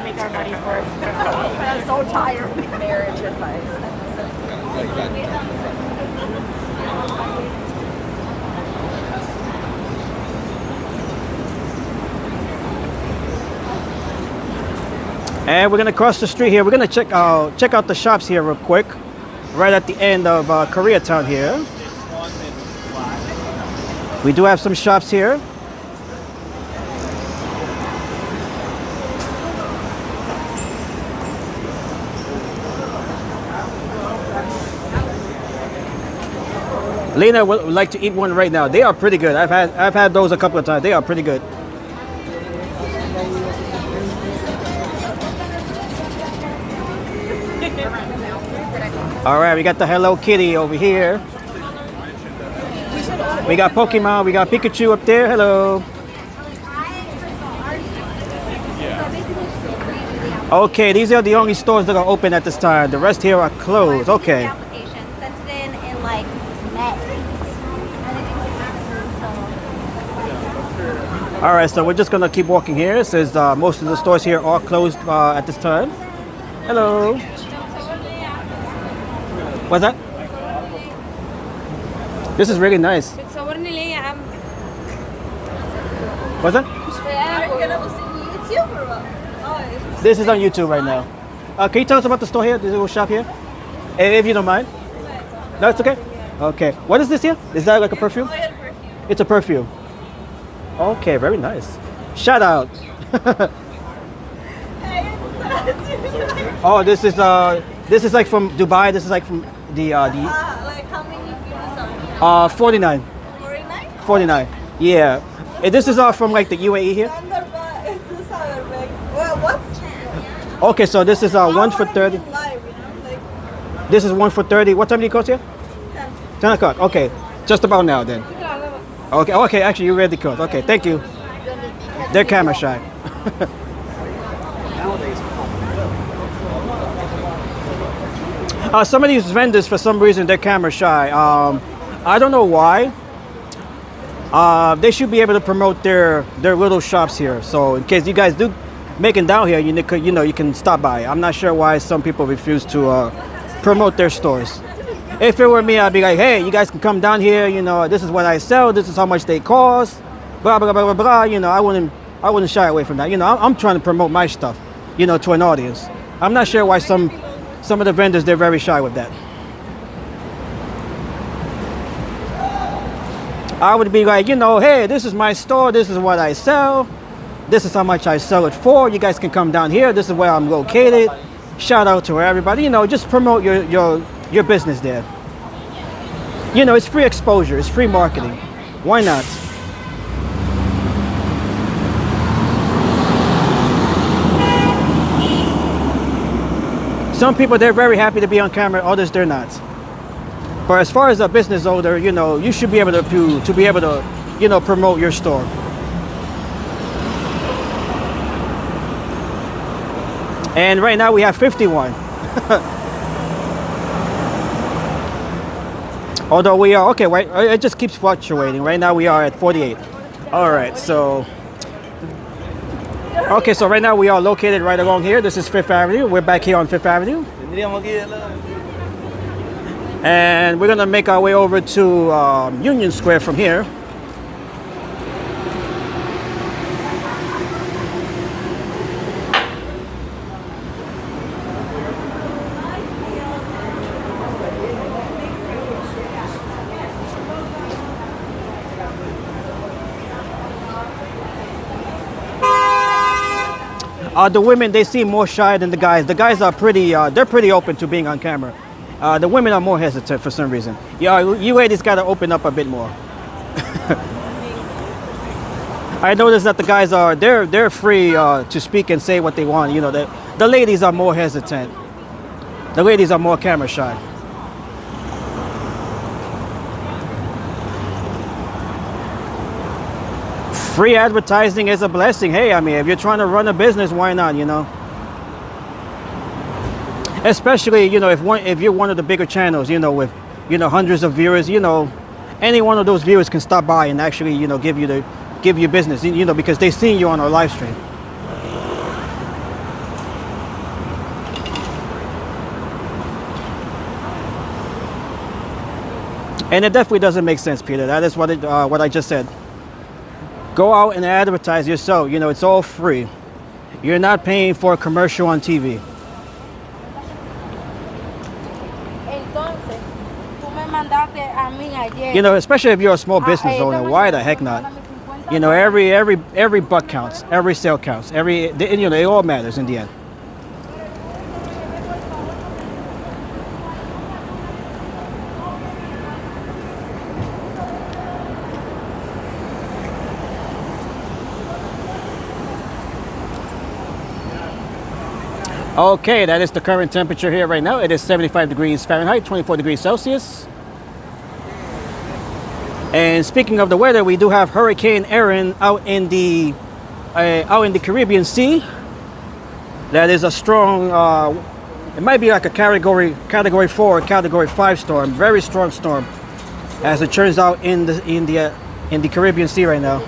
Make our money worth. I'm so tired. Marriage advice. And we're gonna cross the street here. We're gonna check out the shops here real quick, right at the end of Koreatown here. We do have some shops here. Lena would like to eat one right now. They are pretty good. I've had those a couple of times. They are pretty good. All right, we got the Hello Kitty over here. We got Pokemon. We got Pikachu up there. Hello. Okay, these are the only stores that are open at this time. The rest here are closed. Okay. All right, so we're just gonna keep walking here. It says most of the stores here are closed at this time. Hello. What's that? This is really nice. What's that? This is on YouTube right now. Can you tell us about the store here, this little shop here? If you don't mind. No, it's okay. Okay. What is this here? Is that like a perfume? It's a perfume. Okay, very nice. Shout out. Oh, this is like from Dubai. This is like from the like how many views are 49. 49. Yeah. This is from like the UAE here. Okay, so this is 1 for 30. This is 1 for 30. What time do you close here? 10 o'clock. Okay, just about now then. Okay, okay, actually you read the code. Okay, thank you. They're camera shy. Some of these vendors, for some reason, they're camera shy. I don't know why. They should be able to promote their little shops here. So in case you guys do make it down here, you can stop by. I'm not sure why some people refuse to promote their stores. If it were me, I'd be like, hey, you guys can come down here. You know, this is what I sell. This is how much they cost. Blah blah blah blah blah. You know, I wouldn't shy away from that. You know, I'm trying to promote my stuff, you know, to an audience. I'm not sure why some of the vendors, they're very shy with that. I would be like, you know, hey, this is my store. This is what I sell. This is how much I sell it for. You guys can come down here. This is where I'm located. Shout out to everybody. You know, just promote your business there. You know, it's free exposure. It's free marketing. Why not? Some people, they're very happy to be on camera. Others, they're not. But as far as a business owner, you know, you should be able to be able to, you know, promote your store. And right now we have 51. Although we are, okay, wait, it just keeps fluctuating. Right now we are at 48. All right, so. Okay, so right now we are located right along here. This is 5th Avenue. We're back here on 5th Avenue. And we're gonna make our way over to Union Square from here. The women, they seem more shy than the guys. The guys are pretty, they're pretty open to being on camera. The women are more hesitant for some reason. Yeah, you ladies got to open up a bit more. I noticed that the guys are, they're free to speak and say what they want. You know, the ladies are more hesitant. The ladies are more camera shy. Free advertising is a blessing. Hey, I mean, if you're trying to run a business, why not, you know? Especially, you know, if you're one of the bigger channels, you know, with, you know, hundreds of viewers, you know, any one of those viewers can stop by and actually, you know, give you business, you know, because they've seen you on our live stream. And it definitely doesn't make sense, Peter. That is what I just said. Go out and advertise yourself. You know, it's all free. You're not paying for a commercial on TV. You know, especially if you're a small business owner, why the heck not? You know, every buck counts, every sale counts, you know, it all matters in the end. Okay, that is the current temperature here right now. It is 75 degrees Fahrenheit, 24 degrees Celsius. And speaking of the weather, we do have Hurricane Erin out in the Caribbean Sea. That is a strong, it might be like a category 4, category 5 storm, very strong storm, as it turns out in the Caribbean Sea right now.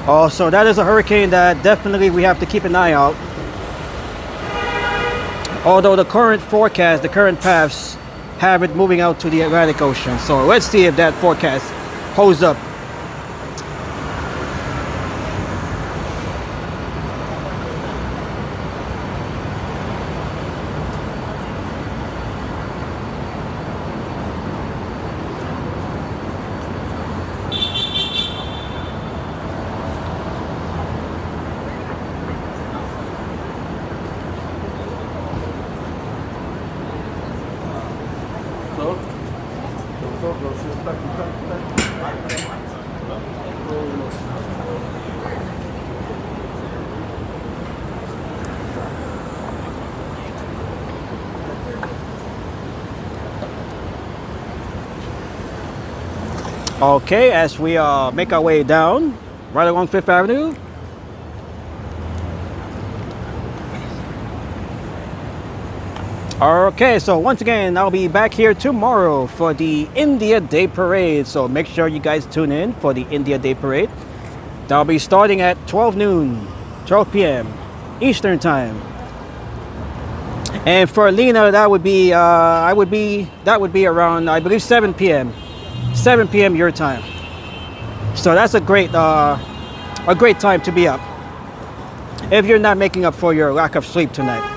Also, that is a hurricane that definitely we have to keep an eye out. Although the current forecast, the current paths have it moving out to the Atlantic Ocean. So let's see if that forecast holds up. Okay, as we make our way down right along 5th Avenue. Okay, so once again, I'll be back here tomorrow for the India Day Parade. So make sure you guys tune in for the India Day Parade. That'll be starting at 12 p.m. Eastern Time. And for Lena, that would be around, I believe, 7 p.m. 7 p.m. your time. So that's a great time to be up if you're not making up for your lack of sleep tonight.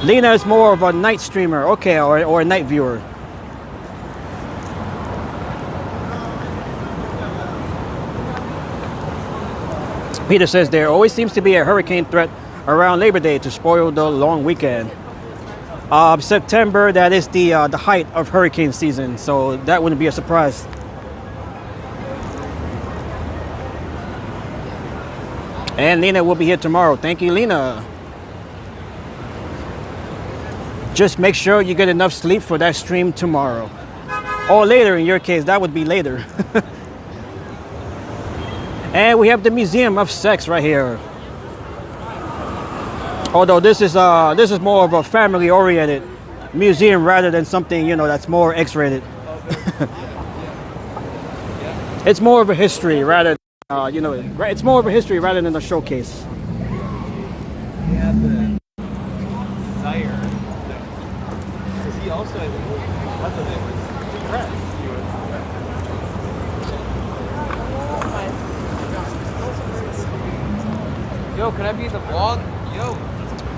Lena is more of a night streamer, okay, or a night viewer. Peter says there always seems to be a hurricane threat around Labor Day to spoil the long weekend. September, that is the height of hurricane season, so that wouldn't be a surprise. And Lena will be here tomorrow. Thank you, Lena. Just make sure you get enough sleep for that stream tomorrow. Or later, in your case, that would be later. And we have the Museum of Sex right here. Although this is more of a family-oriented museum rather than something, you know, that's more X-rated. It's more of a history rather than, you know, it's more of a history rather than a showcase. Yeah, the desire. Because he also, what's the name, was depressed. Yo, can I be in the vlog? Yo.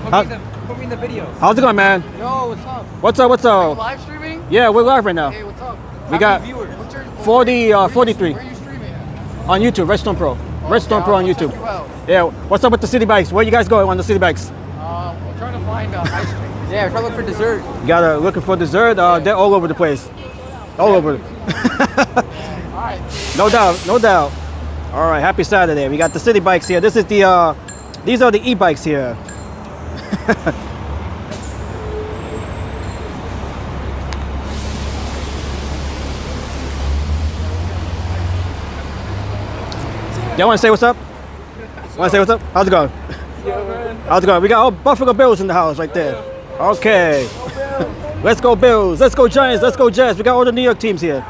Put me in the videos. How's it going, man? Yo, what's up? What's up? What's up? Live streaming? Yeah, we're live right now. Hey, what's up? We got viewers. What's your 43 Where are you streaming at? on YouTube. Redstone Pro. Redstone Pro on I'll check YouTube. you out. Yeah. What's up with the city bikes? Where you guys going on the city bikes? I'm trying to find ice cream. Yeah, I'm trying to look for dessert. You gotta looking for dessert. They're all over the place. All over. Alright. No doubt. No doubt. All right. Happy Saturday. We got the city bikes here. This is the. These are the e-bikes here. Y'all want to say what's up? Want to say what's up? How's it going? How's it going? We got all Buffalo Bills in the house right there. Okay. Let's go Bills. Let's go Giants. Let's go Jets. We got all the New York teams here.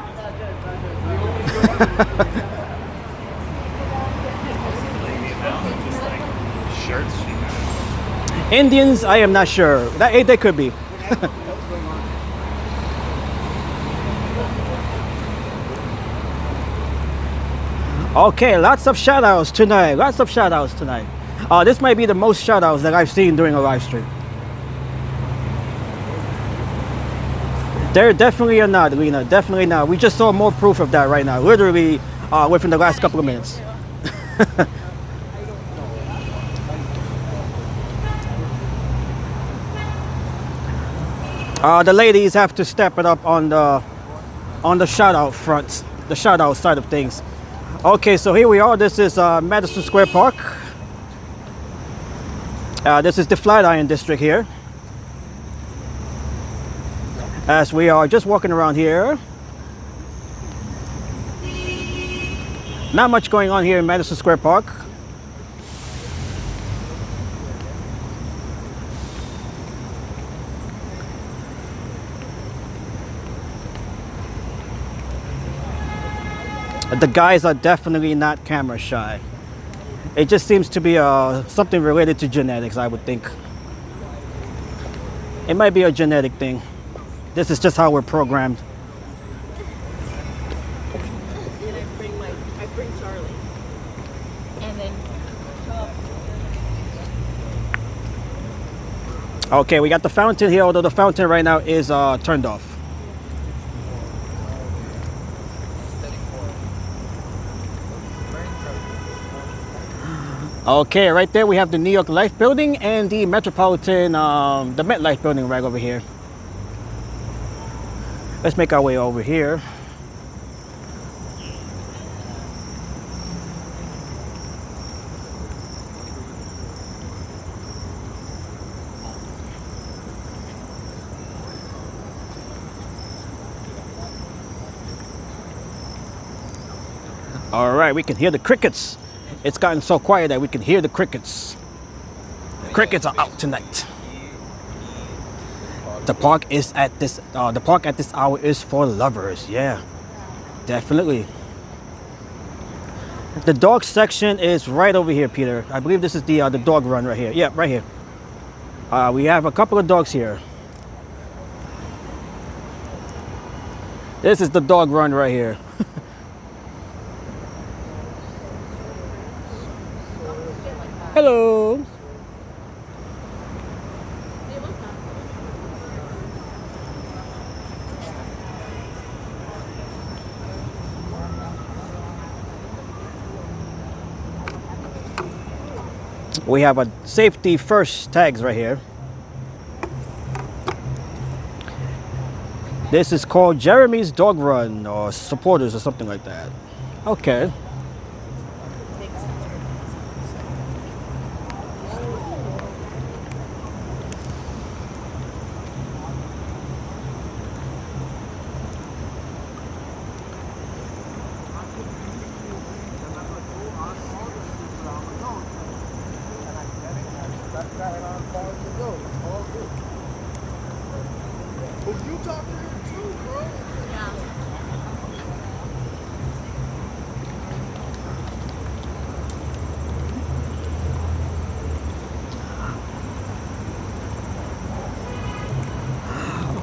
Indians, I am not sure. They could be. Okay, lots of shout outs tonight. Lots of shout outs tonight. This might be the most shout outs that I've seen during a live stream. There definitely are not, Lena. Definitely not. We just saw more proof of that right now. Literally within the last couple of minutes. The ladies have to step it up on the shout out front, the shout out side of things. Okay, so here we are. This is Madison Square Park. This is the Flatiron district here. As we are just walking around here. Not much going on here in Madison Square Park. The guys are definitely not camera shy. It just seems to be something related to genetics, I would think. It might be a genetic thing. This is just how we're programmed. And I bring Charlie. And then Okay, we got the fountain here, although the fountain right now is turned off. Okay, right there we have the New York Life building and the Metropolitan, the MetLife building right over here. Let's make our way over here. All right, we can hear the crickets. It's gotten so quiet that we can hear the crickets. The crickets are out tonight. The park is at this. The park at this hour is for lovers. Yeah, definitely. The dog section is right over here, Peter. I believe this is the dog run right here. Yeah, right here. We have a couple of dogs here. This is the dog run right here. Hello. We have a safety first tags right here. This is called Jeremy's Dog Run or Supporters or something like that. Okay.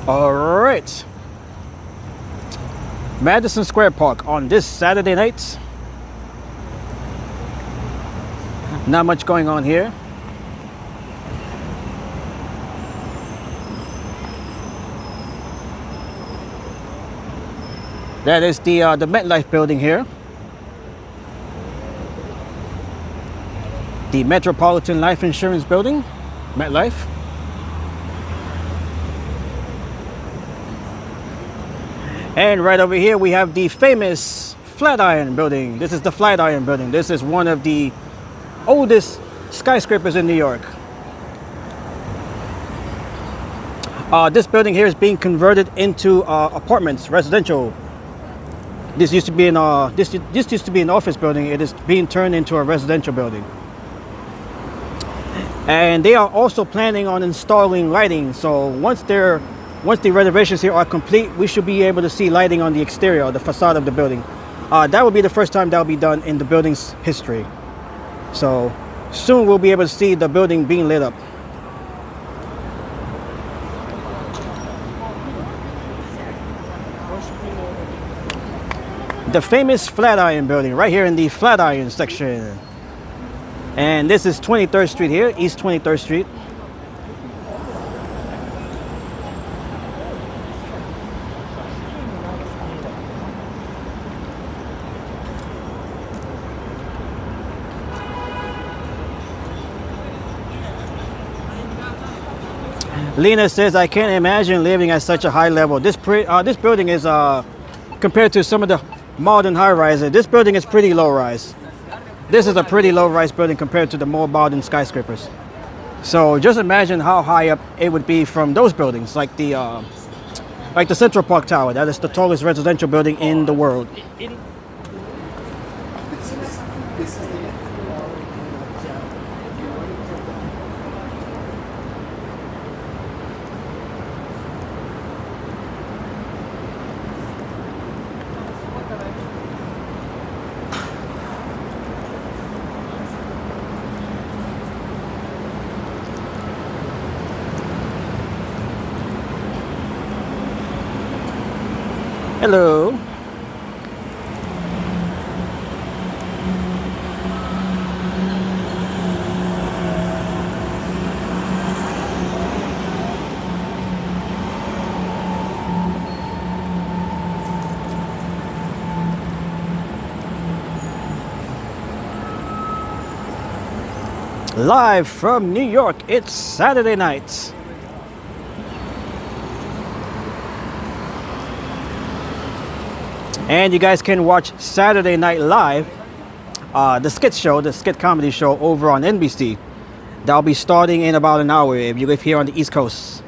All right, Madison Square Park on this Saturday night. Not much going on here. That is the MetLife building here. The Metropolitan Life Insurance building, MetLife. And right over here we have the famous Flatiron building. This is the Flatiron building. This is one of the oldest skyscrapers in New York. This building here is being converted into apartments, residential. This used to be this used to be an office building. It is being turned into a residential building. And they are also planning on installing lighting. So once the renovations here are complete, we should be able to see lighting on the exterior, the facade of the building. That will be the first time that will be done in the building's history. So soon we'll be able to see the building being lit up. The famous Flatiron building right here in the Flatiron section. And this is 23rd Street here, East 23rd Street. Lena says, I can't imagine living at such a high level. This building is, compared to some of the modern high-rises, this building is pretty low-rise. This is a pretty low-rise building compared to the more modern skyscrapers. So just imagine how high up it would be from those buildings, like the Central Park Tower. That is the tallest residential building in the world. Hello. Live from New York, it's Saturday night. And you guys can watch Saturday Night Live, the skit comedy show over on NBC. That'll be starting in about an hour if you live here on the East Coast.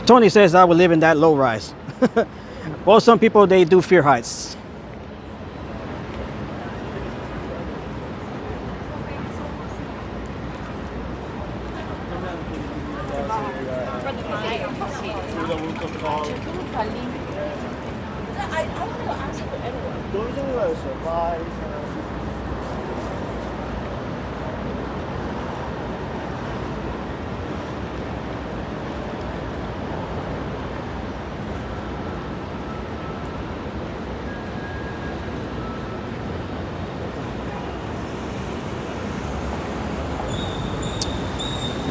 Tony says I would live in that low rise. Well, some people, they do fear heights.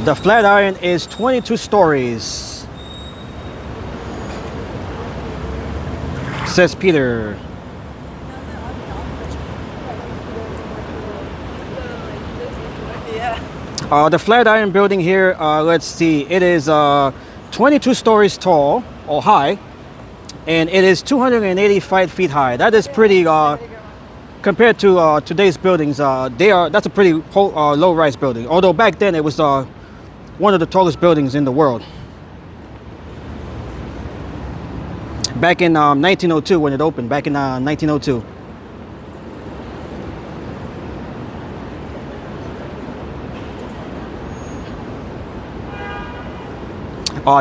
The Flatiron is 22 stories, says Peter. The Flatiron building here, let's see, it is 22 stories tall or high, and it is 285 feet high. That is pretty, compared to today's buildings, that's a pretty low-rise building. Although back then it was one of the tallest buildings in the world. Back in 1902 when it opened, back in 1902.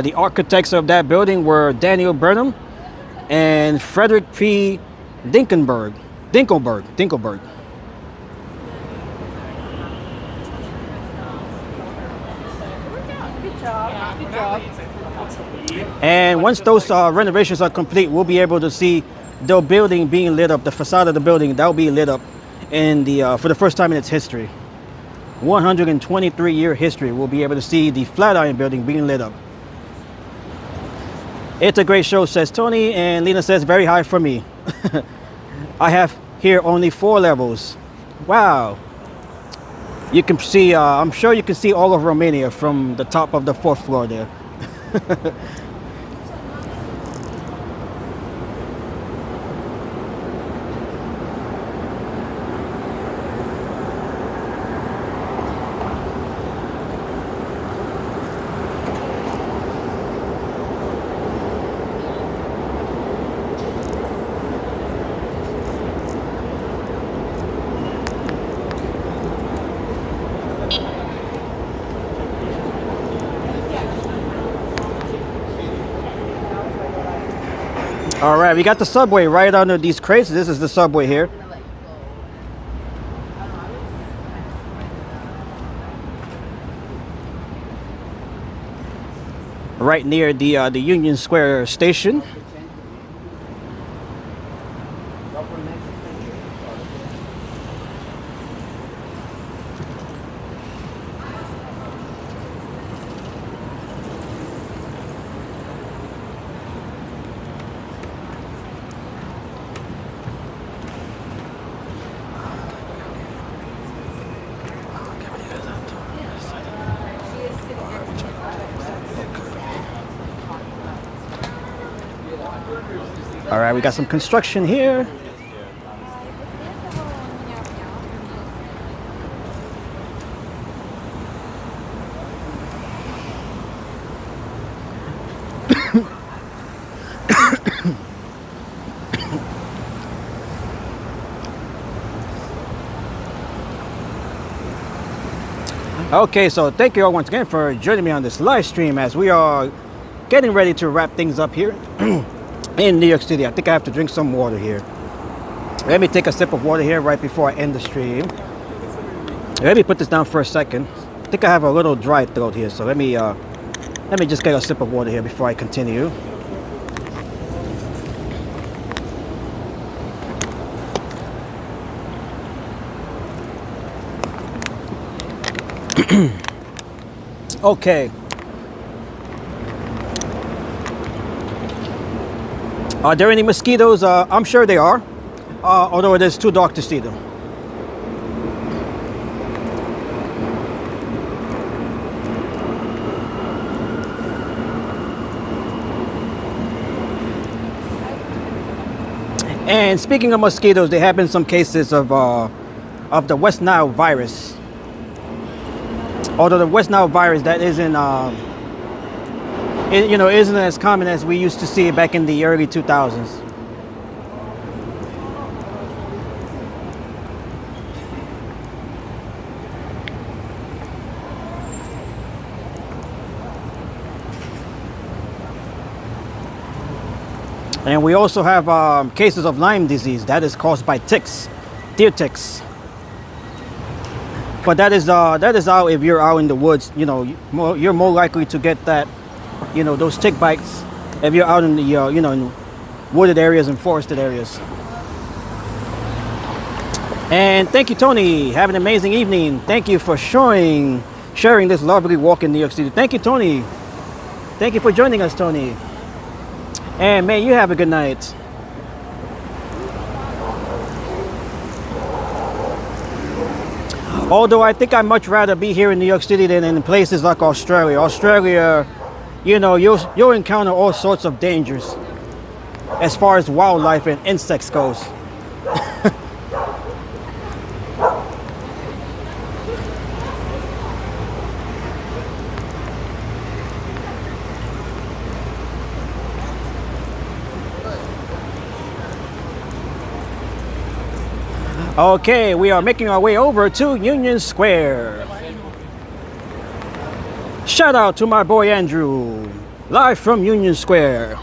The architects of that building were Daniel Burnham and Frederick P. Dinkelberg. And once those renovations are complete, we'll be able to see the building being lit up, the facade of the building that will be lit up in the for the first time in its history. 123-year history, we'll be able to see the Flatiron building being lit up. It's a great show, says Tony, and Lena says very high for me. I have here only 4 levels. Wow. You can see, I'm sure you can see all of Romania from the top of the 4th floor there. All right, we got the subway right under these crates. This is the subway here. Right near the Union Square station. All right, we got some construction here. Okay, so thank you all once again for joining me on this live stream as we are getting ready to wrap things up here in New York City. I think I have to drink some water here. Let me take a sip of water here right before I end the stream. Let me put this down for a second. I think I have a little dry throat here, so let me just get a sip of water here before I continue. Okay. Are there any mosquitoes? I'm sure they are, although it is too dark to see them. And speaking of mosquitoes, there have been some cases of the West Nile virus. Although the West Nile virus that isn't isn't as common as we used to see it back in the early 2000s. And we also have cases of Lyme disease that is caused by ticks, deer ticks. But that is out if you're out in the woods. You know, you're more likely to get that. You know, those tick bites if you're out in the in wooded areas and forested areas. And thank you, Tony. Have an amazing evening. Thank you for sharing this lovely walk in New York City. Thank you, Tony. Thank you for joining us, Tony. And may you have a good night. Although I think I'd much rather be here in New York City than in places like Australia. Australia, you know, you'll encounter all sorts of dangers as far as wildlife and insects goes. Okay, we are making our way over to Union Square. Shout out to my boy Andrew, live from Union Square.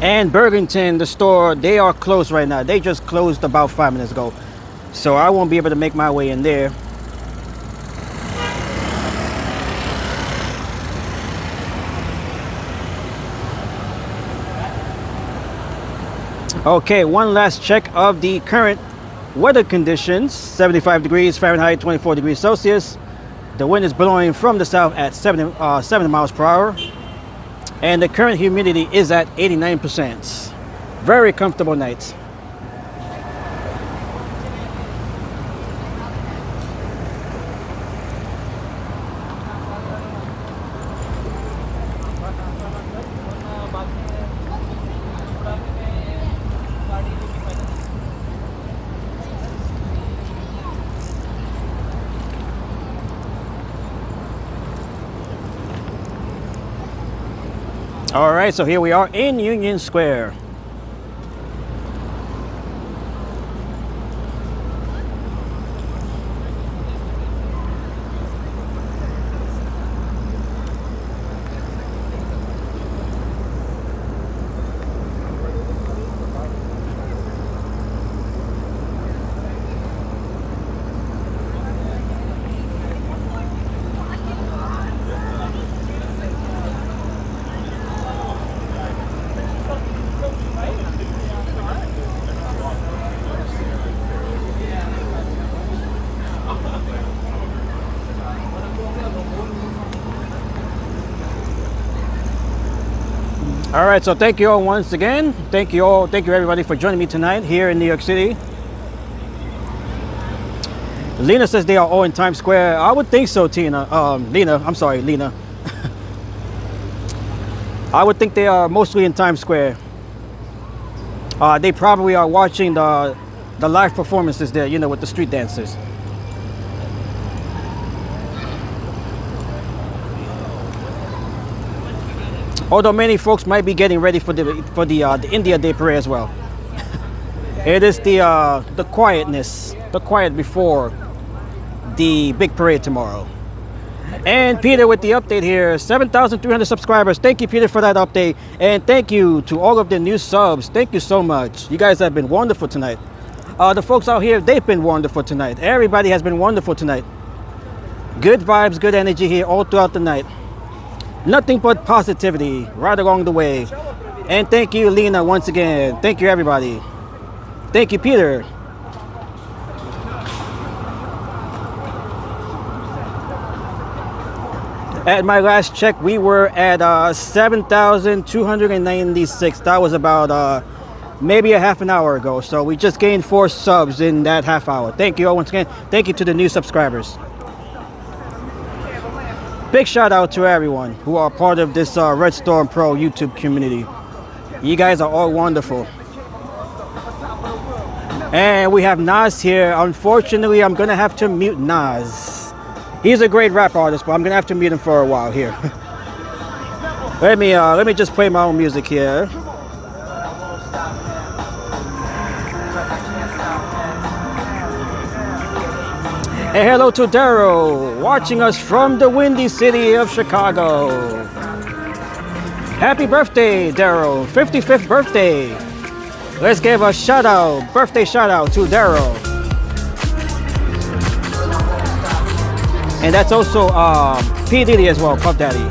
And Burlington, the store, they are closed right now. They just closed about 5 minutes ago. So I won't be able to make my way in there. Okay, one last check of the current weather conditions. 75 degrees Fahrenheit, 24 degrees Celsius. The wind is blowing from the south at 70 miles per hour. And the current humidity is at 89%. Very comfortable night. All right, so here we are in Union Square. All right, so thank you all once again. Thank you all, thank you everybody for joining me tonight here in New York City. Lena says they are all in Times Square. I would think so, Lena. Lena. I would think they are mostly in Times Square. They probably are watching the live performances there, you know, with the street dancers. Although many folks might be getting ready for the India Day parade as well. It is the quietness, the quiet before the big parade tomorrow. And Peter with the update here, 7,300 subscribers. Thank you, Peter, for that update. And thank you to all of the new subs. Thank you so much. You guys have been wonderful tonight. The folks out here, they've been wonderful tonight. Everybody has been wonderful tonight. Good vibes, good energy here all throughout the night. Nothing but positivity right along the way. And thank you, Lena, once again. Thank you, everybody. Thank you, Peter. At my last check, we were at 7,296. That was about maybe a half an hour ago. So we just gained 4 subs in that half hour. Thank you all once again. Thank you to the new subscribers. Big shout out to everyone who are part of this Red Storm Pro YouTube community. You guys are all wonderful. And we have Nas here. Unfortunately, I'm gonna have to mute Nas. He's a great rap artist, but I'm gonna have to mute him for a while here. let me just play my own music here. And hello to Daryl, watching us from the windy city of Chicago. Happy birthday, Daryl, 55th birthday. Let's give a shout out, birthday shout out to Daryl. And that's also P. Diddy as well, Puff Daddy.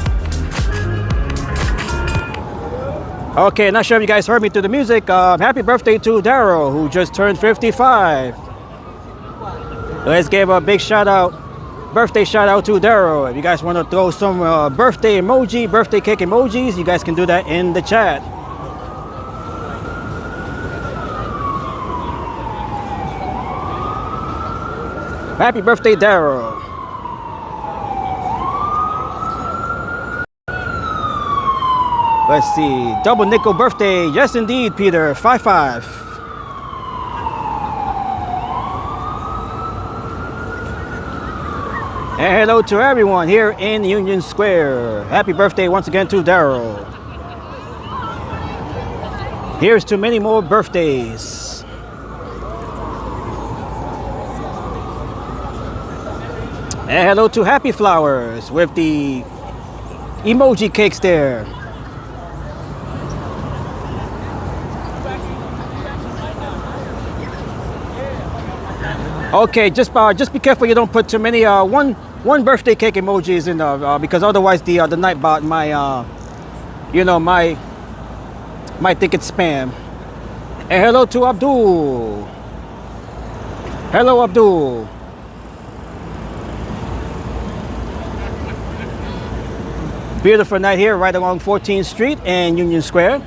Okay, not sure if you guys heard me through the music. Happy birthday to Daryl, who just turned 55. Let's give a big shout out, birthday shout out to Daryl. If you guys want to throw some birthday emoji, birthday cake emojis, you guys can do that in the chat. Happy birthday, Daryl. Let's see, double nickel birthday. Yes, indeed, Peter, 55. And hello to everyone here in Union Square. Happy birthday once again to Daryl. Here's to many more birthdays. And hello to Happy Flowers with the emoji cakes there. Okay, just be careful you don't put too many one birthday cake emojis in because otherwise the Nightbot might think it's spam. And hello to Abdul. Hello, Abdul. Beautiful night here right along 14th Street and Union Square.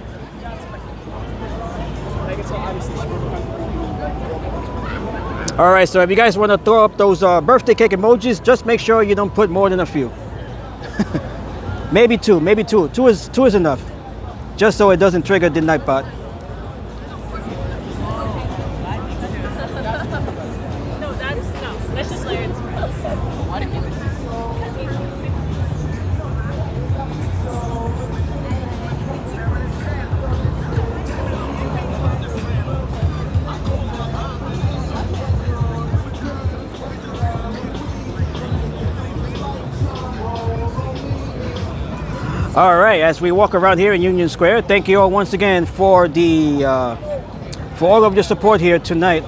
All right, so if you guys want to throw up those birthday cake emojis, just make sure you don't put more than a few. Maybe two. Two is enough, just so it doesn't trigger the Nightbot. That's just Larry's. All right, as we walk around here in Union Square, thank you all once again for the for all of your support here tonight.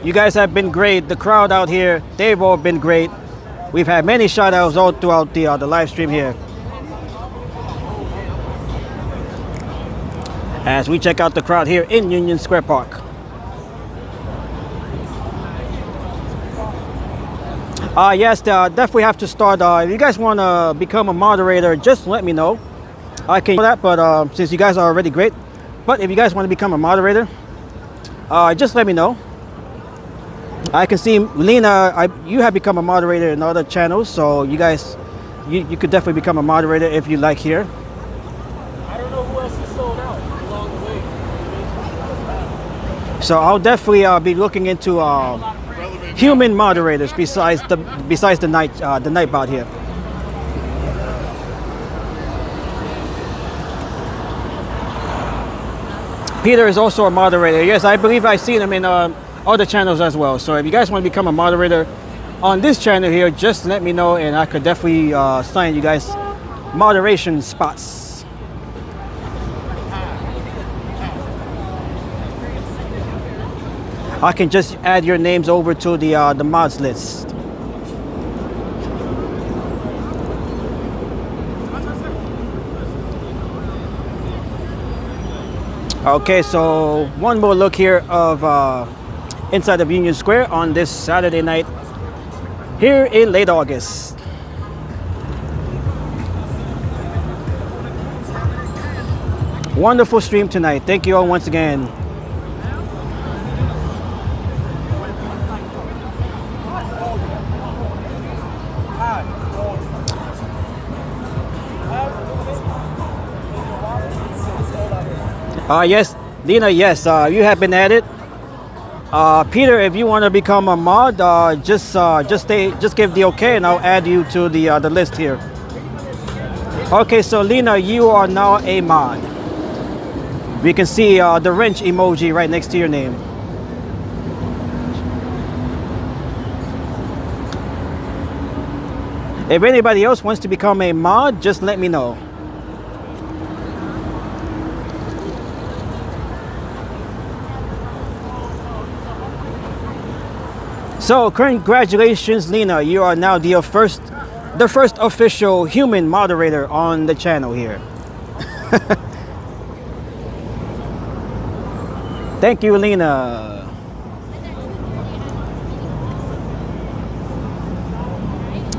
You guys have been great. The crowd out here, they've all been great. We've had many shout outs all throughout the live stream here. As we check out the crowd here in Union Square Park. Yes, definitely have to start. If you guys want to become a moderator, just let me know. I can do that, but since you guys are already great. But if you guys want to become a moderator, just let me know. I can see Lena, you have become a moderator in other channels, so you guys, you could definitely become a moderator if you like here. I don't know who else is sold out along the way. So I'll definitely be looking into human moderators besides the Nightbot here. Peter is also a moderator. Yes, I believe I've seen him in other channels as well. So if you guys want to become a moderator on this channel here, just let me know and I could definitely sign you guys moderation spots. I can just add your names over to the mods list. Okay, so one more look here of inside of Union Square on this Saturday night here in late August. Wonderful stream tonight. Thank you all once again. Yes, Dina, yes, you have been added. Peter, if you want to become a mod, just give the okay and I'll add you to the list here. Okay, so Lena, you are now a mod. We can see the wrench emoji right next to your name. If anybody else wants to become a mod, just let me know. So congratulations, Lena. You are now the first official human moderator on the channel here. Thank you, Lena.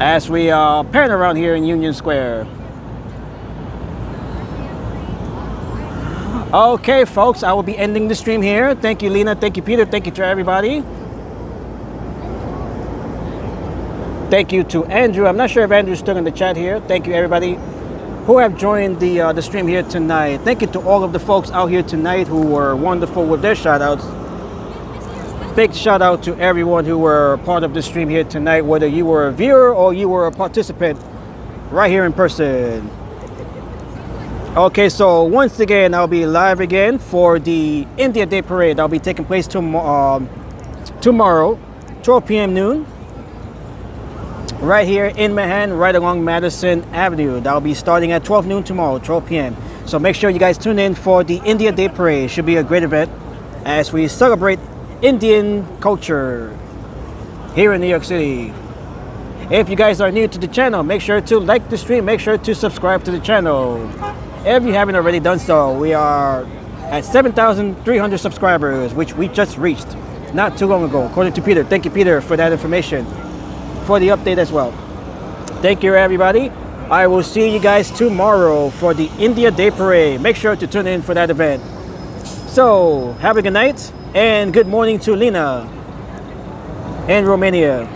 As we pan around here in Union Square. Okay, folks, I will be ending the stream here. Thank you, Lena. Thank you, Peter. Thank you to everybody. Thank you to Andrew. I'm not sure if Andrew's still in the chat here. Thank you, everybody who have joined the stream here tonight. Thank you to all of the folks out here tonight who were wonderful with their shout outs. Big shout out to everyone who were part of the stream here tonight, whether you were a viewer or you were a participant right here in person. Okay, so once again, I'll be live again for the India Day Parade. That'll be taking place tomorrow, 12 p.m. noon. Right here in Manhattan, right along Madison Avenue. That'll be starting at 12 noon tomorrow, 12 p.m. So make sure you guys tune in for the India Day Parade. Should be a great event as we celebrate Indian culture here in New York City. If you guys are new to the channel, make sure to like the stream. Make sure to subscribe to the channel if you haven't already done so. We are at 7,300 subscribers, which we just reached not too long ago, according to Peter. Thank you, Peter, for that information, for the update as well. Thank you, everybody. I will see you guys tomorrow for the India Day Parade. Make sure to tune in for that event. So, have a good night and good morning to Lena in Romania.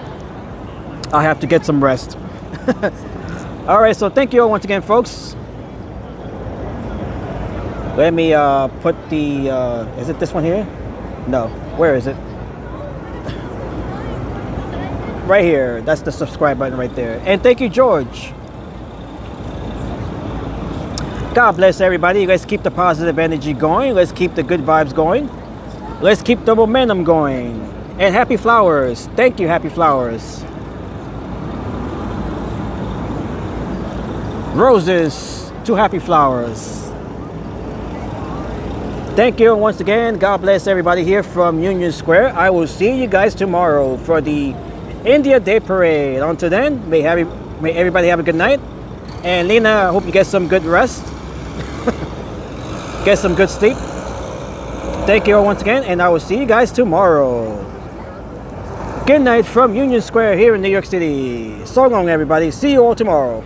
I have to get some rest. All right, so thank you all once again, folks. Let me put the, is it this one here? No, where is it? Right here, that's the subscribe button right there. And thank you, George. God bless everybody. Let's keep the positive energy going. Let's keep the good vibes going. Let's keep the momentum going. And happy flowers. Thank you, happy flowers. Roses to happy flowers. Thank you once again. God bless everybody here from Union Square. I will see you guys tomorrow for the India Day Parade. Until then, may everybody have a good night. And Lena, I hope you get some good rest. Get some good sleep. Thank you all once again, and I will see you guys tomorrow. Good night from Union Square here in New York City. So long, everybody. See you all tomorrow.